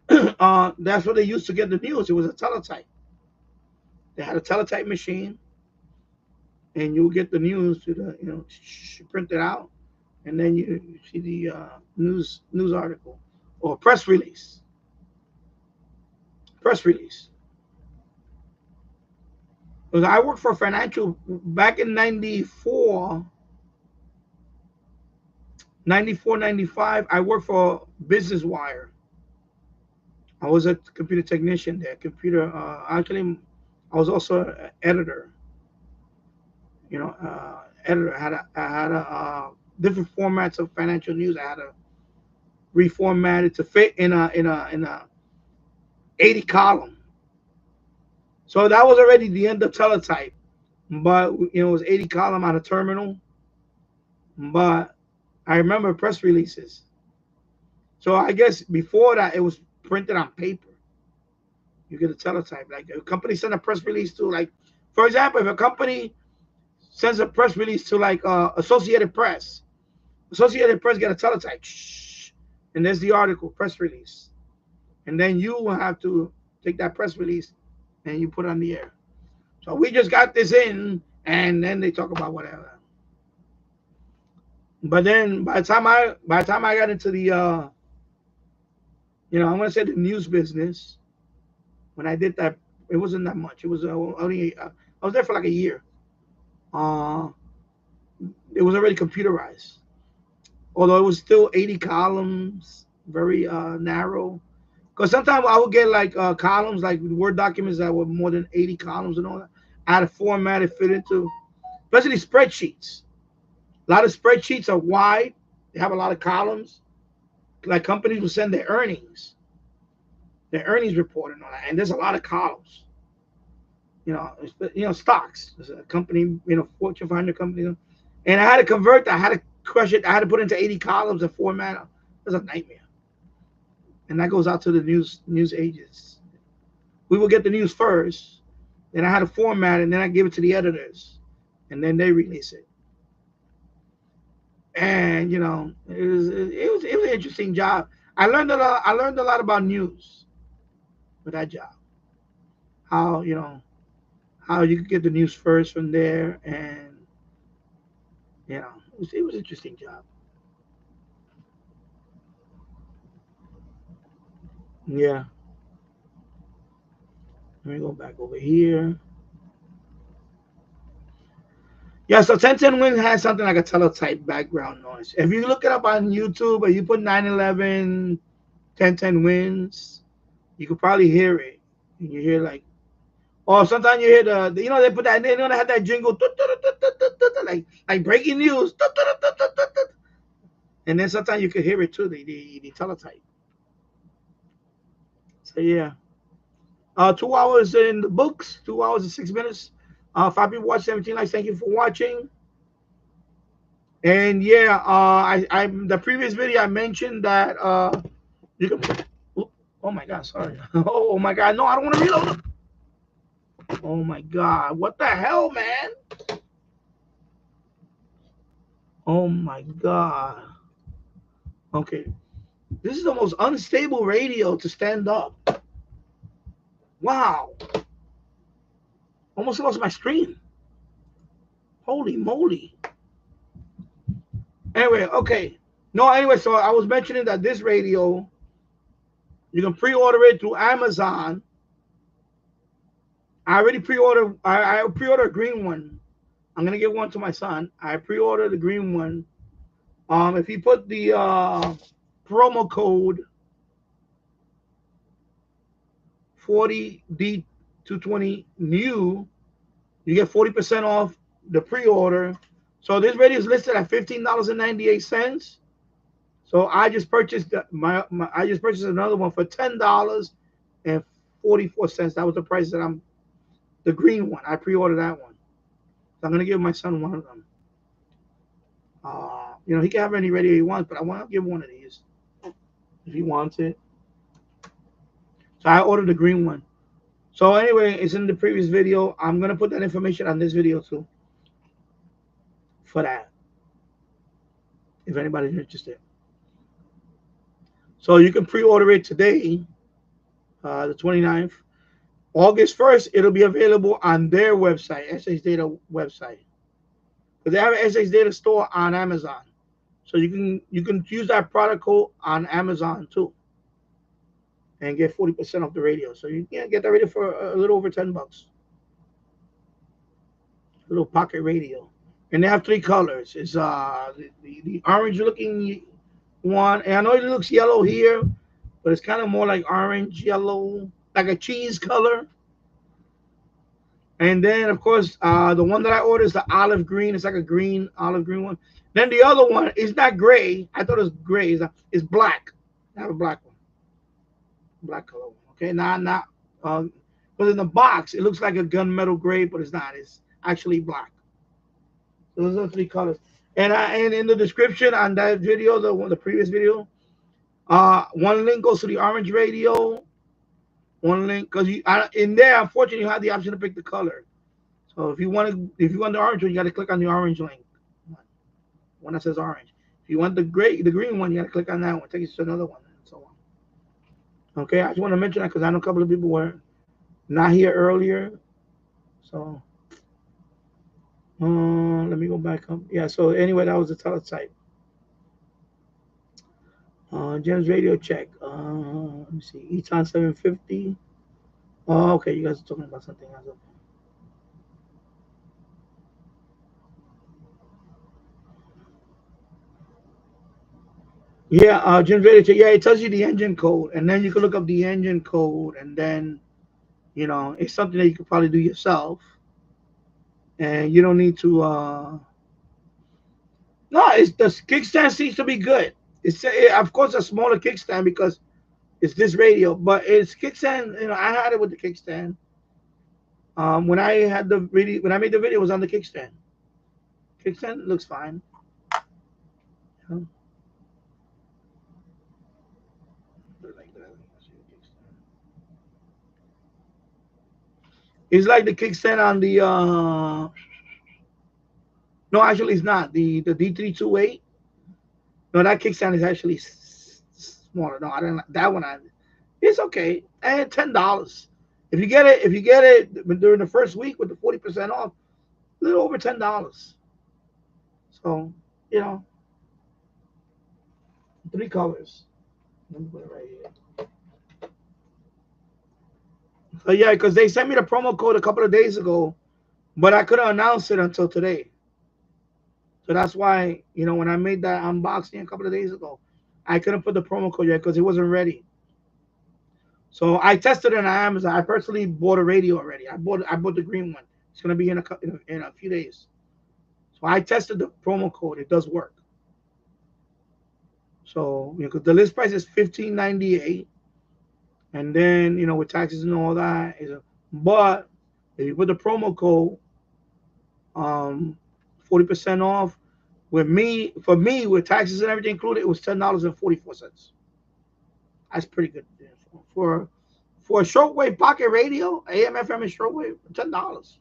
D: that's what they used to get the news. It was a teletype. They had a teletype machine, and you get the news to the, you know, print it out, and then you see the news article or press release. Press release. Because I worked for financial back in 94, 95. I worked for Business Wire. I was a computer technician there. Actually, I was also an editor. You know, editor. I had a different formats of financial news. I had to reformat it to fit in a 80 column. So that was already the end of teletype, but you know it was 80 column on a terminal. But I remember press releases. So I guess before that it was printed on paper. You get a teletype. Like a company send a press release to, like, for example, if a company sends a press release to like Associated Press get a teletype, and there's the article, press release, and then you will have to take that press release and you put it on the air. So we just got this in, and then they talk about whatever. But then by the time I got into the you know, I'm gonna say the news business, when I did that It wasn't that much. It was only I was there for like a year. Uh, it was already computerized, although it was still 80 columns, very narrow. Because sometimes I would get like columns, like Word documents that were more than 80 columns and all that. I had to format it, fit into, especially spreadsheets. A lot of spreadsheets are wide. They have a lot of columns. Like companies will send their earnings report and all that, and there's a lot of columns. Stocks. There's a company, Fortune 500 company, and I had to convert. I had to crush it. I had to put it into 80 columns and format. It was a nightmare. And that goes out to the news agents. We will get the news first, then I had to format it, and then I give it to the editors, and then they release it. And it was an interesting job. I learned a lot about news with that job. How how you could get the news first from there, and it was an interesting job. Yeah. Let me go back over here. Yeah, so 1010 Wins has something like a teletype background noise. If you look it up on YouTube or you put 911 1010 Wins, you could probably hear it. And you hear like, or sometimes you hear they put that, they have that jingle, like breaking news. And then sometimes you could hear it too, the teletype. So yeah. 2 hours in the books, 2 hours and 6 minutes. 5 people watch, 17 likes. Thank you for watching. And yeah, I the previous video I mentioned that you can. Oh my God, sorry. Oh my God, no, I don't want to reload. Oh my God, what the hell, man? Oh my God. Okay, this is the most unstable radio to stand up. Wow. Almost lost my screen. Holy moly. Anyway, okay. No, anyway, so I was mentioning that this radio, you can pre-order it through Amazon. I already pre-ordered. I pre-ordered a green one. I'm gonna give one to my son. I pre-ordered the green one. If you put the promo code 40D220 new, you get 40% off the pre-order. So this radio is listed at $15.98. So I just purchased I just purchased another one for $10.44. That was the price that the green one. I pre-ordered that one. So I'm gonna give my son one of them. He can have any radio he wants, but I want to give one of these if he wants it. So I ordered the green one. So anyway, it's in the previous video. I'm gonna put that information on this video too. For that, if anybody's interested. So you can pre-order it today, the 29th. August 1st, it'll be available on their website, SH Data website. Because they have an SH Data store on Amazon. So you can use that product code on Amazon too. And get 40% off the radio. So you can get that radio for a little over $10. A little pocket radio. And they have 3 colors. It's the orange looking one. And I know it looks yellow here, but it's kind of more like orange, yellow, like a cheese color. And then, of course, the one that I ordered is the olive green. It's like a green, olive green one. Then the other one is not gray. I thought it was gray. It's black. I have a black one. Black color one. Okay, not but in the box, it looks like a gunmetal gray, but it's not. It's actually black. So those are 3 colors. And in the description on that video, the previous video, one link goes to the orange radio. One link, because in there, unfortunately, you have the option to pick the color. So if you want the orange one, you got to click on the orange link, one that says orange. If you want the green one, you got to click on that one. Take you to another one, and so on. Okay, I just want to mention that because I know a couple of people were not here earlier. So let me go back up. Yeah. So anyway, that was the teletype. Jim's radio check. Let me see. Eton 750. Oh, okay. You guys are talking about something else. Yeah, Jim Vader, yeah, it tells you the engine code, and then you can look up the engine code, and then it's something that you could probably do yourself, and you don't need to. No, it's the kickstand seems to be good. Of course a smaller kickstand because it's this radio, but it's kickstand. I had it with the kickstand. When I had the video, when I made the video, it was on the kickstand. Kickstand looks fine. You It's like the kickstand on the. No, actually, it's not the D-320. No, that kickstand is actually smaller. No, I didn't. That one, it's okay. And $10. If you get it during the first week with the 40% off, a little over $10. So, you know, 3 colors. Let me put it right here. So yeah, because they sent me the promo code a couple of days ago, but I couldn't announce it until today. So that's why, when I made that unboxing a couple of days ago, I couldn't put the promo code yet because it wasn't ready. So I tested it on Amazon. I personally bought a radio already. I bought the green one. It's gonna be in a few days. So I tested the promo code. It does work. So because the list price is $15.98, and then with taxes and all that but if you put the promo code, 40% off. For me with taxes and everything included, it was $10.44. That's pretty good for a shortwave pocket radio, AM, FM, and shortwave. $10,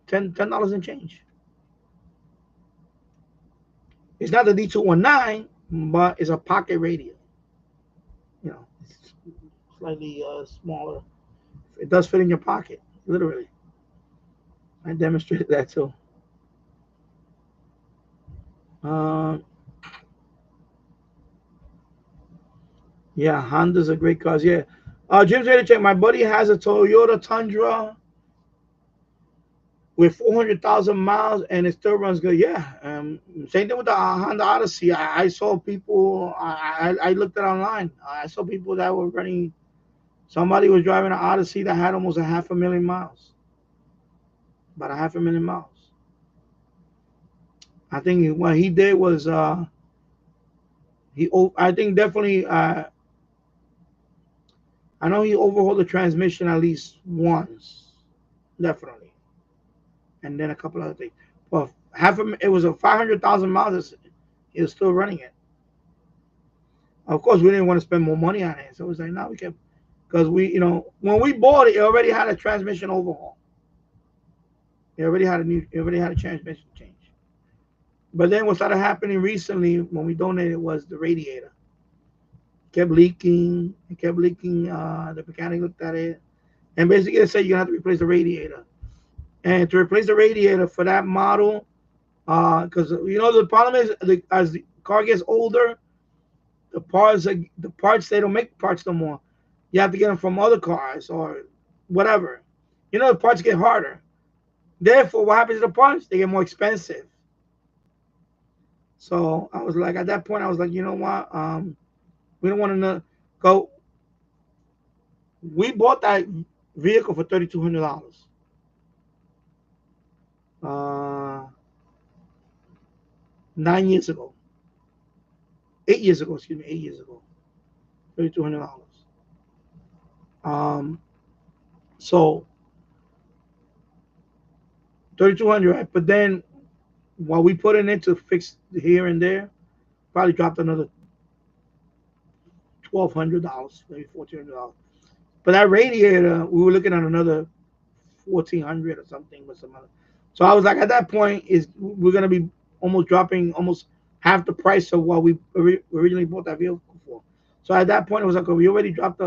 D: $10 and change. It's not the D-219, but it's a pocket radio. It's slightly smaller. It does fit in your pocket, literally. I demonstrated that too. Yeah, Honda's a great car. Yeah. Jim's ready to check. My buddy has a Toyota Tundra with 400,000 miles, and it still runs good. Yeah. Same thing with the Honda Odyssey. I saw people. I looked it online. I saw people that were running. Somebody was driving an Odyssey that had almost 500,000 miles. About 500,000 miles. I think what he did was I think definitely. I know he overhauled the transmission at least once, definitely, and then a couple other things. Well, it was a 500,000 miles. He was still running it. Of course, we didn't want to spend more money on it, so it was like, no, we kept because when we bought it, it already had a transmission overhaul. It already had a transmission change. But then what started happening recently when we donated was the radiator. Kept leaking. It kept leaking. The mechanic looked at it, and basically they said you're gonna have to replace the radiator. And to replace the radiator for that model, because the problem is as the car gets older, the parts they don't make parts no more. You have to get them from other cars or whatever. The parts get harder. Therefore, what happens to the parts? They get more expensive. So I was like, at that point, I was like, you know what? We don't want to go. We bought that vehicle for $3,200. 9 years ago. 8 years ago, excuse me, 8 years ago. $3,200. So 3,200, right? But then while we put it in to fix here and there, probably dropped another $1,200, maybe $1,400. But that radiator, we were looking at another 1,400 or something with some other. So I was like, at that point, we're gonna be almost dropping almost half the price of what we originally bought that vehicle for. So at that point, it was like, oh, we already dropped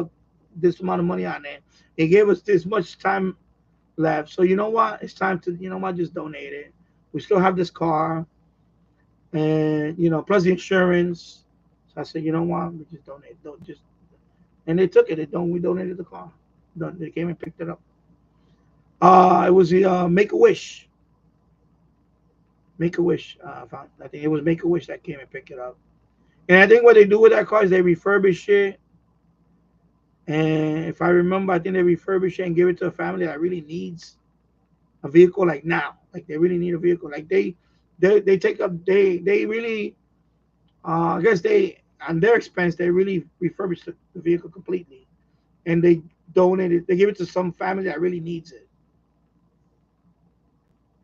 D: this amount of money on it. It gave us this much time left. So you know what? It's time to just donate it. We still have this car, and plus the insurance. So I said, you know what? We just donate. Don't just. And they took it. We donated the car. They came and picked it up. It was the Make-A-Wish. Make-A-Wish. I think it was Make-A-Wish that came and picked it up. And I think what they do with that car is they refurbish it. And if I remember, I think they refurbish it and give it to a family that really needs a vehicle like now. Like they really need a vehicle. Like they take up they really I guess they on their expense they really refurbish the vehicle completely, and they donate it. They give it to some family that really needs it.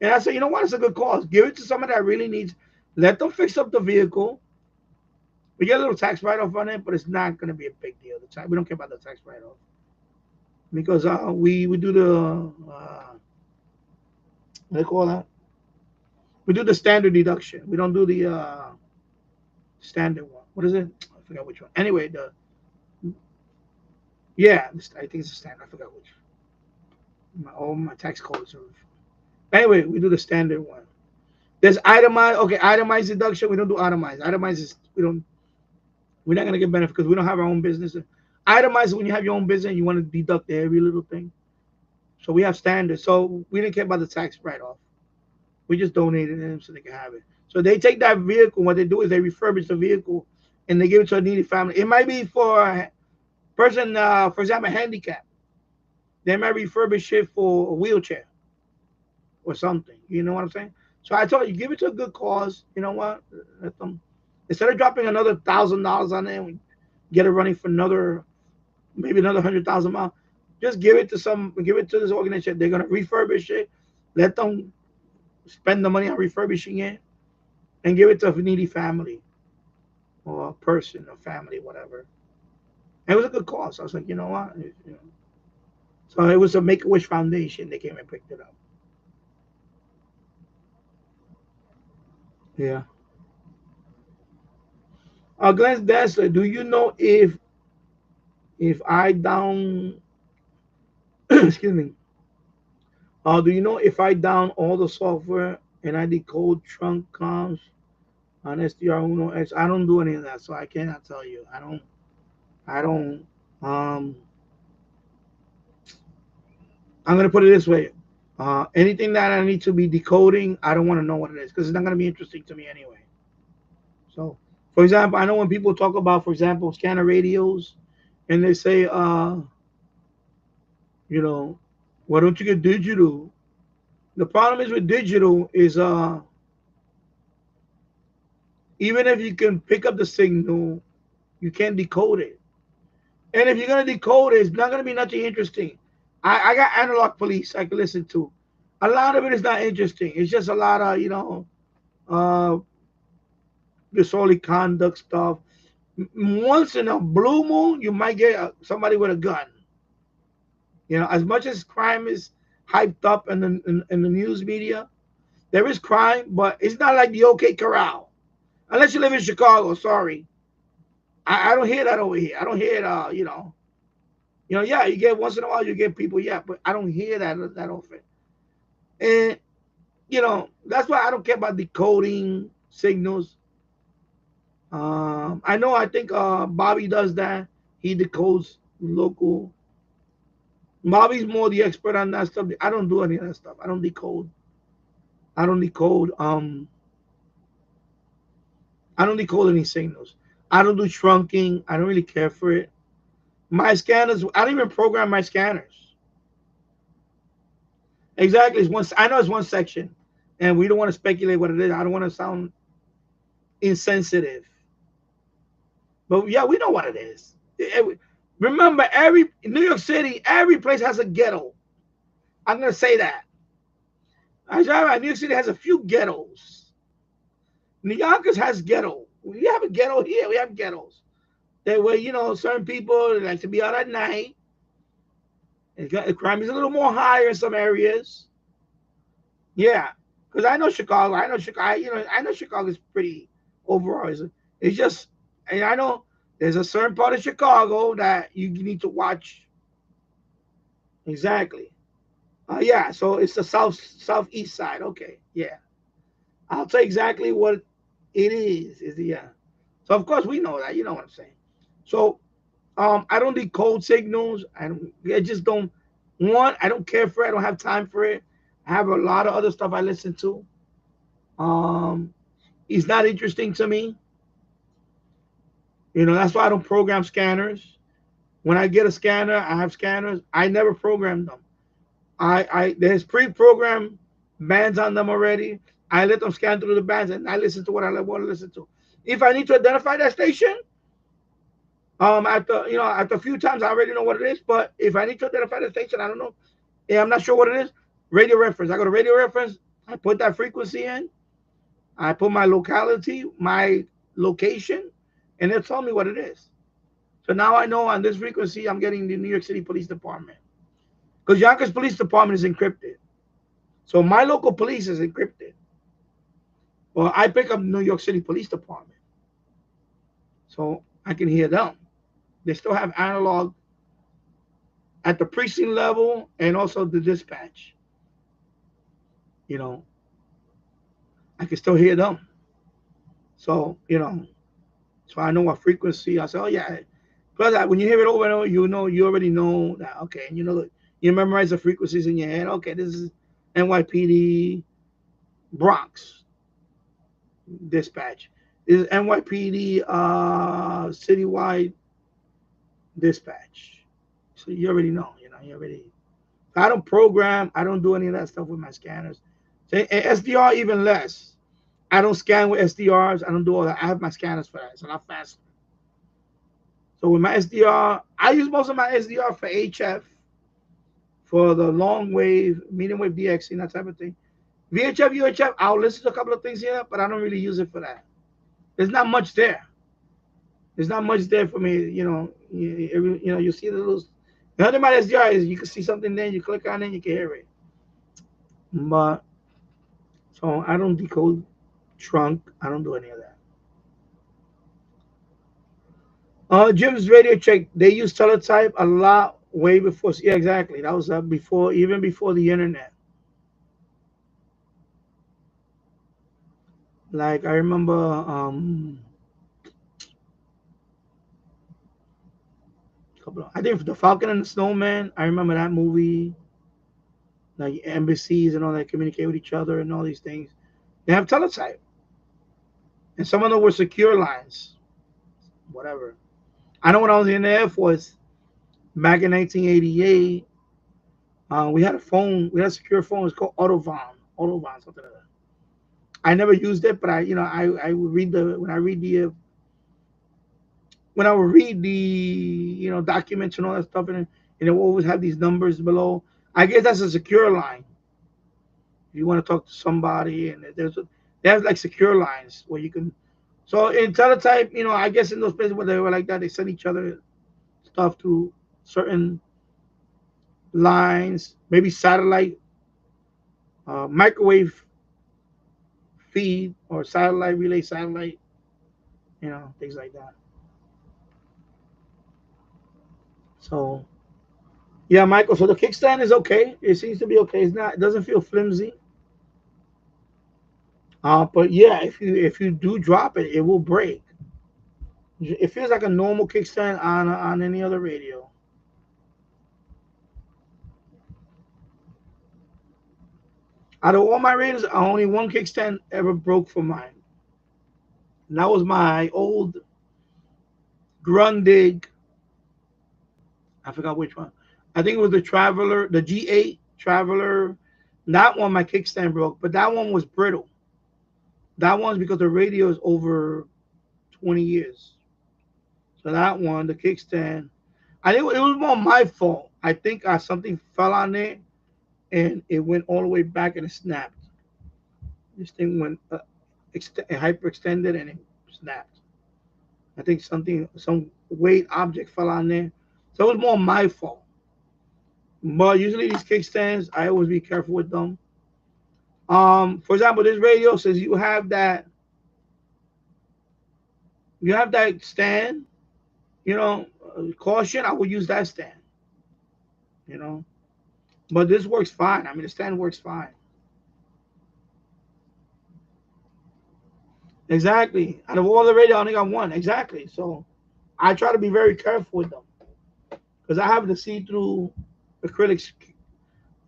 D: And I said, you know what? It's a good cause. Give it to somebody that really needs. Let them fix up the vehicle. We get a little tax write-off on it, but it's not going to be a big deal. We don't care about the tax write-off because we do the what do they call that? We do the standard deduction. We don't do the standard one. What is it? I forgot which one. Anyway, I think it's the standard. I forgot which. My tax codes are. Anyway, we do the standard one. There's itemized. Okay, itemized deduction. We don't do itemized. Itemized is we're not gonna get benefit because we don't have our own business. Itemized when you have your own business, you want to deduct every little thing. So we have standard. So we didn't care about the tax write-off. We just donated them so they can have it. So they take that vehicle. What they do is they refurbish the vehicle and they give it to a needy family. It might be for a person, for example, handicapped. They might refurbish it for a wheelchair or something. You know what I'm saying? So I told you, give it to a good cause. You know what? Let them, instead of dropping another $1,000 on it, and get it running for maybe another 100,000 miles. Just give it to this organization. They're gonna refurbish it. Let them spend the money on refurbishing it, and give it to a needy family, or a person, a family, whatever. And it was a good cause. I was like, you know what? So it was a Make-A-Wish Foundation. They came and picked it up. Yeah. Glenn Dessler, do you know if I down excuse me, do you know if I down all the software and I decode trunk comms on SDR1X? I don't do any of that, so I cannot tell you. I don't I'm gonna put it this way. Anything that I need to be decoding, I don't want to know what it is because it's not gonna be interesting to me anyway. So, for example, I know when people talk about, for example, scanner radios, and they say, why don't you get digital? The problem is with digital is even if you can pick up the signal, you can't decode it. And if you're gonna decode it, it's not gonna be nothing interesting. I got analog police I can listen to. A lot of it is not interesting. It's just a lot of disorderly conduct stuff. Once in a blue moon, you might get somebody with a gun. As much as crime is hyped up in the news media, there is crime, but it's not like the OK Corral. Unless you live in Chicago, sorry. I don't hear that over here. I don't hear it, yeah, you get once in a while, you get people, yeah, but I don't hear that often. And, that's why I don't care about decoding signals. I think Bobby does that. He decodes local. Bobby's more the expert on that stuff. I don't do any of that stuff. I don't decode. I don't decode any signals. I don't do trunking. I don't really care for it. My scanners, I don't even program my scanners. Exactly. I know it's one section, and we don't want to speculate what it is. I don't want to sound insensitive. But yeah, we know what it is. Remember, in New York City, every place has a ghetto. I'm gonna say that. New York City has a few ghettos. New Yorkers has ghetto. We have a ghetto here. We have ghettos. That way, certain people like to be out at night. Crime is a little more higher in some areas. Yeah, because I know Chicago. I know Chicago is pretty overall. It's just, and I know there's a certain part of Chicago that you need to watch. Exactly. Yeah, so it's the southeast side. Okay, yeah. I'll tell you exactly what it is. Yeah. So of course we know that. You know what I'm saying. So I don't decode signals. I just don't want. I don't care for it. I don't have time for it. I have a lot of other stuff I listen to. Um, it's not interesting to me. That's why I don't program scanners. When I get a scanner, I have scanners. I never program them. There's pre-programmed bands on them already. I let them scan through the bands and I listen to what I want to listen to. If I need to identify that station, after a few times I already know what it is. But if I need to identify the station, I don't know. Yeah, I'm not sure what it is. Radio reference. I go to radio reference. I put that frequency in. I put my locality, my location, and they'll tell me what it is. So now I know on this frequency I'm getting the New York City Police Department. Because Yonkers Police Department is encrypted. So my local police is encrypted. Well, I pick up New York City Police Department. So I can hear them. They still have analog at the precinct level and also the dispatch. I can still hear them. So, so I know what frequency. I say, oh, yeah. Plus, when you hear it over and over, you already know that, okay, and you memorize the frequencies in your head. Okay, this is NYPD Bronx dispatch. This is NYPD citywide dispatch. So you already know, I don't program. I don't do any of that stuff with my scanners. And SDR even less. I don't scan with SDRs. I don't do all that. I have my scanners for that. It's a lot faster. So with my SDR, I use most of my SDR for HF, for the long wave, medium wave DXC, that type of thing. VHF, UHF, I'll listen to a couple of things here, but I don't really use it for that. There's not much there. There's not much there for me. You see the little. The other about SDR is you can see something there, you click on it, you can hear it. But so I don't decode trunk. I don't do any of that. Jim's radio check. They use teletype a lot way before. Yeah, exactly. That was even before the internet. Like I remember, I think the Falcon and the Snowman. I remember that movie. Like embassies and all that communicate with each other and all these things. They have teletype, and some of them were secure lines. Whatever. I know when I was in the Air Force back in 1988, we had a phone. We had a secure phone. It's called Autobahn, something like that. I never used it, but I would read when I would read the documents and all that stuff, and it will always have these numbers below. I guess that's a secure line. If you want to talk to somebody, and they have like secure lines where you can. So in teletype, I guess in those places where they were like that, they send each other stuff through certain lines, maybe satellite, microwave feed or satellite relay satellite, things like that. So yeah, Michael. So the kickstand is okay. It seems to be okay. It doesn't feel flimsy. But yeah, if you do drop it, it will break. It feels like a normal kickstand on any other radio. Out of all my radios, only one kickstand ever broke for mine. And that was my old Grundig. I forgot which one. I think it was the Traveler, the G8 Traveler. That one, my kickstand broke, but that one was brittle. That one's because the radio is over 20 years. So that one, the kickstand, I think it was more my fault. I think something fell on it, and it went all the way back and it snapped. This thing went hyperextended and it snapped. I think some weight object fell on there. So it was more my fault. But usually these kickstands, I always be careful with them. For example, this radio says you have that stand, caution, I would use that stand, but this works fine. I mean, the stand works fine. Exactly. Out of all the radio, I only got one. Exactly. So I try to be very careful with them because I have the see-through acrylic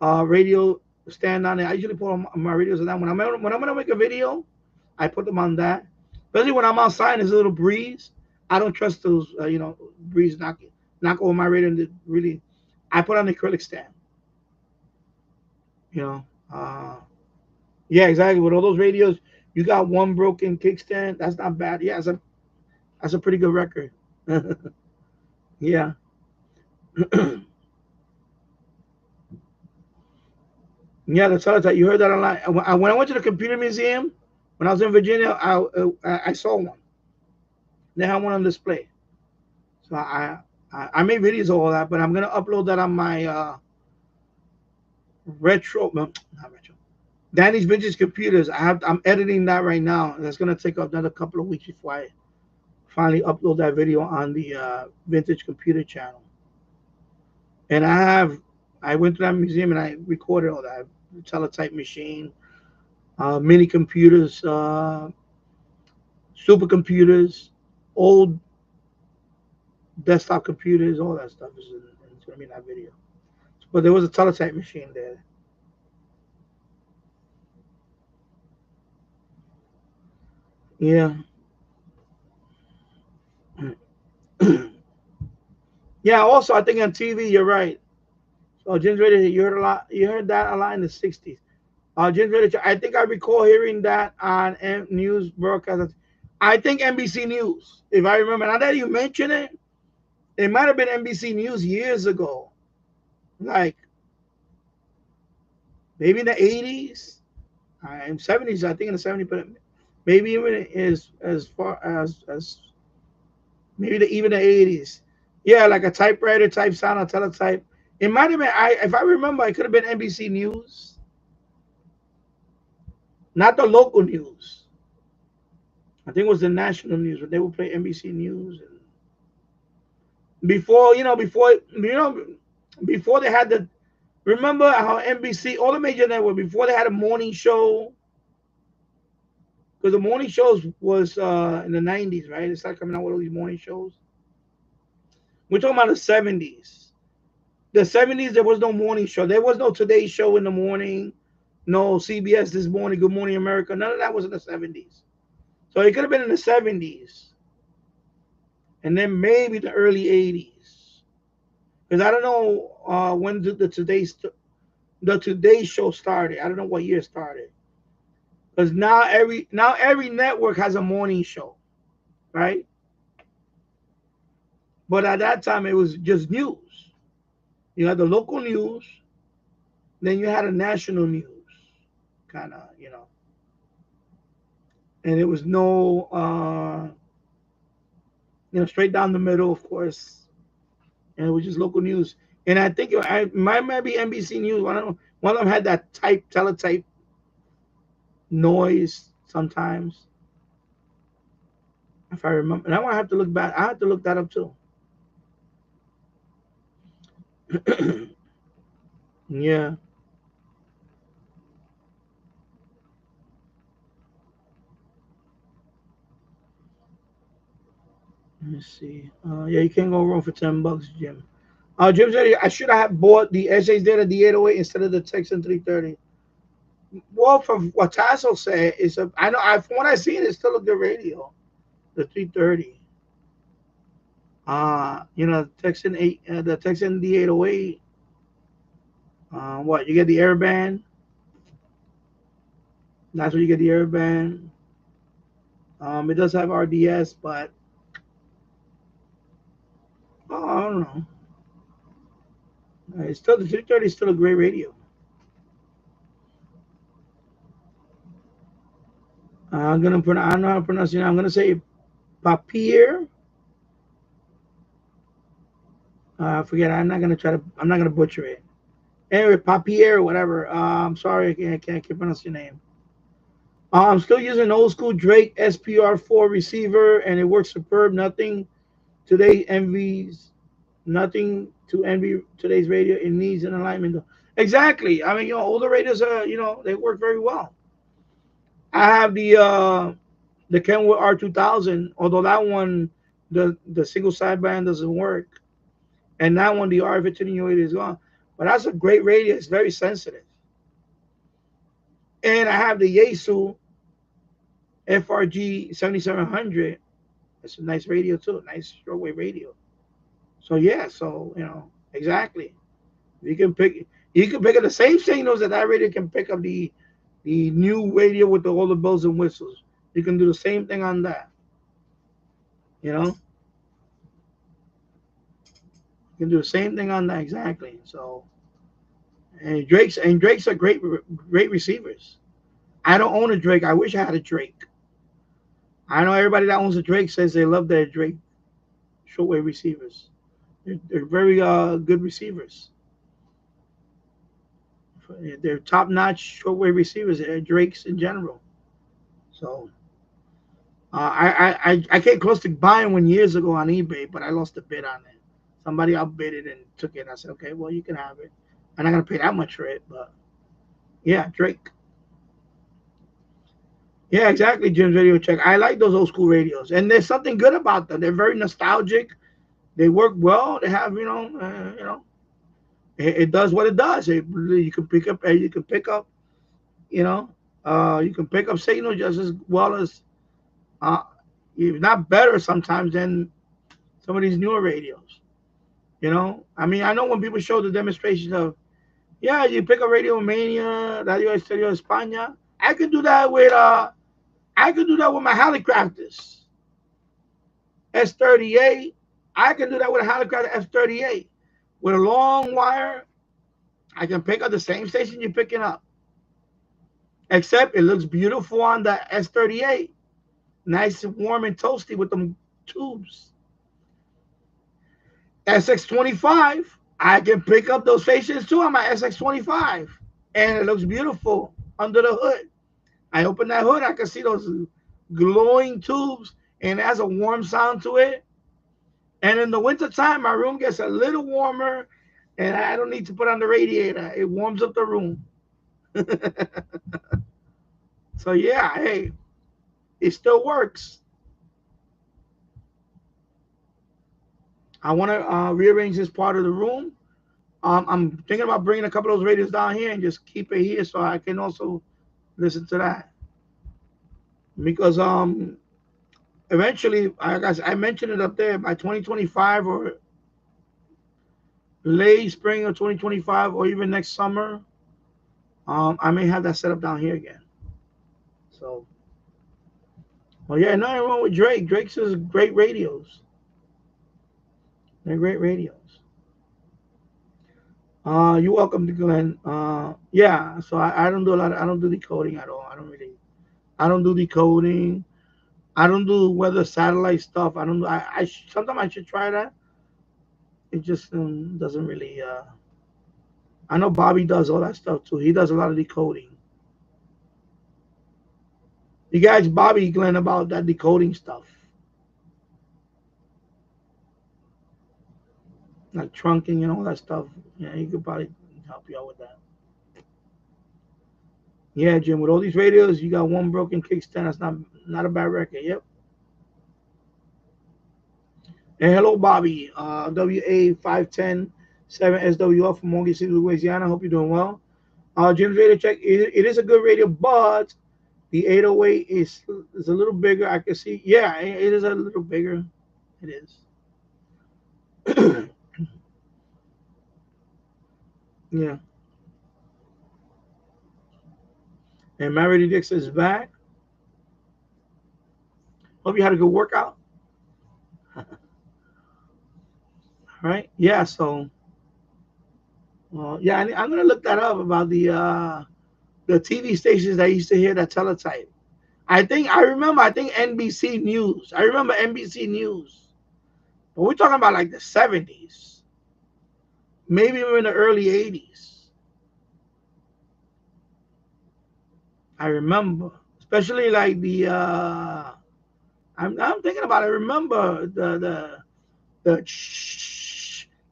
D: radio stand on there. I usually put on my radios on that. When I'm gonna make a video, I put them on that. Especially when I'm outside and there's a little breeze. I don't trust those breeze knock over my radio and really. I put on the acrylic stand. Yeah, exactly. With all those radios, you got one broken kickstand. That's not bad. Yeah, that's a pretty good record. Yeah. Yeah, the teletype. You heard that online. When I went to the computer museum, when I was in Virginia, I saw one. They had one on display. So I made videos of all that, but I'm gonna upload that on my not retro. Danny's Vintage Computers. I'm editing that right now. That's gonna take up another couple of weeks before I finally upload that video on the Vintage Computer channel. And I went to that museum and I recorded all that. Teletype machine, mini computers, supercomputers, old desktop computers, all that stuff is it's gonna be in that video. But there was a teletype machine there. Yeah. Yeah, also I think on TV you're right. So James Radio, you heard that a lot in the 60s. James Radio, I think I recall hearing that on news broadcast. I think NBC News, if I remember. Now that you mention it, it might have been NBC News years ago. Like maybe in the 80s, 70s, I think in the 70s, but maybe even as far as maybe even the 80s. Yeah, like a typewriter type sound on teletype. It might have been, if I remember, it could have been NBC News, not the local news. I think it was the national news, but they would play NBC News. And before they had the, remember how NBC, all the major networks, before they had a morning show, because the morning shows was in the 90s, right? It started coming out with all these morning shows. We're talking about the 70s. The 70s, there was no morning show. There was no Today Show in the morning, no CBS This Morning, Good Morning America. None of that was in the 70s. So it could have been in the 70s. And then maybe the early 80s. Because I don't know when the Today Show started. I don't know what year it started. Because now every network has a morning show, right? But at that time, it was just news. You had the local news, then you had a national news, kind of, and it was no, straight down the middle, of course, and it was just local news. And I think it might be NBC News. One of them had that teletype noise sometimes, if I remember. And I have to look back. I have to look that up too. Yeah. Let me see. Yeah, you can't go wrong for $10, Jim. Jim said I should have bought the SH Data D808 instead of the Texan 330. Well, from what Tasso said, from what I see, it's still a good radio, the 330. Texan the Texan D808. What you get the airband? That's where you get the airband. It does have RDS, but I don't know. It's still the 330 is still a great radio. I don't know how to pronounce it. I'm gonna say papier. Forget it. I'm not gonna butcher it. Anyway, papier, whatever. I'm sorry, I can't pronounce your name. I'm still using an old school Drake SPR4 receiver, and it works superb. Nothing to envy today's radio. It needs an alignment. Exactly. I mean, older radios they work very well. I have the Kenwood R2000, although that one the single sideband doesn't work. And now when the RF-attenuated is gone. But that's a great radio. It's very sensitive. And I have the Yaesu FRG 7700. It's a nice radio too, nice shortwave radio. So yeah, so exactly. You can pick up the same signals that radio can pick up the new radio with all the bells and whistles. You can do the same thing on that. You can do the same thing on that exactly. So and Drake's are great receivers. I don't own a Drake. I wish I had a Drake. I know everybody that owns a Drake says they love their Drake shortwave receivers. They're very good receivers. They're top-notch shortwave receivers. Drakes in general. So I came close to buying one years ago on eBay, but I lost a bid on it. Somebody outbid it and took it. I said, okay, well, you can have it. I'm not gonna pay that much for it, but yeah, Drake. Yeah, exactly, Jim's Radio Check. I like those old school radios, and there's something good about them. They're very nostalgic. They work well. They have, it does what it does. You can pick up, you can pick up signal just as well as, if not better sometimes than some of these newer radios. I mean, I know when people show the demonstrations of, yeah, you pick up Radio Mania, Radio Estéreo España. I could do that with my Halicrafters S38. I can do that with a Halicrafter F38 with a long wire. I can pick up the same station you're picking up, except it looks beautiful on the S38, nice and warm and toasty with them tubes. SX25, I can pick up those stations too on my SX25, and it looks beautiful under the hood. I open that hood, I can see those glowing tubes, and it has a warm sound to it. And in the wintertime, my room gets a little warmer, and I don't need to put on the radiator. It warms up the room. So yeah, hey, it still works. I want to rearrange this part of the room. I'm thinking about bringing a couple of those radios down here and just keep it here so I can also listen to that. Because eventually, I mentioned it up there, by 2025 or late spring of 2025 or even next summer, I may have that set up down here again. So, well, yeah, nothing wrong with Drake. Drake's is great radios. They're great radios. You're welcome to Glenn. Yeah, so I don't do I don't do decoding at all. I don't do decoding. I don't do weather satellite stuff. I don't do, sometimes I should try that. It just doesn't really, I know Bobby does all that stuff too. He does a lot of decoding. You guys, Bobby, Glenn, about that decoding stuff. Like trunking and all that stuff. Yeah, he could probably help you out with that. Yeah, Jim, with all these radios, you got one broken kickstand. That's not a bad record. Yep. And hello, Bobby. WA510 7SWF from Morgan City, Louisiana. Hope you're doing well. Jim's Radio Check. It is a good radio, but the 808 is a little bigger. I can see. Yeah, it is a little bigger. It is. Yeah. And Mary Dix is back. Hope you had a good workout. All right. Yeah. So, yeah, I'm gonna look that up about the TV stations that I used to hear that teletype. I think NBC News. I remember NBC News, but we're talking about like the 70s, maybe even the early 80s. I remember, especially like the I'm thinking about it. I remember the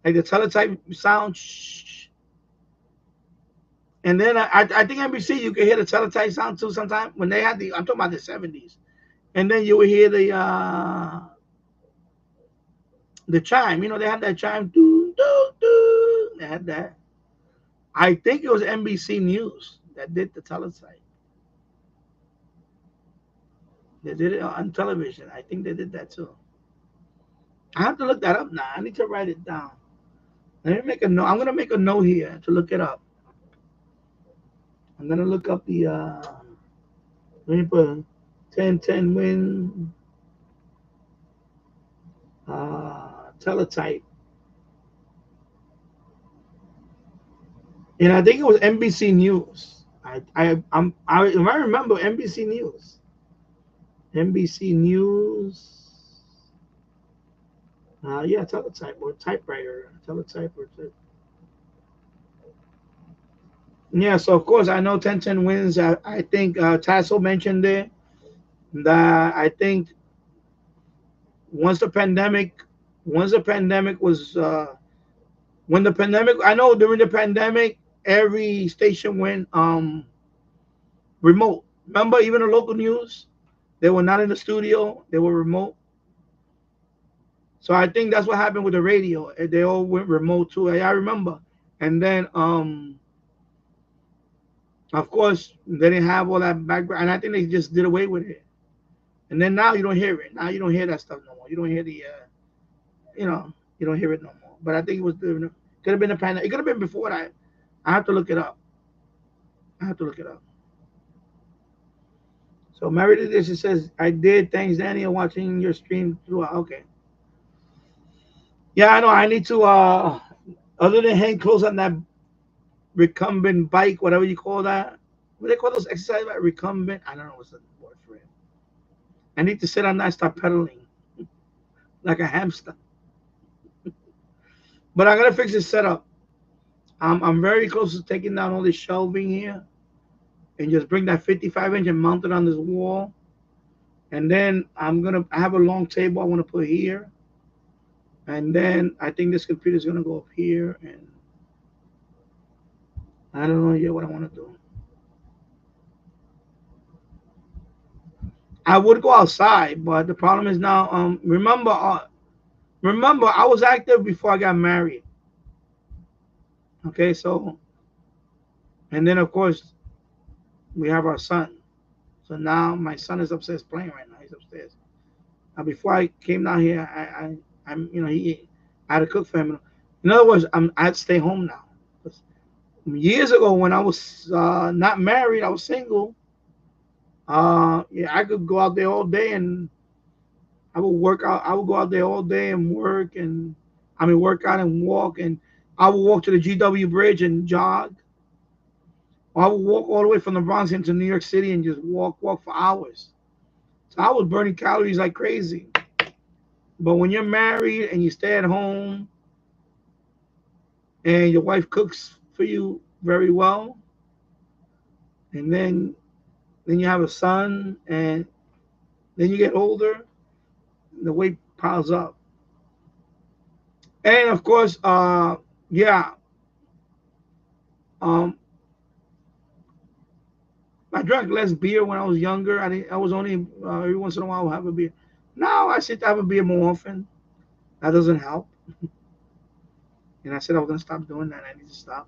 D: like the teletype sound, and then I think NBC you could hear the teletype sound too sometimes when they had I'm talking about the 70s, and then you would hear the The chime, they had that chime. Doo, doo, doo. They had that. I think it was NBC News that did the teletype. They did it on television. I think they did that too. I have to look that up now. I need to write it down. Let me make a note. I'm gonna make a note here to look it up. I'm gonna look up the let me put 10-10 win teletype. And I think it was NBC News. I remember NBC News. NBC News. Yeah, teletype or typewriter. Teletype or yeah, so of course I know 10-10 wins. I think Tasso mentioned it that I think once the pandemic was when the pandemic, I know during the pandemic every station went remote. Remember, even the local news, they were not in the studio, they were remote. So I think that's what happened with the radio. They all went remote too. I remember. And then of course they didn't have all that background, and I think they just did away with it. And then now you don't hear it. Now you don't hear that stuff no more. You don't hear the you don't hear it no more. But I think it could have been a pandemic. It could have been before that. I have to look it up. So Mary did this. It says, I did. Thanks, Danny, for watching your stream throughout. Okay. Yeah, I know. I need to, other than hang close on that recumbent bike, whatever you call that. What do they call those exercises? Like recumbent? I don't know what's the word for it. I need to sit on that and start pedaling like a hamster. But I'm going to fix this setup. I'm very close to taking down all this shelving here and just bring that 55-inch and mount it on this wall. And then I have a long table I want to put here. And then I think this computer is going to go up here. And I don't know yet what I want to do. I would go outside, but the problem is now, remember, I was active before I got married. Okay, so, and then of course, we have our son. So now my son is upstairs playing right now. He's upstairs. Now before I came down here, I had to cook for him. In other words, I had to stay home now. Years ago, when I was not married, I was single. Yeah, I could go out there all day and I would work out. I would go out there all day and work out and walk, and I would walk to the GW Bridge and jog. Or I would walk all the way from the Bronx into New York City and just walk for hours. So I was burning calories like crazy. But when you're married and you stay at home and your wife cooks for you very well, and then you have a son, and then you get older, the weight piles up. And of course, yeah. I drank less beer when I was younger. I was only every once in a while I would have a beer. Now I sit to have a beer more often. That doesn't help. And I said I was gonna stop doing that. I need to stop.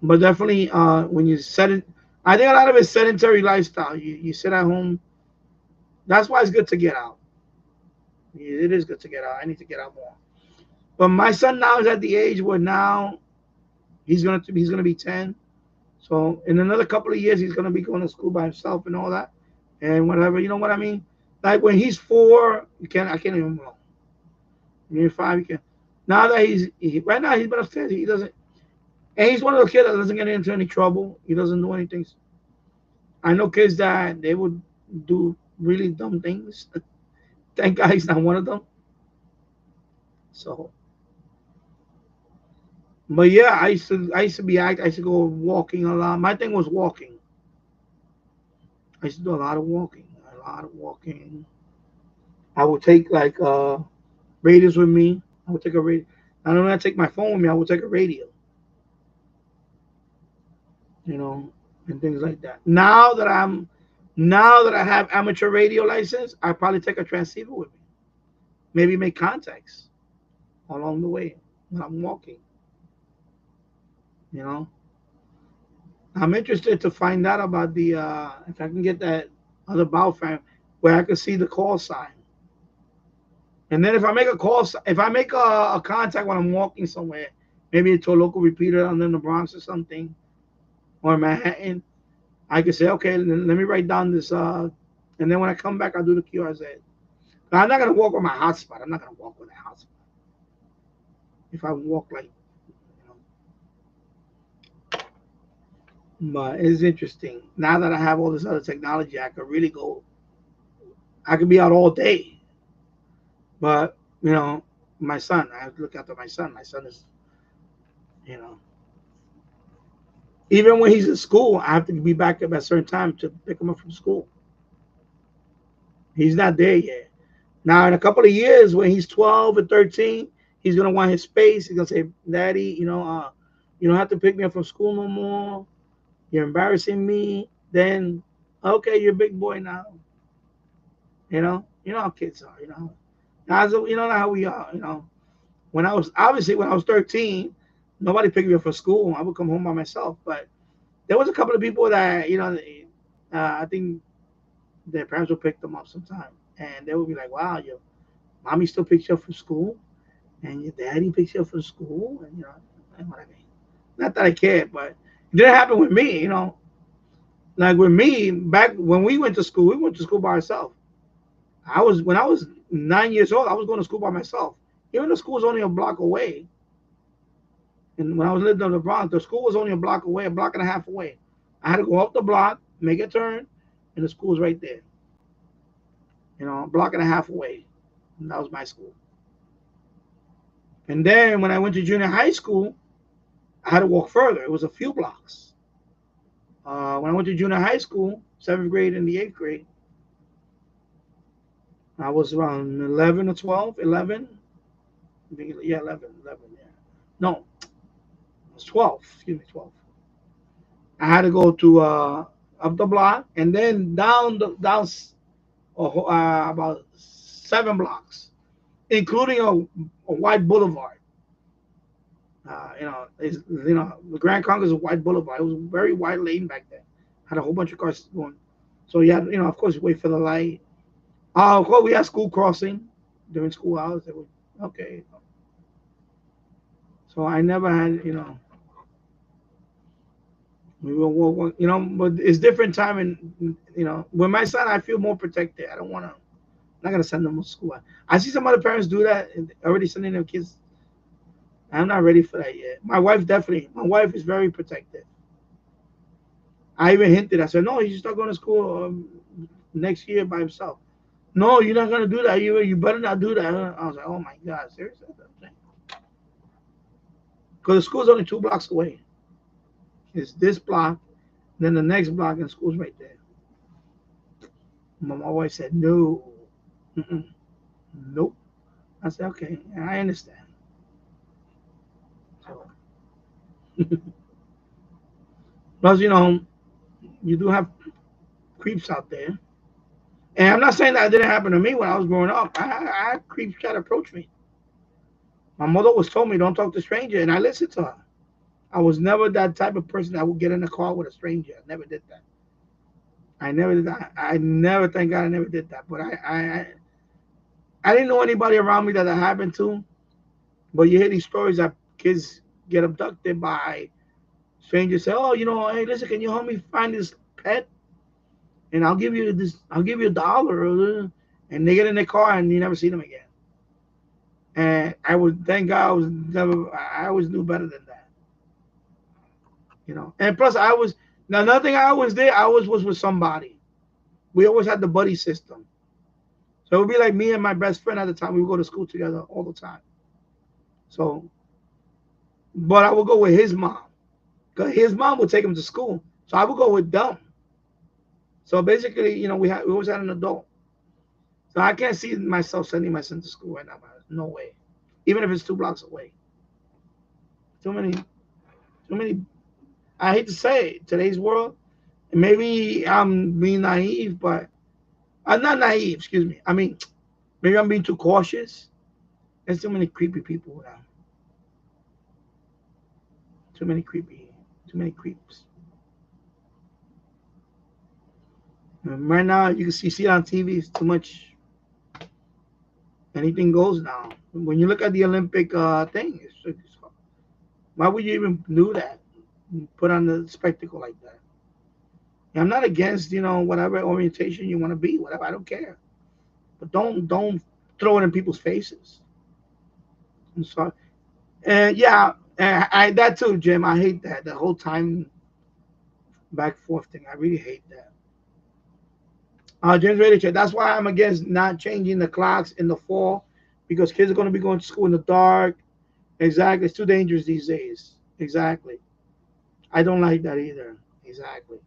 D: But definitely, when you set it, I think a lot of it's sedentary lifestyle. You sit at home. That's why it's good to get out. It is good to get out. I need to get out more. But my son now is at the age where now he's gonna be 10. So in another couple of years, he's gonna be going to school by himself and all that, and whatever. You know what I mean? Like when he's 4, I can't even go. When you're 5, you can. Now that right now he's been upstairs. He doesn't, and he's one of those kids that doesn't get into any trouble. He doesn't do anything. I know kids that they would do really dumb things. Thank God he's not one of them. So. But yeah, I used to be active. I used to go walking a lot. My thing was walking. I used to do a lot of walking. I would take like radios with me. I would take a radio. I don't know how to take my phone with me. I would take a radio. And things like that. Now that I have amateur radio license, I probably take a transceiver with me. maybe make contacts along the way when I'm walking. You know, I'm interested to find out about the if I can get that other bow fan where I can see the call sign. And then if I make a call, if I make a contact when I'm walking somewhere, maybe to a local repeater down in the Bronx or something, or Manhattan, I can say, okay, let me write down this, and then when I come back, I'll do the QRZ. But I'm not gonna walk with my hotspot. I'm not gonna walk with a hotspot. If I walk like, but it's interesting. Now that I have all this other technology, I could really go. I could be out all day. But my son, I have to look after my son. My son is, you know, even when he's in school, I have to be back at a certain time to pick him up from school. He's not there yet. Now, in a couple of years, when he's 12 or 13, he's gonna want his space. He's gonna say, "Daddy, you don't have to pick me up from school no more. You're embarrassing me." Then, okay, you're a big boy now. You know how kids are. You know how we are. When I was 13, nobody picked me up from school. I would come home by myself. But there was a couple of people that I think their parents would pick them up sometime, and they would be like, "Wow, your mommy still picks you up from school, and your daddy picks you up from school," and what I mean. Not that I cared, but it didn't happen with me. Like with me, back when we went to school by ourselves. When I was 9 years old, I was going to school by myself. Even the school was only a block away. And when I was living in the Bronx, the school was only a block away, a block and a half away. I had to go up the block, make a turn, and the school was right there. A block and a half away. And that was my school. And then when I went to junior high school, I had to walk further. It was a few blocks. When I went to junior high school, 7th grade and the 8th grade, I was around 11 or 12, 11. Yeah, 11, yeah. No, it was 12. Excuse me, 12. I had to go to up the block and then down about 7 blocks, including a wide boulevard. The Grand Concourse is a wide boulevard. It was a very wide lane back then. Had a whole bunch of cars going. So yeah, of course, you wait for the light. Of course, we had school crossing during school hours. They would, okay. So I never had, we will, but it's different time. And, with my son, I feel more protected. I don't want to, I'm not going to send them to school. I see some other parents do that, already sending their kids. I'm not ready for that yet. My wife is very protective. I even hinted, I said, no, he should start going to school next year by himself. No, you're not going to do that. You better not do that. I was like, oh my God, seriously? Because the school's only 2 blocks away. It's this block, then the next block, and school's right there. My wife said, no. Nope. I said, okay, I understand. So. Plus, you do have creeps out there. And I'm not saying that didn't happen to me when I was growing up. I had creeps try to approach me. My mother always told me, don't talk to strangers, and I listened to her. I was never that type of person that would get in a car with a stranger. I never did that. I never did that. Thank God I never did that. But I didn't know anybody around me that happened to. But you hear these stories that kids get abducted by strangers. Say, oh, hey, listen, can you help me find this pet? And I'll give you $1. And they get in their car and you never see them again. And thank God I always knew better than that. And plus another thing I always did, I always was with somebody. We always had the buddy system. So it would be like me and my best friend at the time. We would go to school together all the time. So, but I would go with his mom. Because his mom would take him to school. So I would go with them. So basically, we always had an adult. So I can't see myself sending my son to school right now. No way. Even if it's 2 blocks away. Too many. I hate to say it, today's world. Maybe I'm being naive, but I'm not naive, excuse me. I mean, Maybe I'm being too cautious. There's too many creepy people now. Too many creeps. And right now, you can see it on TV. It's too much. Anything goes now. When you look at the Olympic thing, why would you even do that? Put on the spectacle like that. And I'm not against, whatever orientation you want to be, whatever. I don't care. But don't throw it in people's faces. I'm sorry. And yeah, I that too, Jim. I hate that. The whole time back forth thing. I really hate that. James Radio Chat. That's why I'm against not changing the clocks in the fall, because kids are going to be going to school in the dark. Exactly. It's too dangerous these days. Exactly. I don't like that either. Exactly.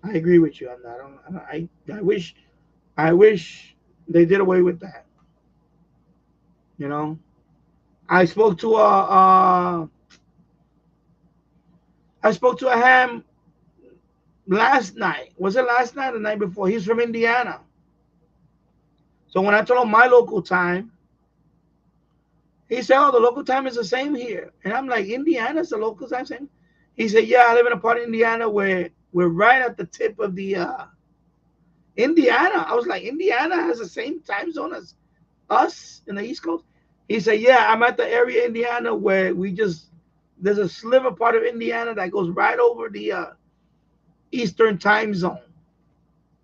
D: I agree with you on that. I wish they did away with that. I spoke to a ham last night. Was it last night or the night before? He's from Indiana. So when I told him my local time, he said, "Oh, the local time is the same here." And I'm like, "Indiana's the local time same?" He said, "Yeah, I live in a part of Indiana where we're right at the tip of the Indiana." I was like, "Indiana has the same time zone as us in the East Coast?" He said, "Yeah, I'm at the area of Indiana where there's a sliver part of Indiana that goes right over the Eastern time zone.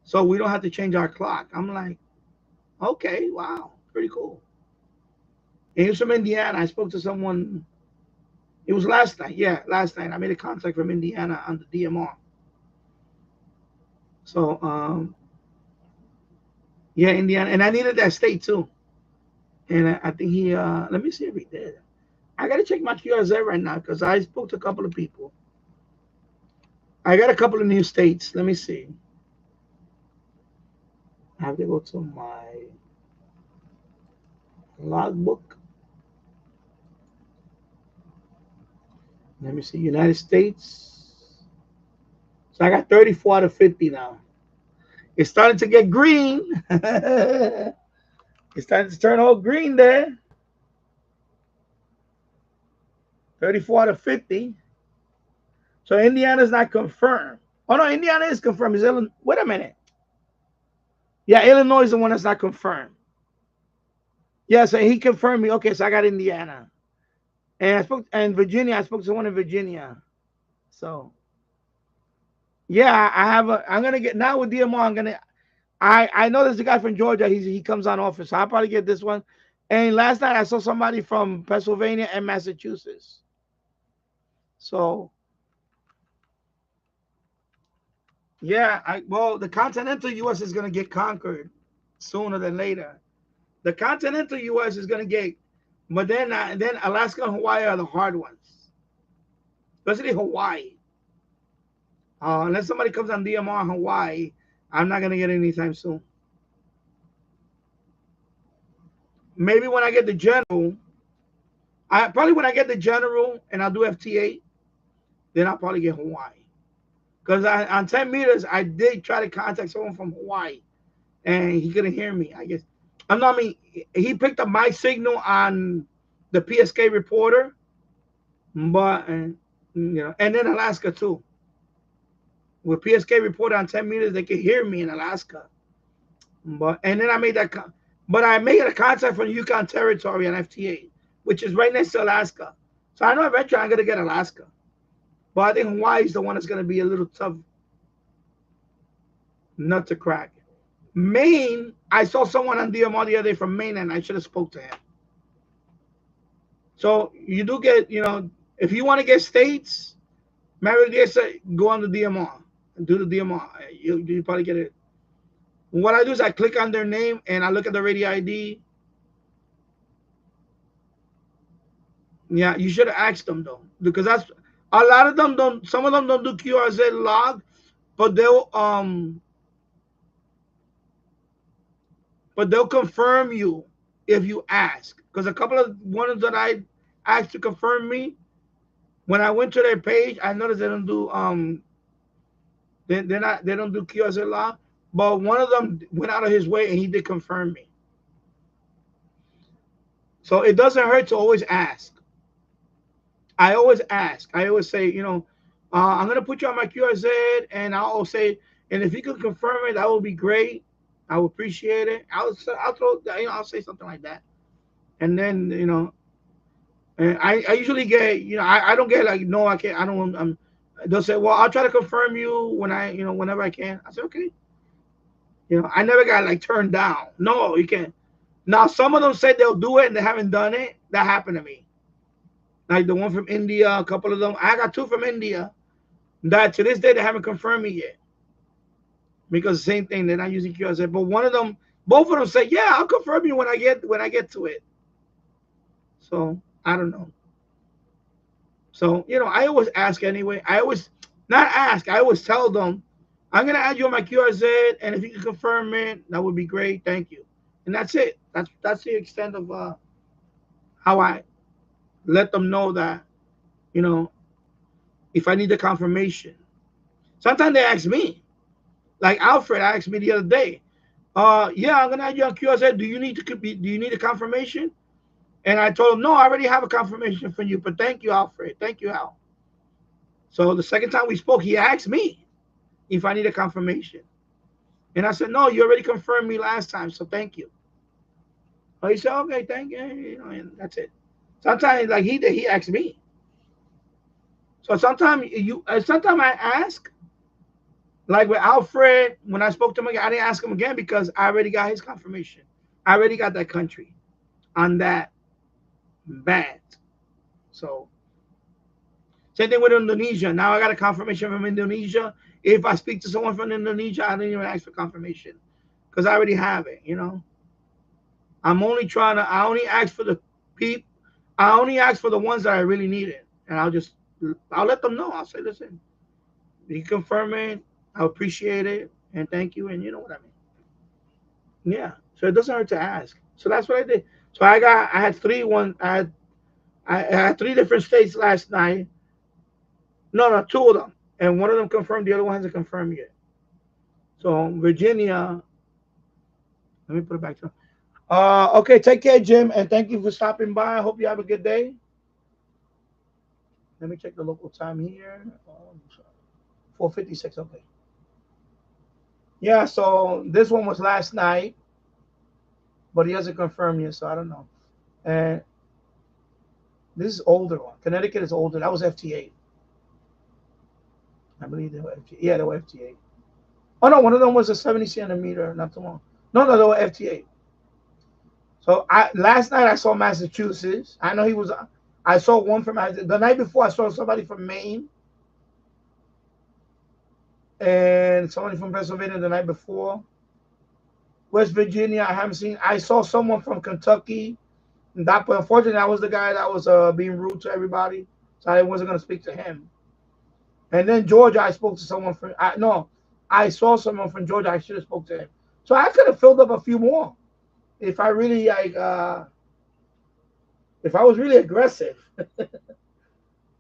D: So we don't have to change our clock." I'm like, "Okay, wow, pretty cool." And he's from Indiana. I spoke to someone. It was last night. Yeah, last night. I made a contact from Indiana on the DMR. So, yeah, Indiana. And I needed that state too. And I think he, let me see if he did. I got to check my QRZ right now because I spoke to a couple of people. I got a couple of new states. Let me see. I have to go to my logbook. Let me see. United States. So I got 34 out of 50 now. It's starting to get green. It's starting to turn all green there. 34 out of 50. So Indiana's not confirmed. Oh, no, Indiana is confirmed. Is Illinois? Wait a minute. Yeah, Illinois is the one that's not confirmed. Yeah, so he confirmed me. Okay, so I got Indiana. And Virginia. I spoke to someone in Virginia. So, yeah, I'm going to get, now with DMR, I know there's a guy from Georgia. He comes on often, so I'll probably get this one. And last night I saw somebody from Pennsylvania and Massachusetts. So, yeah, well, the continental U.S. is going to get conquered sooner than later. The continental U.S. is going to get, but then Alaska and Hawaii are the hard ones, especially Hawaii. Unless somebody comes on DMR Hawaii, I'm not going to get it anytime soon. Maybe when I get the general, when I get the general and I'll do FT8, then I'll probably get Hawaii. Because on 10 meters, I did try to contact someone from Hawaii, and he couldn't hear me, I guess. He picked up my signal on the PSK reporter, but, and then Alaska too. With PSK reporter on 10 meters, they could hear me in Alaska. And then I made that, but I made a contact from Yukon Territory on FT8, which is right next to Alaska. So I know eventually I'm going to get Alaska. But I think Hawaii is the one that's going to be a little tough nut to crack. Maine, I saw someone on DMR the other day from Maine, and I should have spoke to him. So you do get, if you want to get states, go on the DMR and do the DMR. You probably get it. What I do is I click on their name and I look at the radio ID. Yeah, you should have asked them though, because that's a lot of them don't. Some of them don't do QRZ log, but they'll confirm you if you ask. Because a couple of ones that I asked to confirm me, when I went to their page, I noticed they don't do they don't do QRZ log. but one of them went out of his way and he did confirm me. So it doesn't hurt to always ask. I always ask. I always say, I'm gonna put you on my QRZ, and I'll say, and if you could confirm it, that would be great. I would appreciate it. I'll throw, I'll say something like that, and then and I usually get, I don't get like, no, I can't. I don't. They'll say, well, I'll try to confirm you when whenever I can. I say, okay. I never got like turned down. No, you can't. Now some of them said they'll do it and they haven't done it. That happened to me. Like the one from India, a couple of them. I got 2 from India that to this day they haven't confirmed me yet. Because the same thing, they're not using QRZ. But one of them, both of them say, yeah, I'll confirm you when I get to it. So I don't know. So I always ask anyway. I always not ask. I always tell them, I'm gonna add you on my QRZ, and if you can confirm it, that would be great. Thank you. And that's it. That's the extent of how I let them know that, if I need the confirmation. Sometimes they ask me. Like Alfred asked me the other day, yeah, I'm gonna add you on QRZ. Do you need a confirmation? And I told him, no, I already have a confirmation for you, but thank you, Alfred. Thank you, Al. So the second time we spoke, he asked me if I need a confirmation. And I said, no, you already confirmed me last time, so thank you. Oh, he said, okay, thank you, and that's it. Sometimes like he asked me. So sometimes I ask, like with Alfred, when I spoke to him again, I didn't ask him again because I already got his confirmation. I already got that country on that bad. So same thing with Indonesia. Now I got a confirmation from Indonesia. If I speak to someone from Indonesia, I don't even ask for confirmation because I already have it. I'm only I only ask for the people. I only ask for the ones that I really needed, and I'll let them know. I'll say, listen, you confirm it. I appreciate it, and thank you, and you know what I mean. Yeah. So it doesn't hurt to ask. So that's what I did. So I had 3 different states last night. No, 2 of them, and one of them confirmed. The other one hasn't confirmed yet. So Virginia. Let me put it back to. Okay, take care, Jim, and thank you for stopping by. I hope you have a good day. Let me check the local time here. 4:56. Okay. Yeah. So this one was last night, but he hasn't confirmed yet, so I don't know. And this is older one. Connecticut is older. That was FT8. I believe they were FT8. Yeah, they were FT8. Oh no, one of them was a 70 centimeter, not too long. No, they were FT8. So last night I saw Massachusetts. I know I saw one from the night before. I saw somebody from Maine and somebody from Pennsylvania the night before. West Virginia, I haven't seen. I saw someone from Kentucky. But unfortunately, that was the guy that was being rude to everybody, so I wasn't going to speak to him. And then Georgia, I spoke to someone from. I saw someone from Georgia. I should have spoke to him. So I could have filled up a few more if I really if I was really aggressive.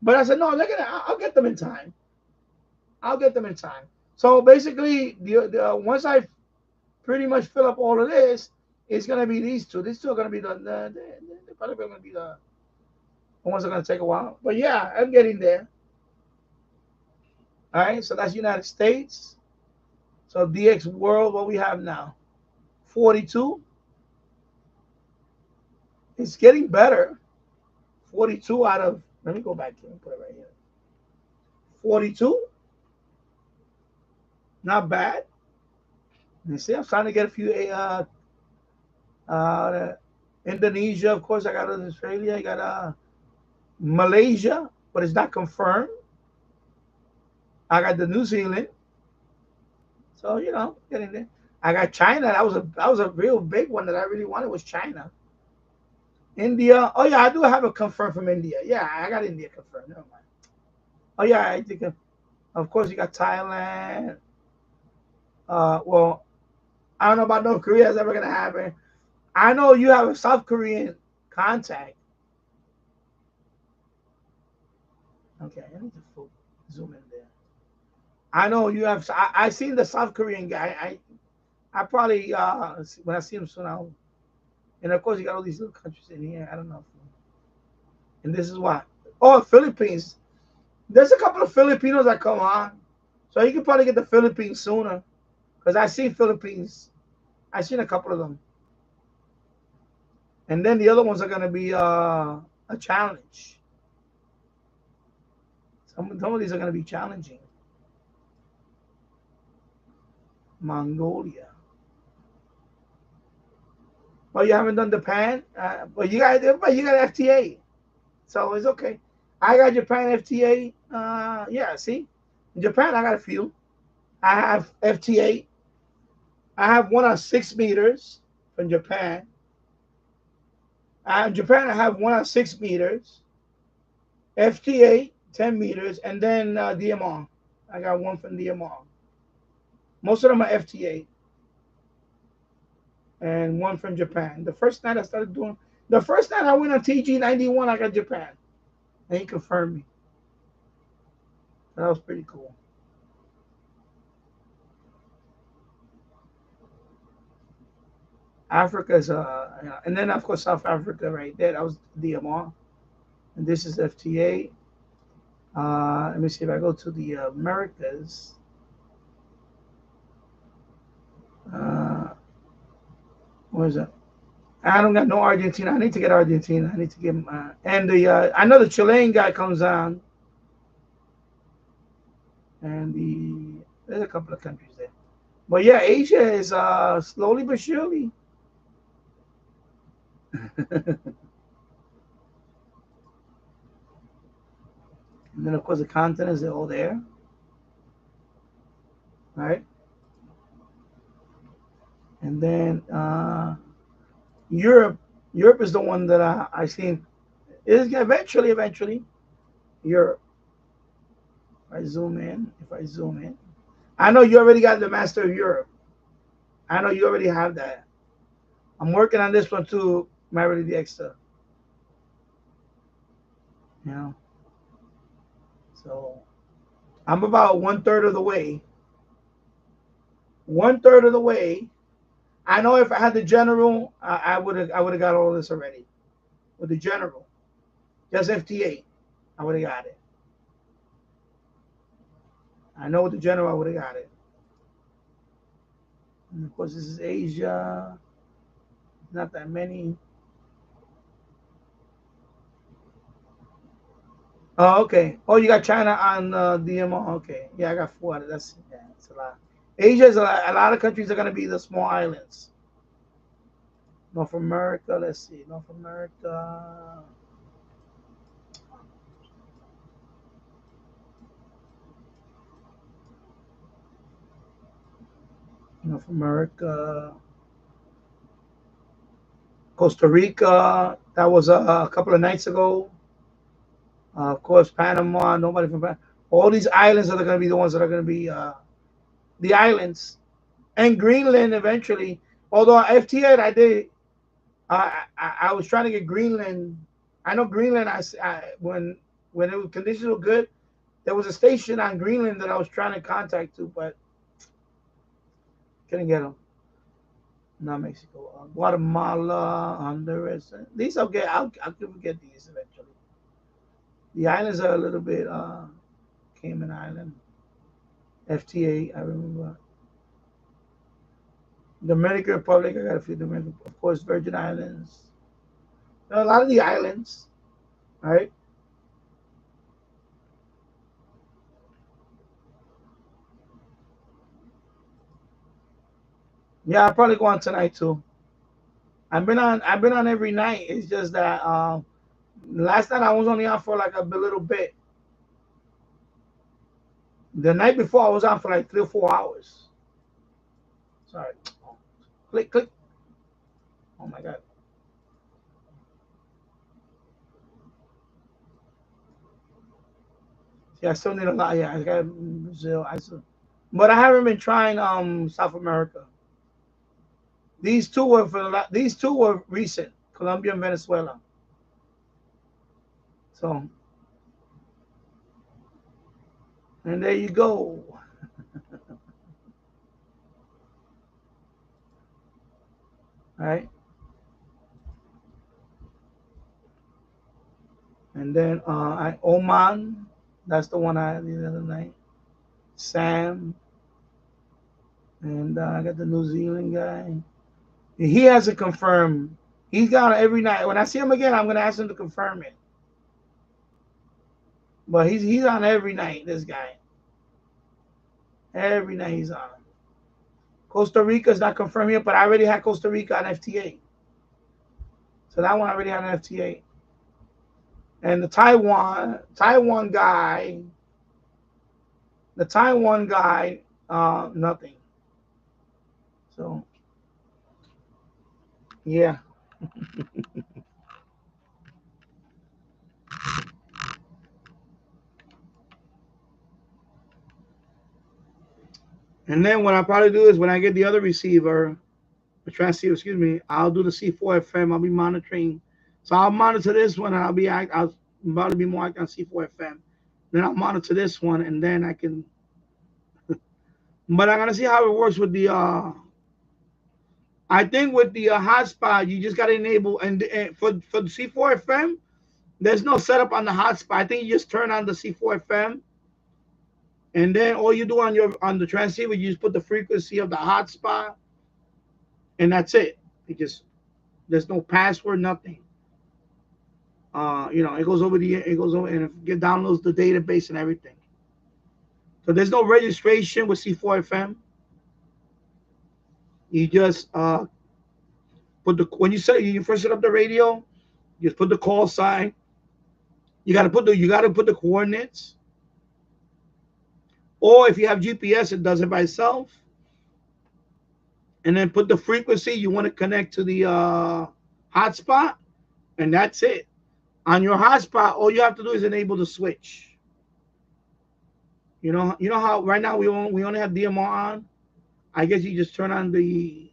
D: But I said no. I'll get them in time. I'll get them in time. So basically, once I pretty much fill up all of this, it's gonna be these 2. These 2 are gonna be they're probably gonna be the ones that are gonna take a while. But yeah, I'm getting there. All right, so that's United States. So DX World, what we have now, 42. It's getting better. 42 out of. Let me go back here and put it right here. 42. Not bad. You see, I'm trying to get a few. Indonesia, of course. I got Australia. I got Malaysia, but it's not confirmed. I got the New Zealand. So getting there. I got China. That was a real big one that I really wanted was China. India. Oh yeah, I do have a confirmed from India. Yeah, I got India confirmed. Never mind. Oh yeah, I think. Of course, you got Thailand. Well, I don't know about North Korea. It's ever gonna happen. I know you have a South Korean contact. Okay, I need to zoom in there. I know you have. I seen the South Korean guy. I probably when I see him soon, I'll. And of course, you got all these little countries in here. I don't know. And this is why. Oh, Philippines. There's a couple of Filipinos that come on, so you can probably get the Philippines sooner. Because I see Philippines. I seen a couple of them. And then the other ones are gonna be a challenge. Some of these are gonna be challenging. Mongolia. Well, you haven't done Japan, but you got FTA, so it's okay. I got Japan FTA. Yeah, see, in Japan I got a few. I have FTA. I have one on 6 meters from Japan. In Japan I have one on 6 meters. FTA 10 meters, and then DMR. I got one from DMR. Most of them are FTA. And one from Japan. The first night I went on TG91, I got Japan. And he confirmed me. That was pretty cool. Africa's and then of course South Africa right there. That was DMR. And this is FTA. Let me see if I go to the Americas. What is that? I don't got no Argentina. I need to get Argentina. I need to get and the I know the Chilean guy comes on, and there's a couple of countries there, but yeah, Asia is slowly but surely. And then of course the continents are all there, right? And then Europe is the one that I seen is eventually Europe. If I zoom in, I know you already got the Master of Europe. I know you already have that. I'm working on this one too, Maverick the Extra. You know, so I'm about 1/3 of the way. 1/3 of the way. I know if I had the general, I would have got all this already. With the general, just FT8, I would have got it. I know with the general, I would have got it. And of course, this is Asia. Not that many. Oh, okay. Oh, you got China on DMO. Okay. Yeah, I got 4. That's a lot. Asia is a lot of countries are going to be the small islands. North America, let's see. North America. North America. Costa Rica. That was a couple of nights ago. Of course, Panama. Nobody from Panama. All these islands are going to be the ones that are going to be the islands. And Greenland eventually. Although FTA, I did. I was trying to get Greenland. I know Greenland. When conditions were good, there was a station on Greenland that I was trying to contact to, but couldn't get them. Not Mexico. Guatemala, Honduras. These I'll get. I'll get these eventually. The islands are a little bit. Cayman Island. FTA. I remember. Dominican Republic. I got a few Dominican. Of course, Virgin Islands. A lot of the islands, right? Yeah, I'll probably go on tonight too. I've been on every night. It's just that last night I was only on for like a little bit. The night before I was on for like 3 or 4 hours. Sorry. Click. Oh my God. See, I still need a lot. Yeah, I got Brazil. But I haven't been trying South America. These two were recent. Colombia and Venezuela. So, and there you go. right? And then Oman, that's the one I had the other night. Sam, and I got the New Zealand guy. He hasn't confirmed. He's got it every night. When I see him again, I'm gonna ask him to confirm it. But he's on every night. This guy, every night he's on. Costa Rica's not confirmed yet, but I already had Costa Rica on FTA. So that one I already had on FTA. And the Taiwan guy, nothing. So yeah. And then what I'll probably do is when I get the other receiver, the transceiver, excuse me, I'll do the C4 FM. I'll be monitoring. So I'll monitor this one and I'll about to be more active on C4 FM. Then I'll monitor this one and then I can. But I'm gonna see how it works with the. I think with the hotspot, you just gotta enable and for the C4 FM, there's no setup on the hotspot. I think you just turn on the C4 FM, and then all you do on the transceiver, you just put the frequency of the hotspot, and that's it. There's no password, nothing. It goes over and it downloads the database and everything. So there's no registration with C4 FM. You just when you first set up the radio, you just put the call sign. You gotta put the coordinates. Or if you have GPS, it does it by itself. And then put the frequency you want to connect to the hotspot, and that's it. On your hotspot, all you have to do is enable the switch. You know how right now we only have DMR on. I guess you just turn on the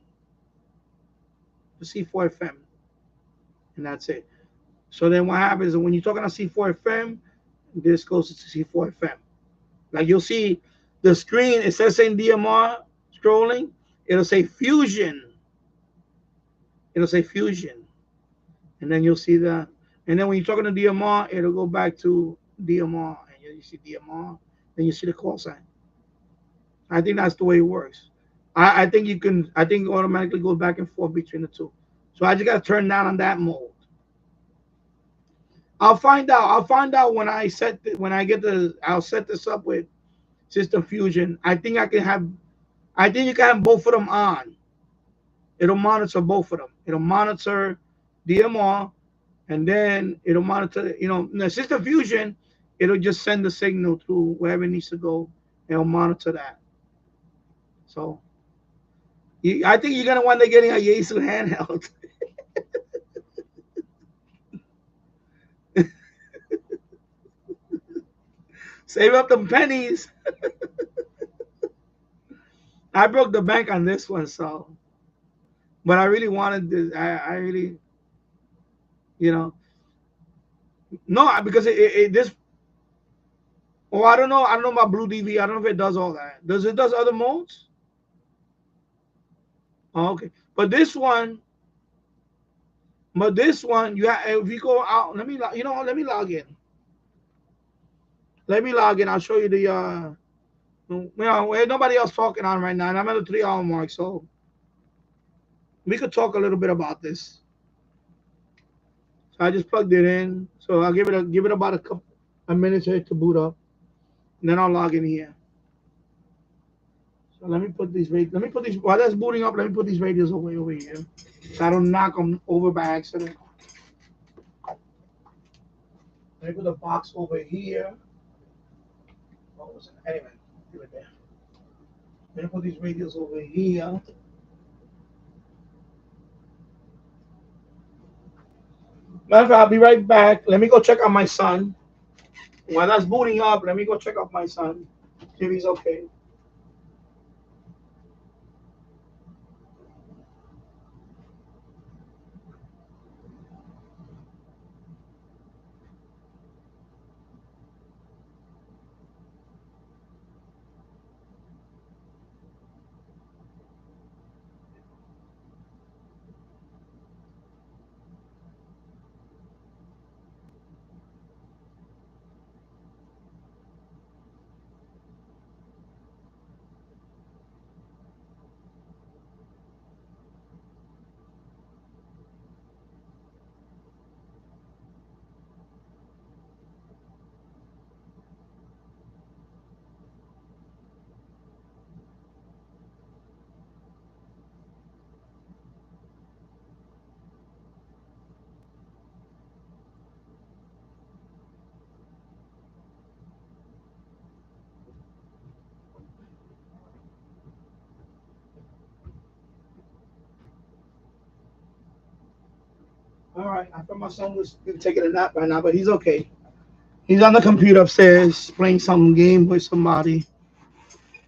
D: C4 FM, and that's it. So then what happens is when you're talking on C4 FM, this goes to C4 FM. Like you'll see the screen, it says saying DMR scrolling, it'll say fusion. It'll say fusion. And then you'll see that. And then when you're talking to DMR, it'll go back to DMR. And you see DMR, then you see the call sign. I think that's the way it works. I think it automatically goes back and forth between the two. So I just gotta turn down on that mode. I'll find out when I'll set this up with System Fusion. I think you can have both of them on. It'll monitor both of them. It'll monitor DMR, and then it'll monitor, the System Fusion, it'll just send the signal to wherever it needs to go, and it'll monitor that. So I think you're gonna wind up getting a Yaesu handheld. Save up them pennies. I broke the bank on this one, but I really wanted this. I really, no, because this. Oh, I don't know. I don't know about Blue DV. I don't know if it does all that. Does it does other modes? Oh, okay. But this one, you have, if you go out, let me log in. Let me log in. I'll show you the ain't nobody else talking on right now, and I'm at the 3-hour mark, so we could talk a little bit about this. So I just plugged it in. So I'll give it about a minute to boot up, and then I'll log in here. So let me put these while that's booting up. Let me put these radios away over here, so I don't knock them over by accident. Let me put the box over here. What was it? Anyway, leave it there. Let me put these radios over here. Matter of fact, I'll be right back. Let me go check on my son. While that's booting up, let me go check out my son, see if he's okay. All right. I thought my son was taking a nap right now, but he's okay. He's on the computer upstairs playing some game with somebody.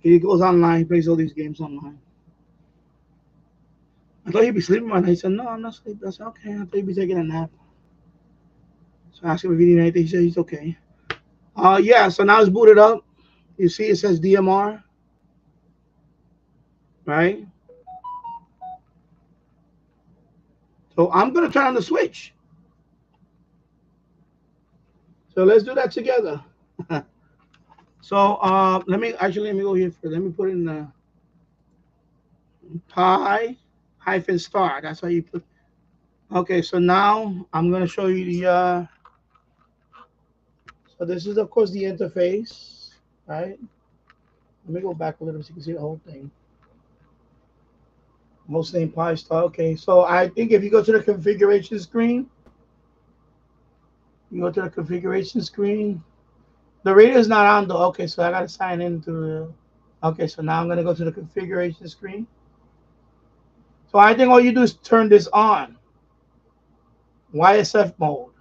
D: He goes online, he plays all these games online. I thought he'd be sleeping right now. He said, "No, I'm not sleeping." I said, "Okay." I thought he'd be taking a nap. So I asked him if he needed anything. He said he's okay. Yeah. So now it's booted up. You see, it says DMR, right? So I'm gonna turn on the switch. So let's do that together. So let me go here first. Let me put in the pi hyphen star. That's how you put. Okay, so now I'm gonna show you the. So this is of course the interface, right? Let me go back a little bit so you can see the whole thing. Most name pi star. Okay, so I think if you go to the configuration screen, you go to the configuration screen. The radio is not on though. Okay, so I gotta sign into the. Okay, so now I'm gonna go to the configuration screen. So I think all you do is turn this on. YSF mode.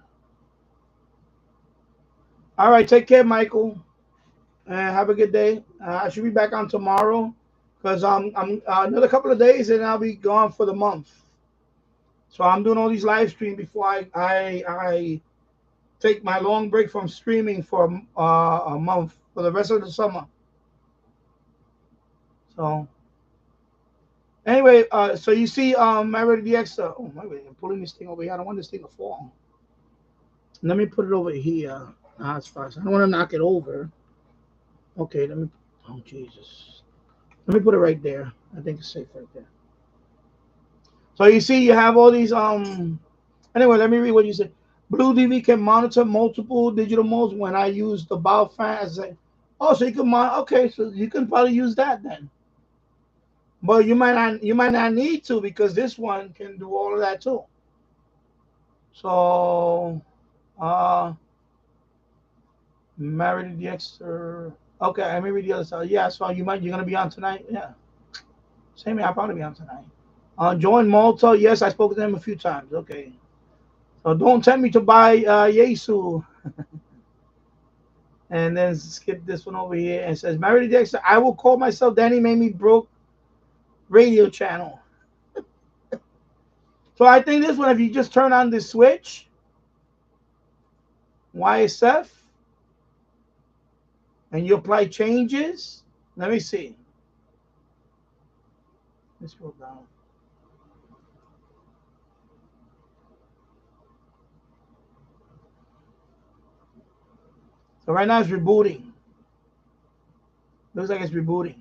D: All right, take care, Michael. Have a good day. I should be back on tomorrow because I'm another couple of days and I'll be gone for the month. So I'm doing all these live streams before I take my long break from streaming for a month for the rest of the summer. So anyway, so you see, Marriott DX. Oh my God, I'm pulling this thing over here. I don't want this thing to fall. Let me put it over here. As far as I don't want to knock it over. Okay, let me. Oh Jesus. Let me put it right there. I think it's safe right there. So you see, you have all these. Anyway, let me read what you said. Blue TV can monitor multiple digital modes when I use the bow fan. Oh, so you can monitor. Okay, so you can probably use that then. But you might not need to because this one can do all of that too. So, Married the extra. Okay, let me read the other side. Yeah, so you're gonna be on tonight. Yeah, same here. I'll probably be on tonight. Join Malta. Yes, I spoke to them a few times. Okay, so don't tempt me to buy Yesu. And then skip this one over here and says, Married Dexter, I will call myself Danny made me broke radio channel. So I think this one, if you just turn on the switch, YSF, and you apply changes, let me see. Let's go down. So right now it's rebooting. Looks like it's rebooting.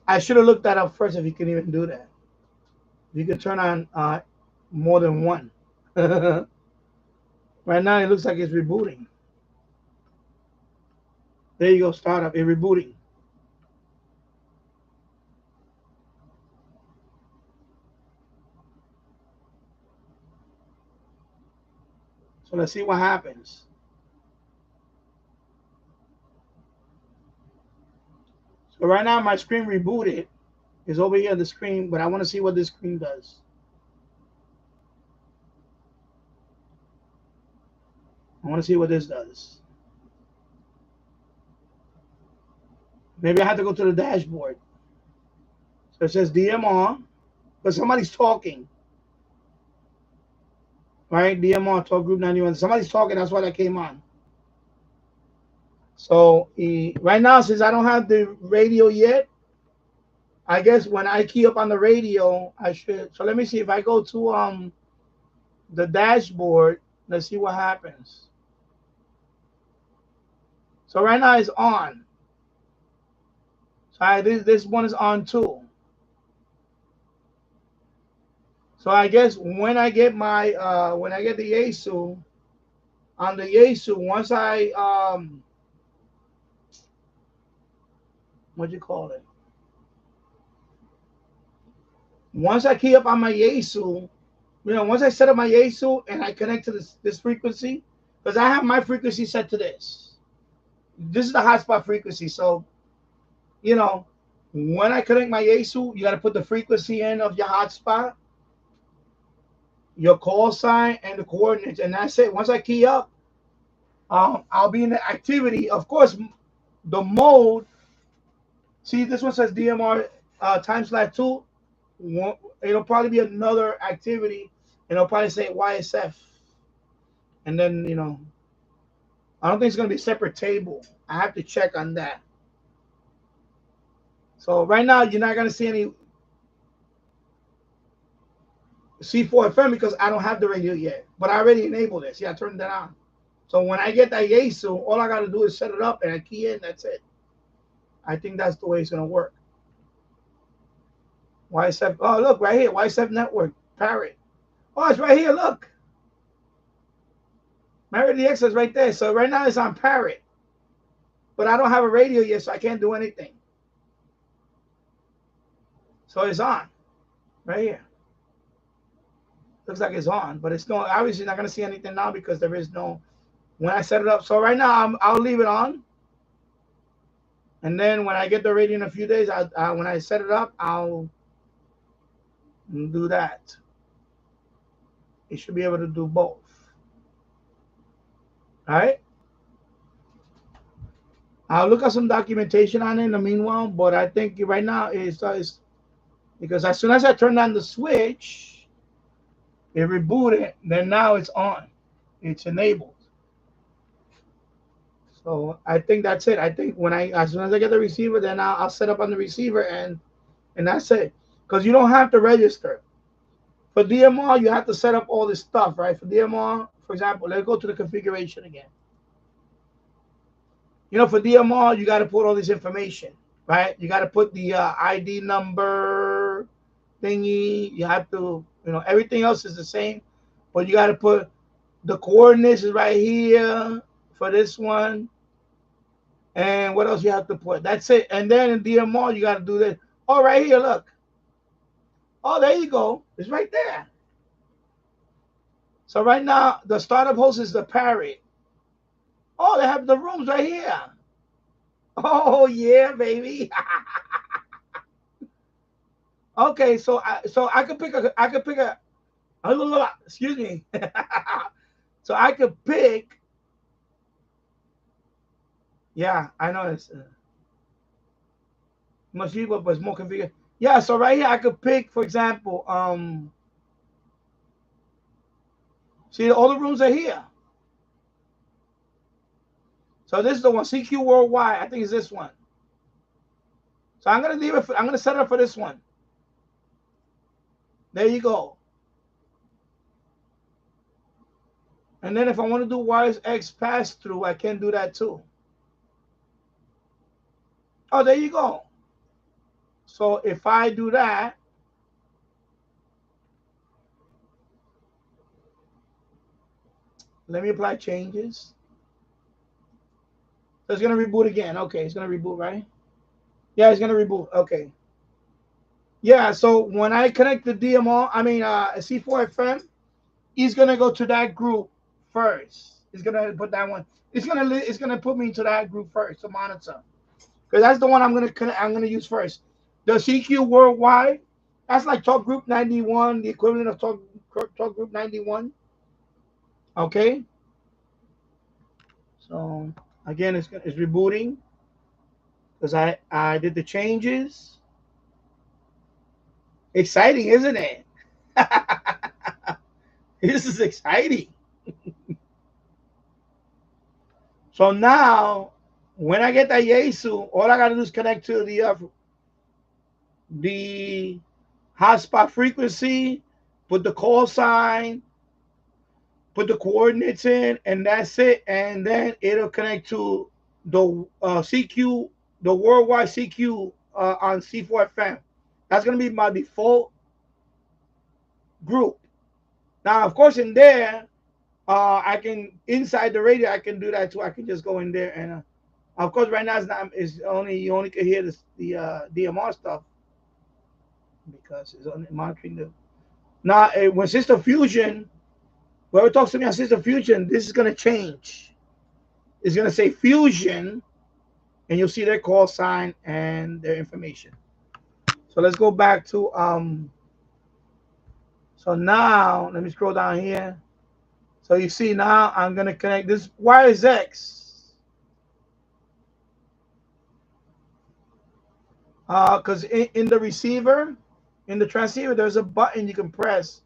D: I should have looked that up first if you can even do that. You can turn on more than one. Right now it looks like it's rebooting. There you go, startup, it's rebooting. So let's see what happens. So right now my screen rebooted. It's over here on the screen, but I want to see what this screen does. I want to see what this does. Maybe I have to go to the dashboard. So it says DMR, but somebody's talking. Right? DMR, Talk Group 91. Somebody's talking, that's why that came on. So right now, since I don't have the radio yet, I guess when I key up on the radio, I should. So let me see if I go to the dashboard. Let's see what happens. So right now it's on. So this one is on too. So I guess when I get my when I get the Yaesu, on the Yaesu, once I what do you call it? Once I key up on my Yaesu, once I set up my Yaesu and I connect to this frequency, because I have my frequency set to this. This is the hotspot frequency. So, When I connect my Yaesu, you got to put the frequency in of your hotspot, your call sign, and the coordinates, and that's it. Once I key up, I'll be in the activity. Of course, the mode. See, this one says DMR /2. It'll probably be another activity, and it'll probably say YSF, and then I don't think it's gonna be a separate table. I have to check on that. So right now, you're not gonna see any C4 FM because I don't have the radio yet, but I already enabled this. Yeah, I turned that on. So when I get that Yaesu, all I got to do is set it up and I key in. That's it. I think that's the way it's going to work. YSF. Oh, look, right here. YSF Network. Parrot. Oh, it's right here. Look. Marriott DX is right there. So right now it's on Parrot. But I don't have a radio yet, so I can't do anything. So it's on. Right here. Looks like it's on, but it's not obviously not going to see anything now because there is no when I set it up. So right now I'll leave it on, and then when I get the radio in a few days, when I set it up, I'll do that. It should be able to do both. All right. I'll look at some documentation on it in the meanwhile, but I think right now it's because as soon as I turned on the switch. It rebooted, then now it's on. It's enabled. So I think that's it. I think as soon as I get the receiver, then I'll set up on the receiver and that's it. Because you don't have to register. For DMR, you have to set up all this stuff, right? For DMR, for example, let's go to the configuration again. For DMR, you got to put all this information, right? You got to put the ID number thingy. You have to, everything else is the same, but you got to put the coordinates is right here for this one. And what else you have to put? That's it. And then in DMR, you got to do this. Oh, right here, look. Oh, there you go. It's right there. So right now, the startup host is the Parrot. Oh, they have the rooms right here. Oh, yeah, baby. Okay, so I could pick a excuse me. So I could pick. Yeah, I know it's much cheaper, but it's more configured. Yeah, so right here I could pick, for example, see all the rooms are here. So this is the one, CQ Worldwide. I think it's this one. So I'm gonna set it up for this one. There you go. And then if I want to do wireless X pass through, I can do that too. Oh, there you go. So if I do that, let me apply changes. So it's going to reboot again. Okay, it's going to reboot, right? Yeah, it's going to reboot. Okay. Yeah, so when I connect the DMR, C4 FM, he's going to go to that group first. He's going to put that one. It's going to put me into that group first to monitor. Because that's the one I'm going to use first. The CQ Worldwide, that's like Talk Group 91, the equivalent of Talk Group 91. Okay. So again, it's rebooting because I did the changes. Exciting, isn't it? This is exciting. So now, when I get that Yaesu, all I got to do is connect to the hotspot frequency, put the call sign, put the coordinates in, and that's it. And then it'll connect to the CQ, the worldwide CQ on C4 FM. That's going to be my default group. Now, of course, in there, I can, inside the radio, I can do that too. I can just go in there and, of course, right now you only can hear the DMR stuff because it's only monitoring the. Now, when System Fusion, whoever talks to me on System Fusion, this is going to change. It's going to say Fusion, and you'll see their call sign and their information. So let's go back to so now let me scroll down here. So you see now I'm gonna connect this wires X. Because in the receiver, in the transceiver, there's a button you can press,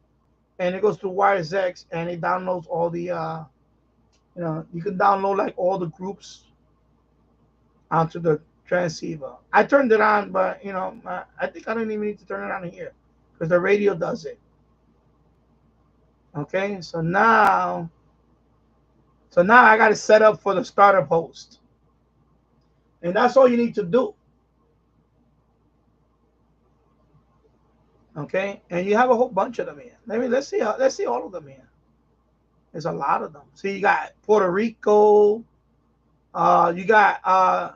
D: and it goes to wires X, and it downloads all the you can download like all the groups onto the transceiver. I turned it on, but I think I don't even need to turn it on here because the radio does it. Okay, so now I got it set up for the startup host, and that's all you need to do. Okay, and you have a whole bunch of them here. Let's see all of them here. There's a lot of them. See, you got Puerto Rico. You got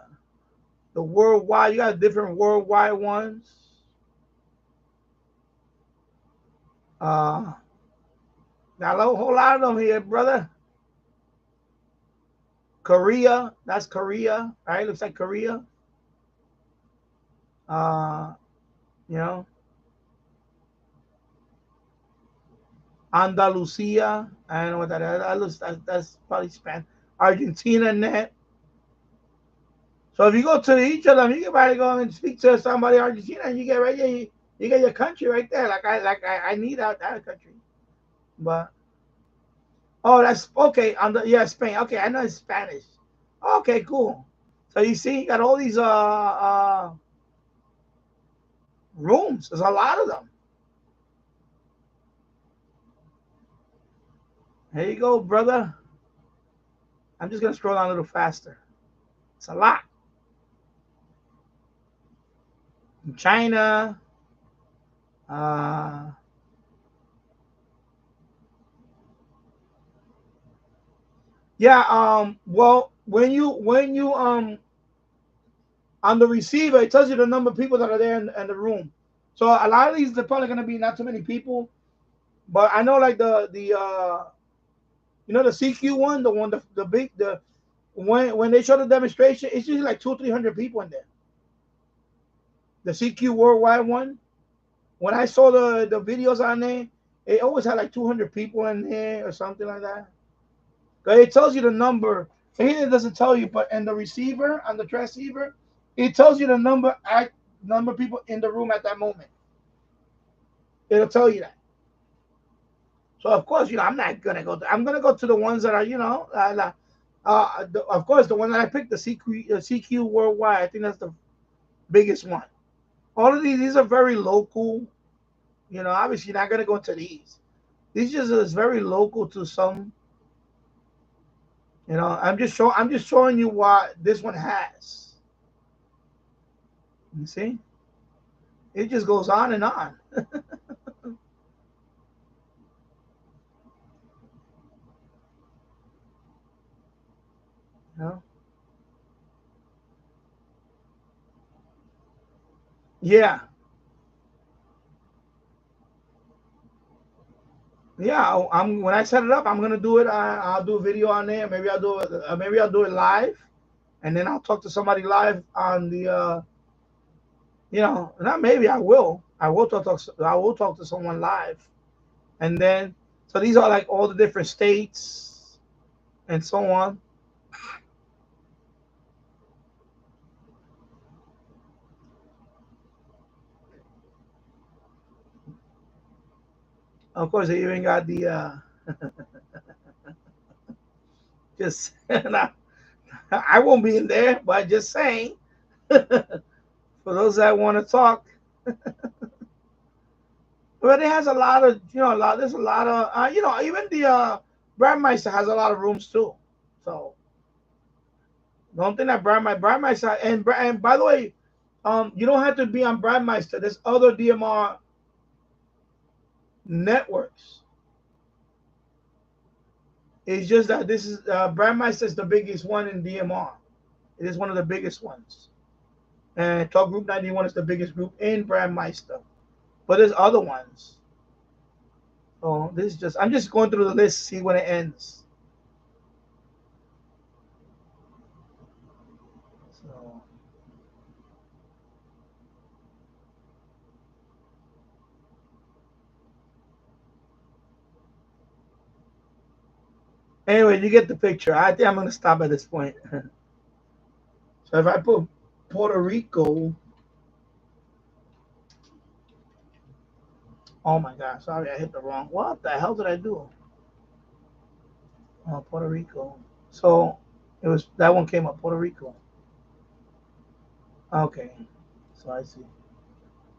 D: the worldwide. You got different worldwide ones. Got a whole lot of them here, brother. Korea. That's Korea, right? Looks like Korea. Andalusia. I don't know what that is. That's probably Spanish. Argentina net. So if you go to each of them, you can probably go and speak to somebody in Argentina, and you get right there. You get your country right there. I need that country. But that's okay. Spain. Okay, I know it's Spanish. Okay, cool. So you see, you got all these rooms. There's a lot of them. There you go, brother. I'm just gonna scroll down a little faster. It's a lot. In China. Well, when you on the receiver, it tells you the number of people that are there in the room. So a lot of these, they're probably gonna be not too many people, but I know like the the CQ one, the big when they show the demonstration, it's usually like 200-300 people in there. The CQ worldwide one, when I saw the videos on there, it always had like 200 people in there or something like that. But it tells you the number. Here it doesn't tell you, but in the receiver, on the transceiver, it tells you the number of people in the room at that moment. It'll tell you that. So of course, I'm not gonna go. I'm gonna go to the ones that are, of course, the one that I picked, the CQ worldwide. I think that's the biggest one. All of these are very local. Obviously, you're not gonna go into these. These just is very local to some. I'm just showing you what this one has. You see, it just goes on and on. Yeah. Yeah, when I set it up, I'm gonna do it. I'll do a video on there. Maybe I'll do it. Maybe I'll do it live, and then I'll talk to somebody live on the. Not maybe I will. I will talk to someone live, and then so these are like all the different states, and so on. Of course, they even got the. Just I won't be in there, but just saying. For those that want to talk. But it has a lot of, there's a lot of, even the Brandmeister has a lot of rooms too. So the only thing that Brandmeister, and by the way, you don't have to be on Brandmeister. There's other DMR networks. It's just that this is Brandmeister is the biggest one in DMR. It is one of the biggest ones. And Talk Group 91 is the biggest group in Brandmeister. But there's other ones. So this is I'm just going through the list to see when it ends. So Anyway, you get the picture. I think I'm gonna stop at this point. So if I put Puerto Rico, oh my God, sorry, I hit the wrong. What the hell did I do? Oh, Puerto Rico. So it was that one came up, Puerto Rico. Okay, so I see.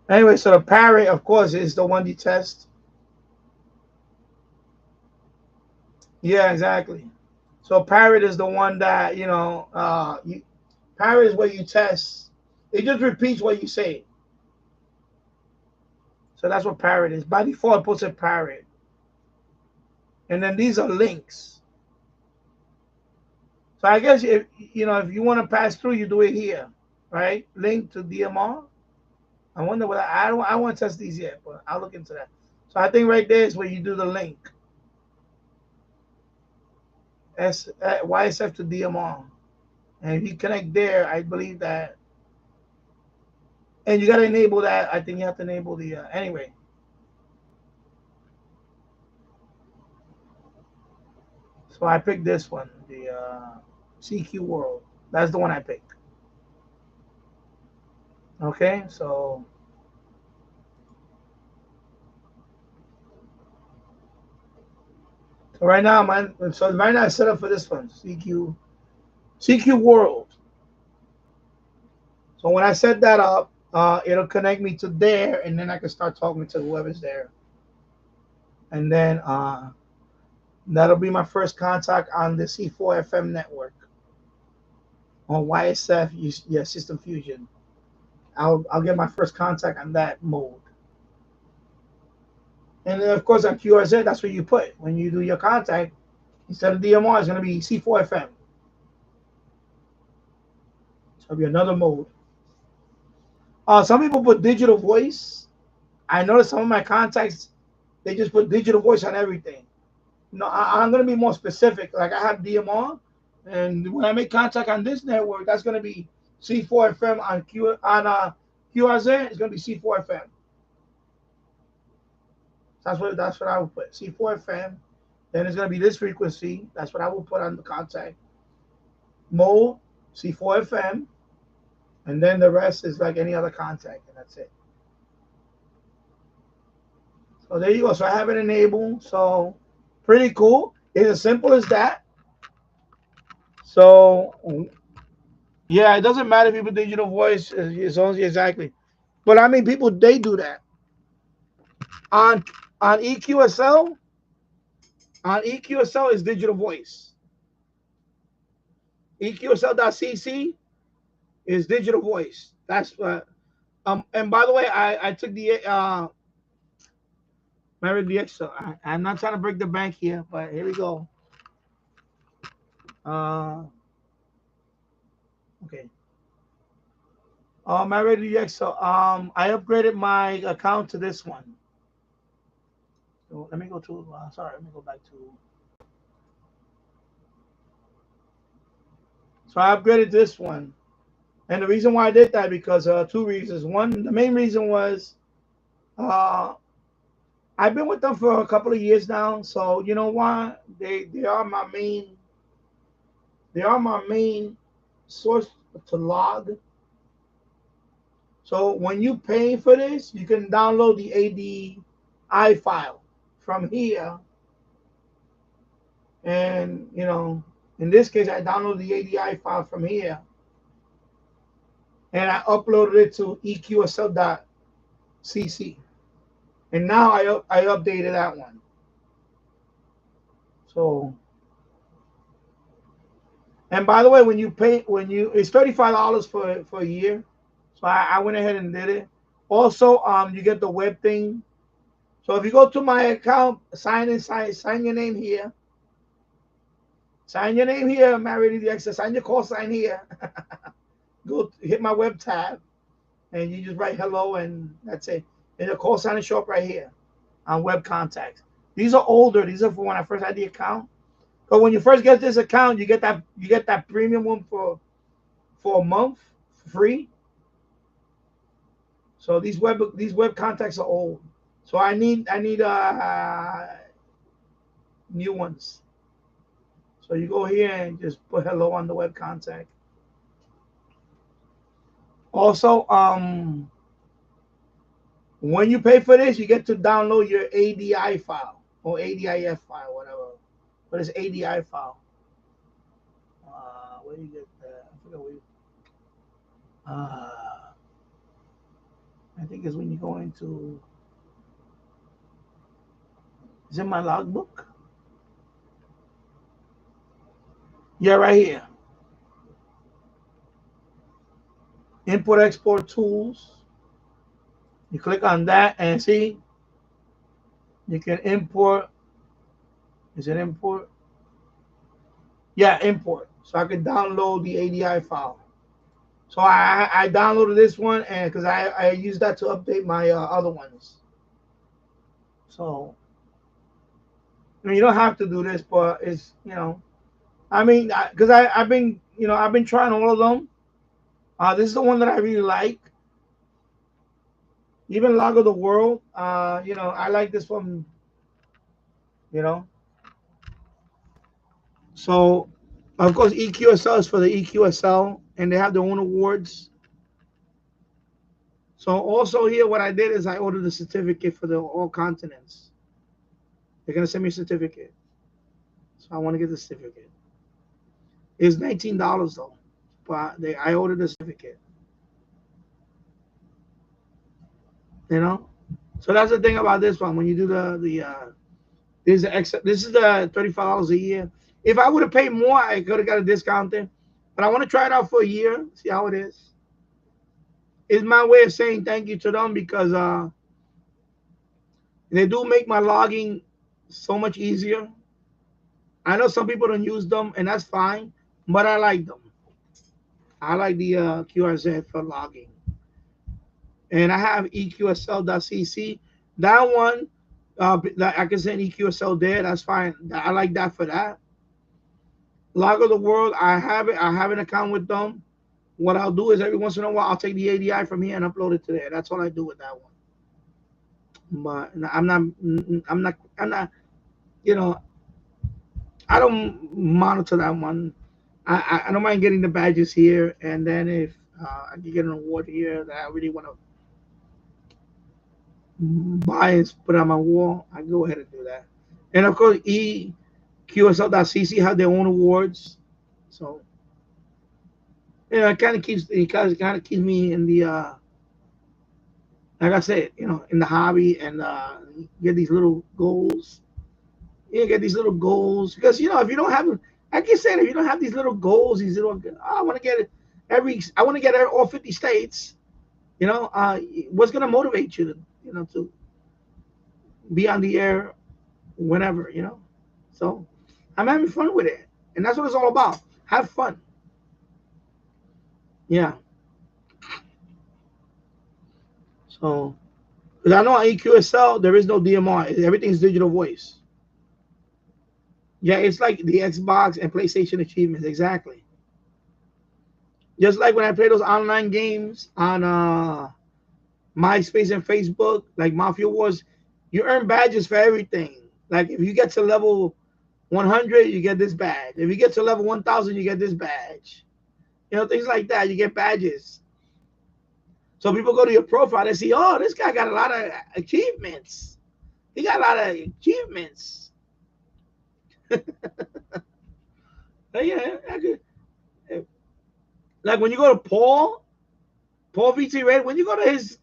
D: Anyway, so the parrot, of course, is the one you test. Yeah, exactly. So parrot is the one that parrot is where you test. It just repeats what you say. So that's what parrot is. By default, it puts a parrot. And then these are links. So I guess if you want to pass through, you do it here, right? Link to DMR. I wonder what I don't. I want to test these yet, but I'll look into that. So I think right there is where you do the link. YSF to DMR, and if you connect there, I believe that. And you got to enable that. I think you have to enable the anyway. So I picked this one, the CQ World. That's the one I picked. Okay, so right now, right now I set up for this one, CQ World. So when I set that up, it'll connect me to there, and then I can start talking to whoever's there. And then that'll be my first contact on the C4 FM network on YSF, System Fusion. I'll get my first contact on that mode. And then, of course, on QRZ, that's what you put. When you do your contact, instead of DMR, it's going to be C4 FM. So it'll be another mode. Some people put digital voice. I noticed some of my contacts, they just put digital voice on everything. No, I'm going to be more specific. Like I have DMR, and when I make contact on this network, that's going to be C4 FM on QRZ. It's going to be C4 FM. That's what I would put. C4 FM. Then it's going to be this frequency. That's what I will put on the contact. Mode, C4 FM. And then the rest is like any other contact, and that's it. So there you go. So I have it enabled. So pretty cool. It's as simple as that. So yeah, it doesn't matter if you put digital voice, as long as exactly. But I mean, people, they do that on EQSL. On EQSL is digital voice. EQSL.cc is digital voice. That's and by the way, I took the married the Excel. I'm not trying to break the bank here, but here we go. Okay. Married the Excel. I upgraded my account to this one. So let me go to. Sorry, let me go back to. So I upgraded this one. And the reason why I did that because two reasons. One, the main reason was I've been with them for a couple of years now. So you know what? They are my main source to log. So when you pay for this, you can download the ADI file from here. And in this case, I downloaded the ADI file from here. And I uploaded it to EQSL.cc. And now I updated that one. So, and by the way, when you pay, it's $35 for a year. So I went ahead and did it. Also, you get the web thing. So if you go to my account, sign your name here. Sign your name here, Married the Access. Sign your call sign here. Go hit my web tab, and you just write hello, and that's it. And the call sign show up right here on web contacts. These are older. These are for when I first had the account. But when you first get this account, you get that premium one for a month free. So these web contacts are old. So I need new ones. So you go here and just put hello on the web contact. Also, when you pay for this, you get to download your ADI file or ADIF file, whatever. But it's ADI file. Where do you get that? I forget where you. I think it's when you go into. Is it my logbook? Yeah, right here. Import export tools. You click on that and see. You can import. Is it import? Yeah, import. So I can download the ADI file. So I downloaded this one and because I use that to update my other ones. So I mean, you don't have to do this, but it's I mean, because I've been I've been trying all of them. This is the one that I really like. Even Log of the World. I like this one. So of course EQSL is for the EQSL, and they have their own awards. So also here, what I did is I ordered a certificate for the all continents. They're gonna send me a certificate, so I want to get the certificate. It's $19 though, but I ordered a certificate. So that's the thing about this one. When you do this is the $35 a year. If I would have paid more, I could have got a discount there. But I want to try it out for a year, see how it is. It's my way of saying thank you to them because they do make my logging so much easier. I know some people don't use them, and that's fine, but I like them. I like the QRZ for logging. And I have EQSL.cc. That one, I can send EQSL there. That's fine. I like that for that. Log of the World, I have it. I have an account with them. What I'll do is every once in a while, I'll take the ADI from here and upload it to there. That's all I do with that one. But I'm not, I don't monitor that one. I don't mind getting the badges here. And then if I can get an award here that I really want to buy and put on my wall, I go ahead and do that. And of course, EQSL.cc have their own awards. So, it kind of keeps me in the like I said, in the hobby, and get these little goals. Get these little goals because if you don't have, like I said, if you don't have these little goals, these little, I want to get it I want to get all 50 states. What's going to motivate you to be on the air whenever, So I'm having fun with it, and that's what it's all about. Have fun. Yeah. So, because I know on EQSL there is no DMR. Everything's digital voice. Yeah, it's like the Xbox and PlayStation achievements. Exactly. Just like when I play those online games on MySpace and Facebook, like Mafia Wars, you earn badges for everything. Like if you get to level 100, you get this badge. If you get to level 1000, you get this badge. Things like that. You get badges. So people go to your profile and see, oh, this guy got a lot of achievements. He got a lot of achievements. Yeah, I could. Like when you go to Paul VT Red, when you go to his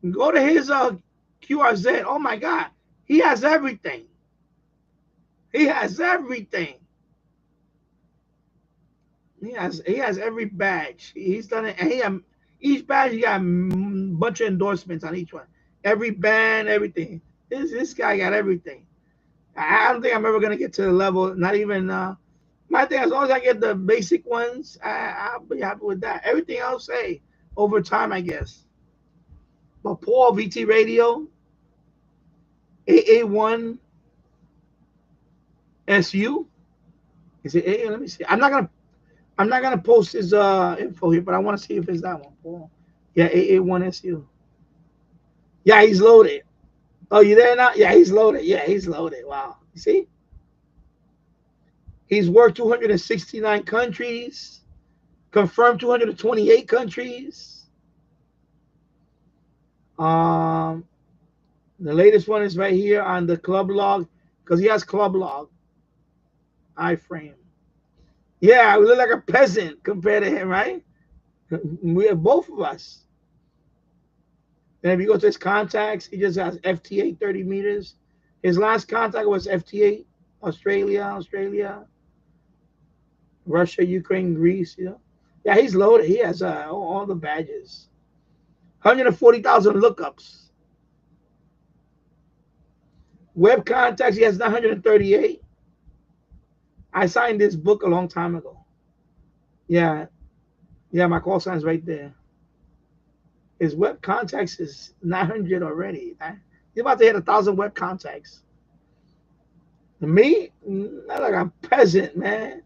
D: QRZ, oh my God, he has everything. He has everything. He has every badge. He's done it, and each badge he got a bunch of endorsements on each one. Every band, everything. This guy got everything. I don't think I'm ever gonna get to the level. Not even my thing. As long as I get the basic ones, I'll be happy with that. Everything else, hey, over time, I guess. But Paul VT Radio, AA1 SU. Is it AA? Let me see. I'm not gonna post his info here, but I want to see if it's that one. Paul. Yeah, AA1 SU. Yeah, he's loaded. Oh, you there now? Yeah, he's loaded. Yeah, he's loaded. Wow. You see? He's worked 269 countries, confirmed 228 countries. The latest one is right here on the club log, because he has club log iframe. Yeah, we look like a peasant compared to him, right? We have both of us. And if you go to his contacts, he just has FT8 30 meters. His last contact was FT8, Australia, Russia, Ukraine, Greece. Yeah, he's loaded. He has all the badges. 140,000 lookups. Web contacts, he has 938. I signed this book a long time ago. Yeah, my call sign's right there. His web contacts is 900 already. He's about to hit 1,000 web contacts. Me, not like I'm peasant, man.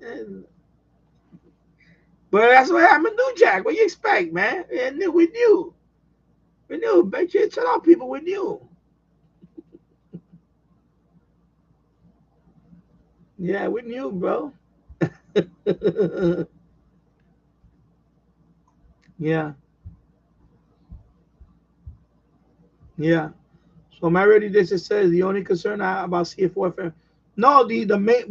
D: But that's what I'm a new Jack. What you expect, man? We knew. We knew. Bet you shut up, people. We knew. Yeah, we knew, bro. Yeah. Yeah. So my ready this it says the only concern about CF4 FM. No, the main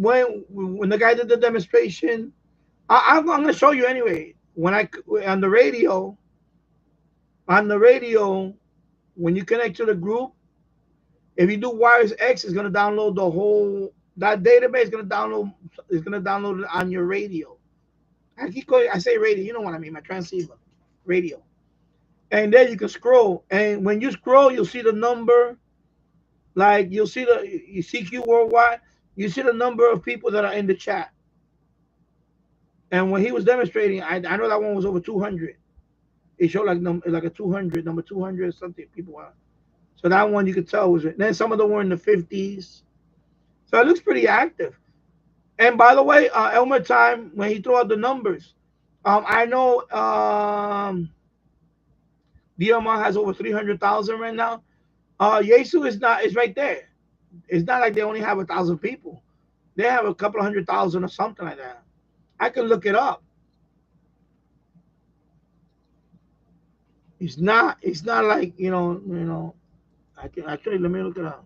D: when the guy did the demonstration, I'm gonna show you anyway. When I on the radio, when you connect to the group, if you do Wires X, it's gonna download the whole that database. It's gonna download it on your radio. I say radio. You know what I mean? My transceiver, radio. And then you can scroll. And when you scroll, you'll see the number. Like you CQ worldwide. You see the number of people that are in the chat. And when he was demonstrating, I know that one was over 200. It showed like a 200, number 200 something people are. So that one you could tell was it. Then some of them were in the 50s. So it looks pretty active. And by the way, Elmer Time, when he threw out the numbers, I know DMR has over 300,000 right now. Yesu is right there. It's not like they only have 1,000 people. They have a couple of 100,000 or something like that. I can look it up. It's not like I can actually let me look it up.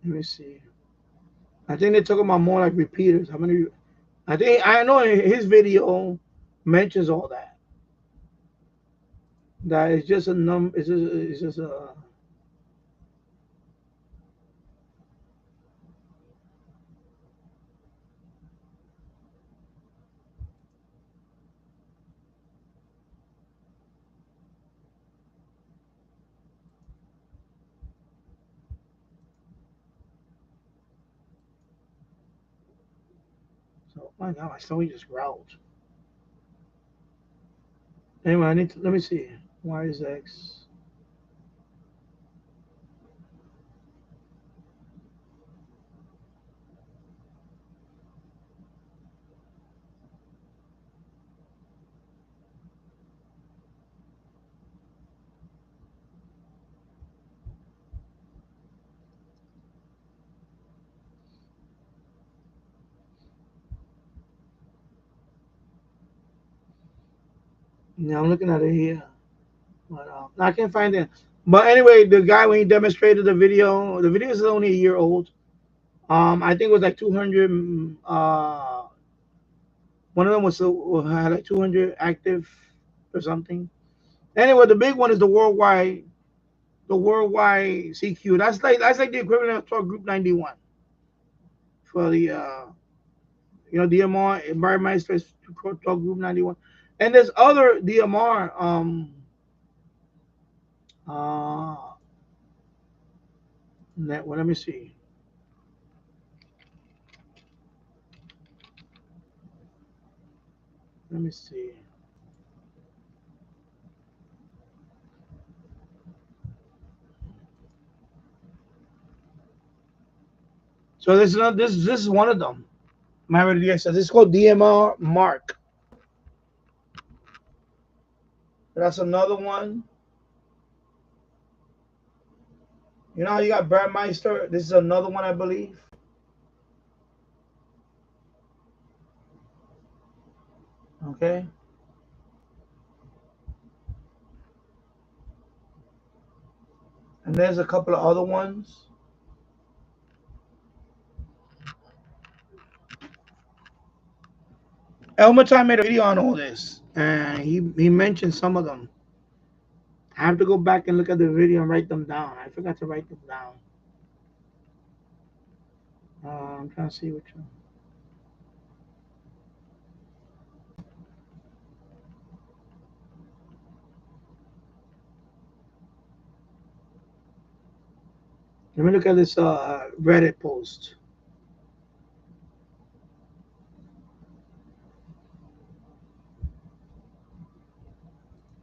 D: Let me see. I think they're talking about more like repeaters. How many? I know his video mentions all that. That it's just a number. It's just a. So my God, my stomach just growled. Anyway, let me see. Why is X? Yeah, I'm looking at it here, but I can't find it. But anyway, the guy when he demonstrated the video is only a year old. I think it was like 200. One of them had like 200 active or something. Anyway, the big one is the worldwide CQ. That's like the equivalent of Talk Group 91 for the DMR Environmental Talk Group 91. And there's other DMR network. Let me see. Let me see. So this is not this is one of them. Married DXL. This is called DMR Mark. That's another one. You know how you got Brandmeister? This is another one, I believe. Okay. And there's a couple of other ones. Elmatai made a video on all this, and he mentioned some of them. I have to go back and look at the video and write them down. I forgot to write them down. I'm trying to see which one. Let me look at this Reddit post.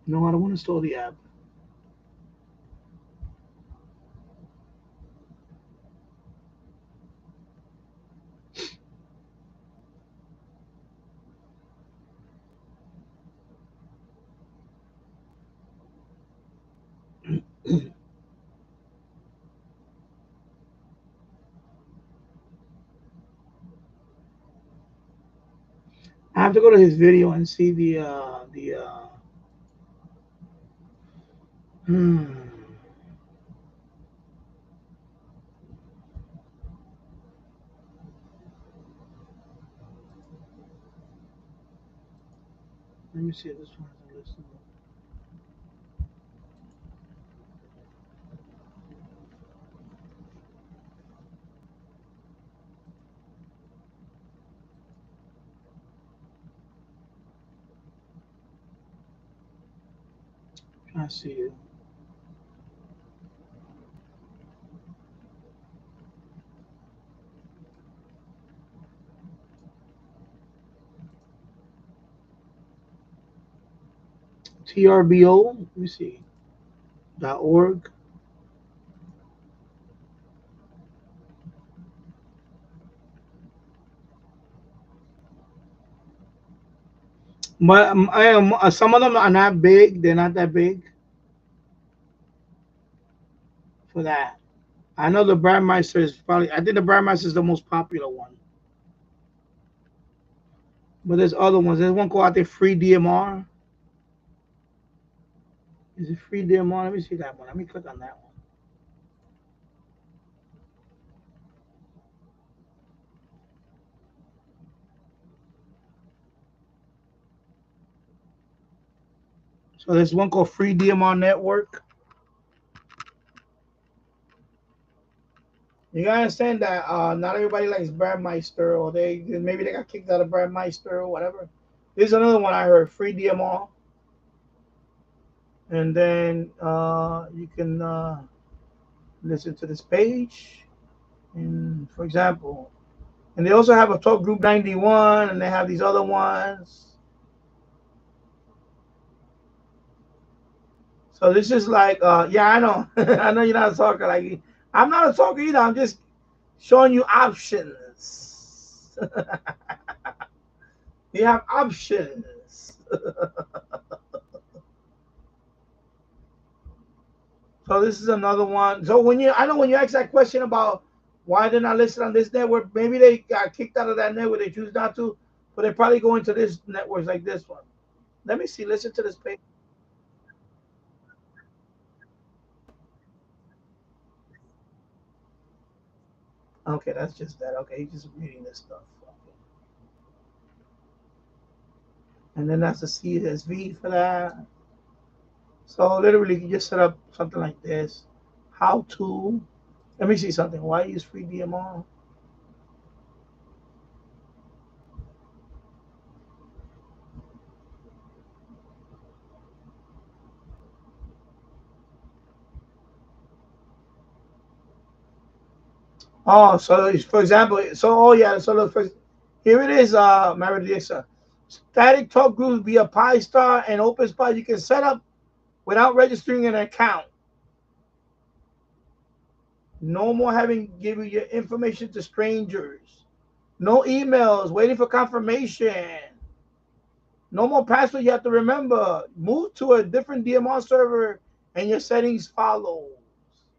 D: No, I don't want to install the app. I have to go to his video and see hmm. Let me see if this one is listening. I see it. TRBO, let me see. .org. But some of them are not big. They're not that big for that. I know the Brandmeister is probably. I think the Brandmeister is the most popular one. But there's other ones. There's one called, I think, Free DMR. Is it Free DMR? Let me see that one. Let me click on that one. So there's one called Free DMR Network. You gotta understand that not everybody likes Brandmeister, or maybe they got kicked out of Brandmeister or whatever. There's another one I heard, Free DMR. And then you can listen to this page. And for example, and they also have a Talk Group 91, and they have these other ones. So this is like, yeah, I know. I know you're not a talker. Like, I'm not a talker either. I'm just showing you options. You have options. So this is another one. So when you ask that question about why they're not listed on this network, maybe they got kicked out of that network. They choose not to, but they probably go into this networks like this one. Let me see. Listen to this page. Okay, that's just that. Okay, he's just reading this stuff. Okay. And then that's the CSV for that. So literally, you just set up something like this. How to? Let me see something. Why use Free DMR? Oh, so for example, oh yeah, so look, here it is, Maradisa. Static talk groups via Pi-Star and OpenSpot you can set up without registering an account. No more having giving your information to strangers. No emails waiting for confirmation. No more password you have to remember. Move to a different DMR server and your settings follows.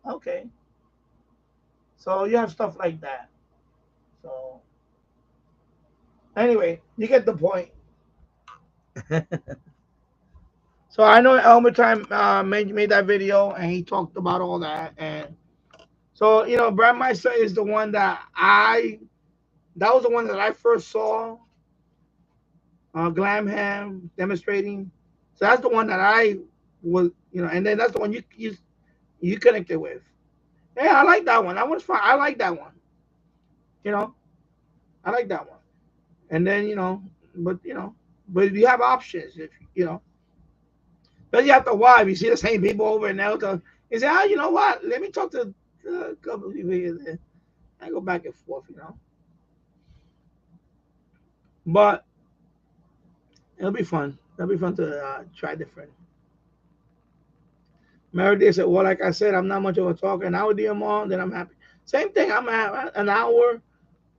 D: Okay. So you have stuff like that. So anyway, you get the point. So I know Elmer Time made that video and he talked about all that. And so, you know, Brandmeister is the one that was the one that I first saw Glamham demonstrating. So that's the one that I was, you know, and then that's the one you connected with. Yeah, I like that one. That one's fine. I like that one. You know, I like that one. And then, but you have options if you know. But you have to why you see the same people over and over. You say, you know what? Let me talk to a couple of people here. There. I go back and forth, you know. But it'll be fun. It'll be fun to try different. Meredith said, well, like I said, I'm not much of a talker. An hour DMR, then I'm happy. Same thing. I'm at an hour.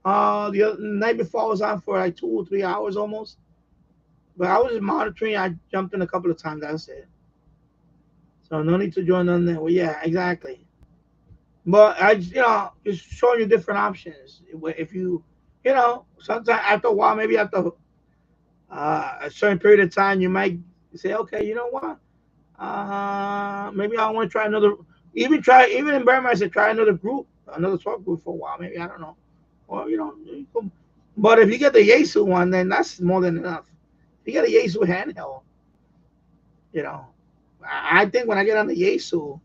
D: The night before I was on for like 2 or 3 hours almost. But I was just monitoring. I jumped in a couple of times. That's it. So no need to join on there. Well, yeah, exactly. But I, just showing you different options. If you, sometimes after a while, maybe after a certain period of time, you might say, okay, you know what? Maybe I want to try another. Even in Burma, I said try another group, another talk group for a while. Maybe I don't know, or But if you get the Yesu one, then that's more than enough. If you get a Yesu handheld, I think when I get on the Yesu,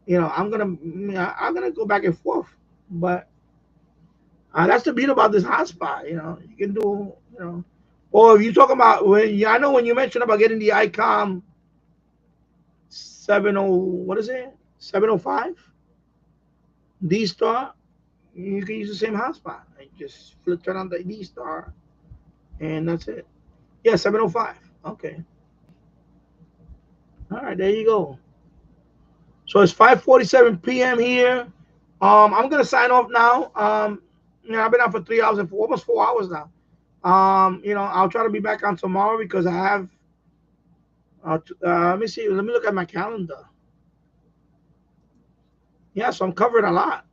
D: I'm gonna go back and forth. But that's the beauty about this hotspot. You can do, or if you talk about I know when you mentioned about getting the ICOM 70, what is it? 705 D star. You can use the same hotspot. Just turn on the D star, and that's it. Yeah, 705. Okay. All right, there you go. So it's 5:47 p.m. here. I'm gonna sign off now. I've been on for 3 hours and almost 4 hours now. I'll try to be back on tomorrow because I have. Let me see. Let me look at my calendar. Yeah, so I'm covering a lot.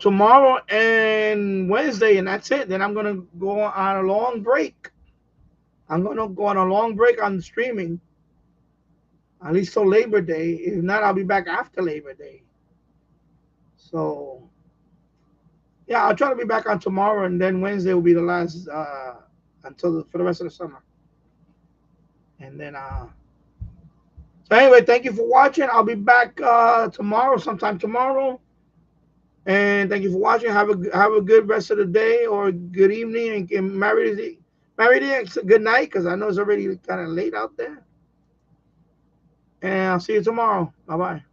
D: Tomorrow and Wednesday, and that's it. Then I'm gonna go on a long break. I'm gonna go on a long break on streaming. At least till Labor Day. If not, I'll be back after Labor Day. So, yeah, I'll try to be back on tomorrow, and then Wednesday will be the last for the rest of the summer. And then, so anyway, thank you for watching. I'll be back sometime tomorrow. And thank you for watching. Have a good rest of the day or good evening, and married good night because I know it's already kind of late out there. And I'll see you tomorrow. Bye bye.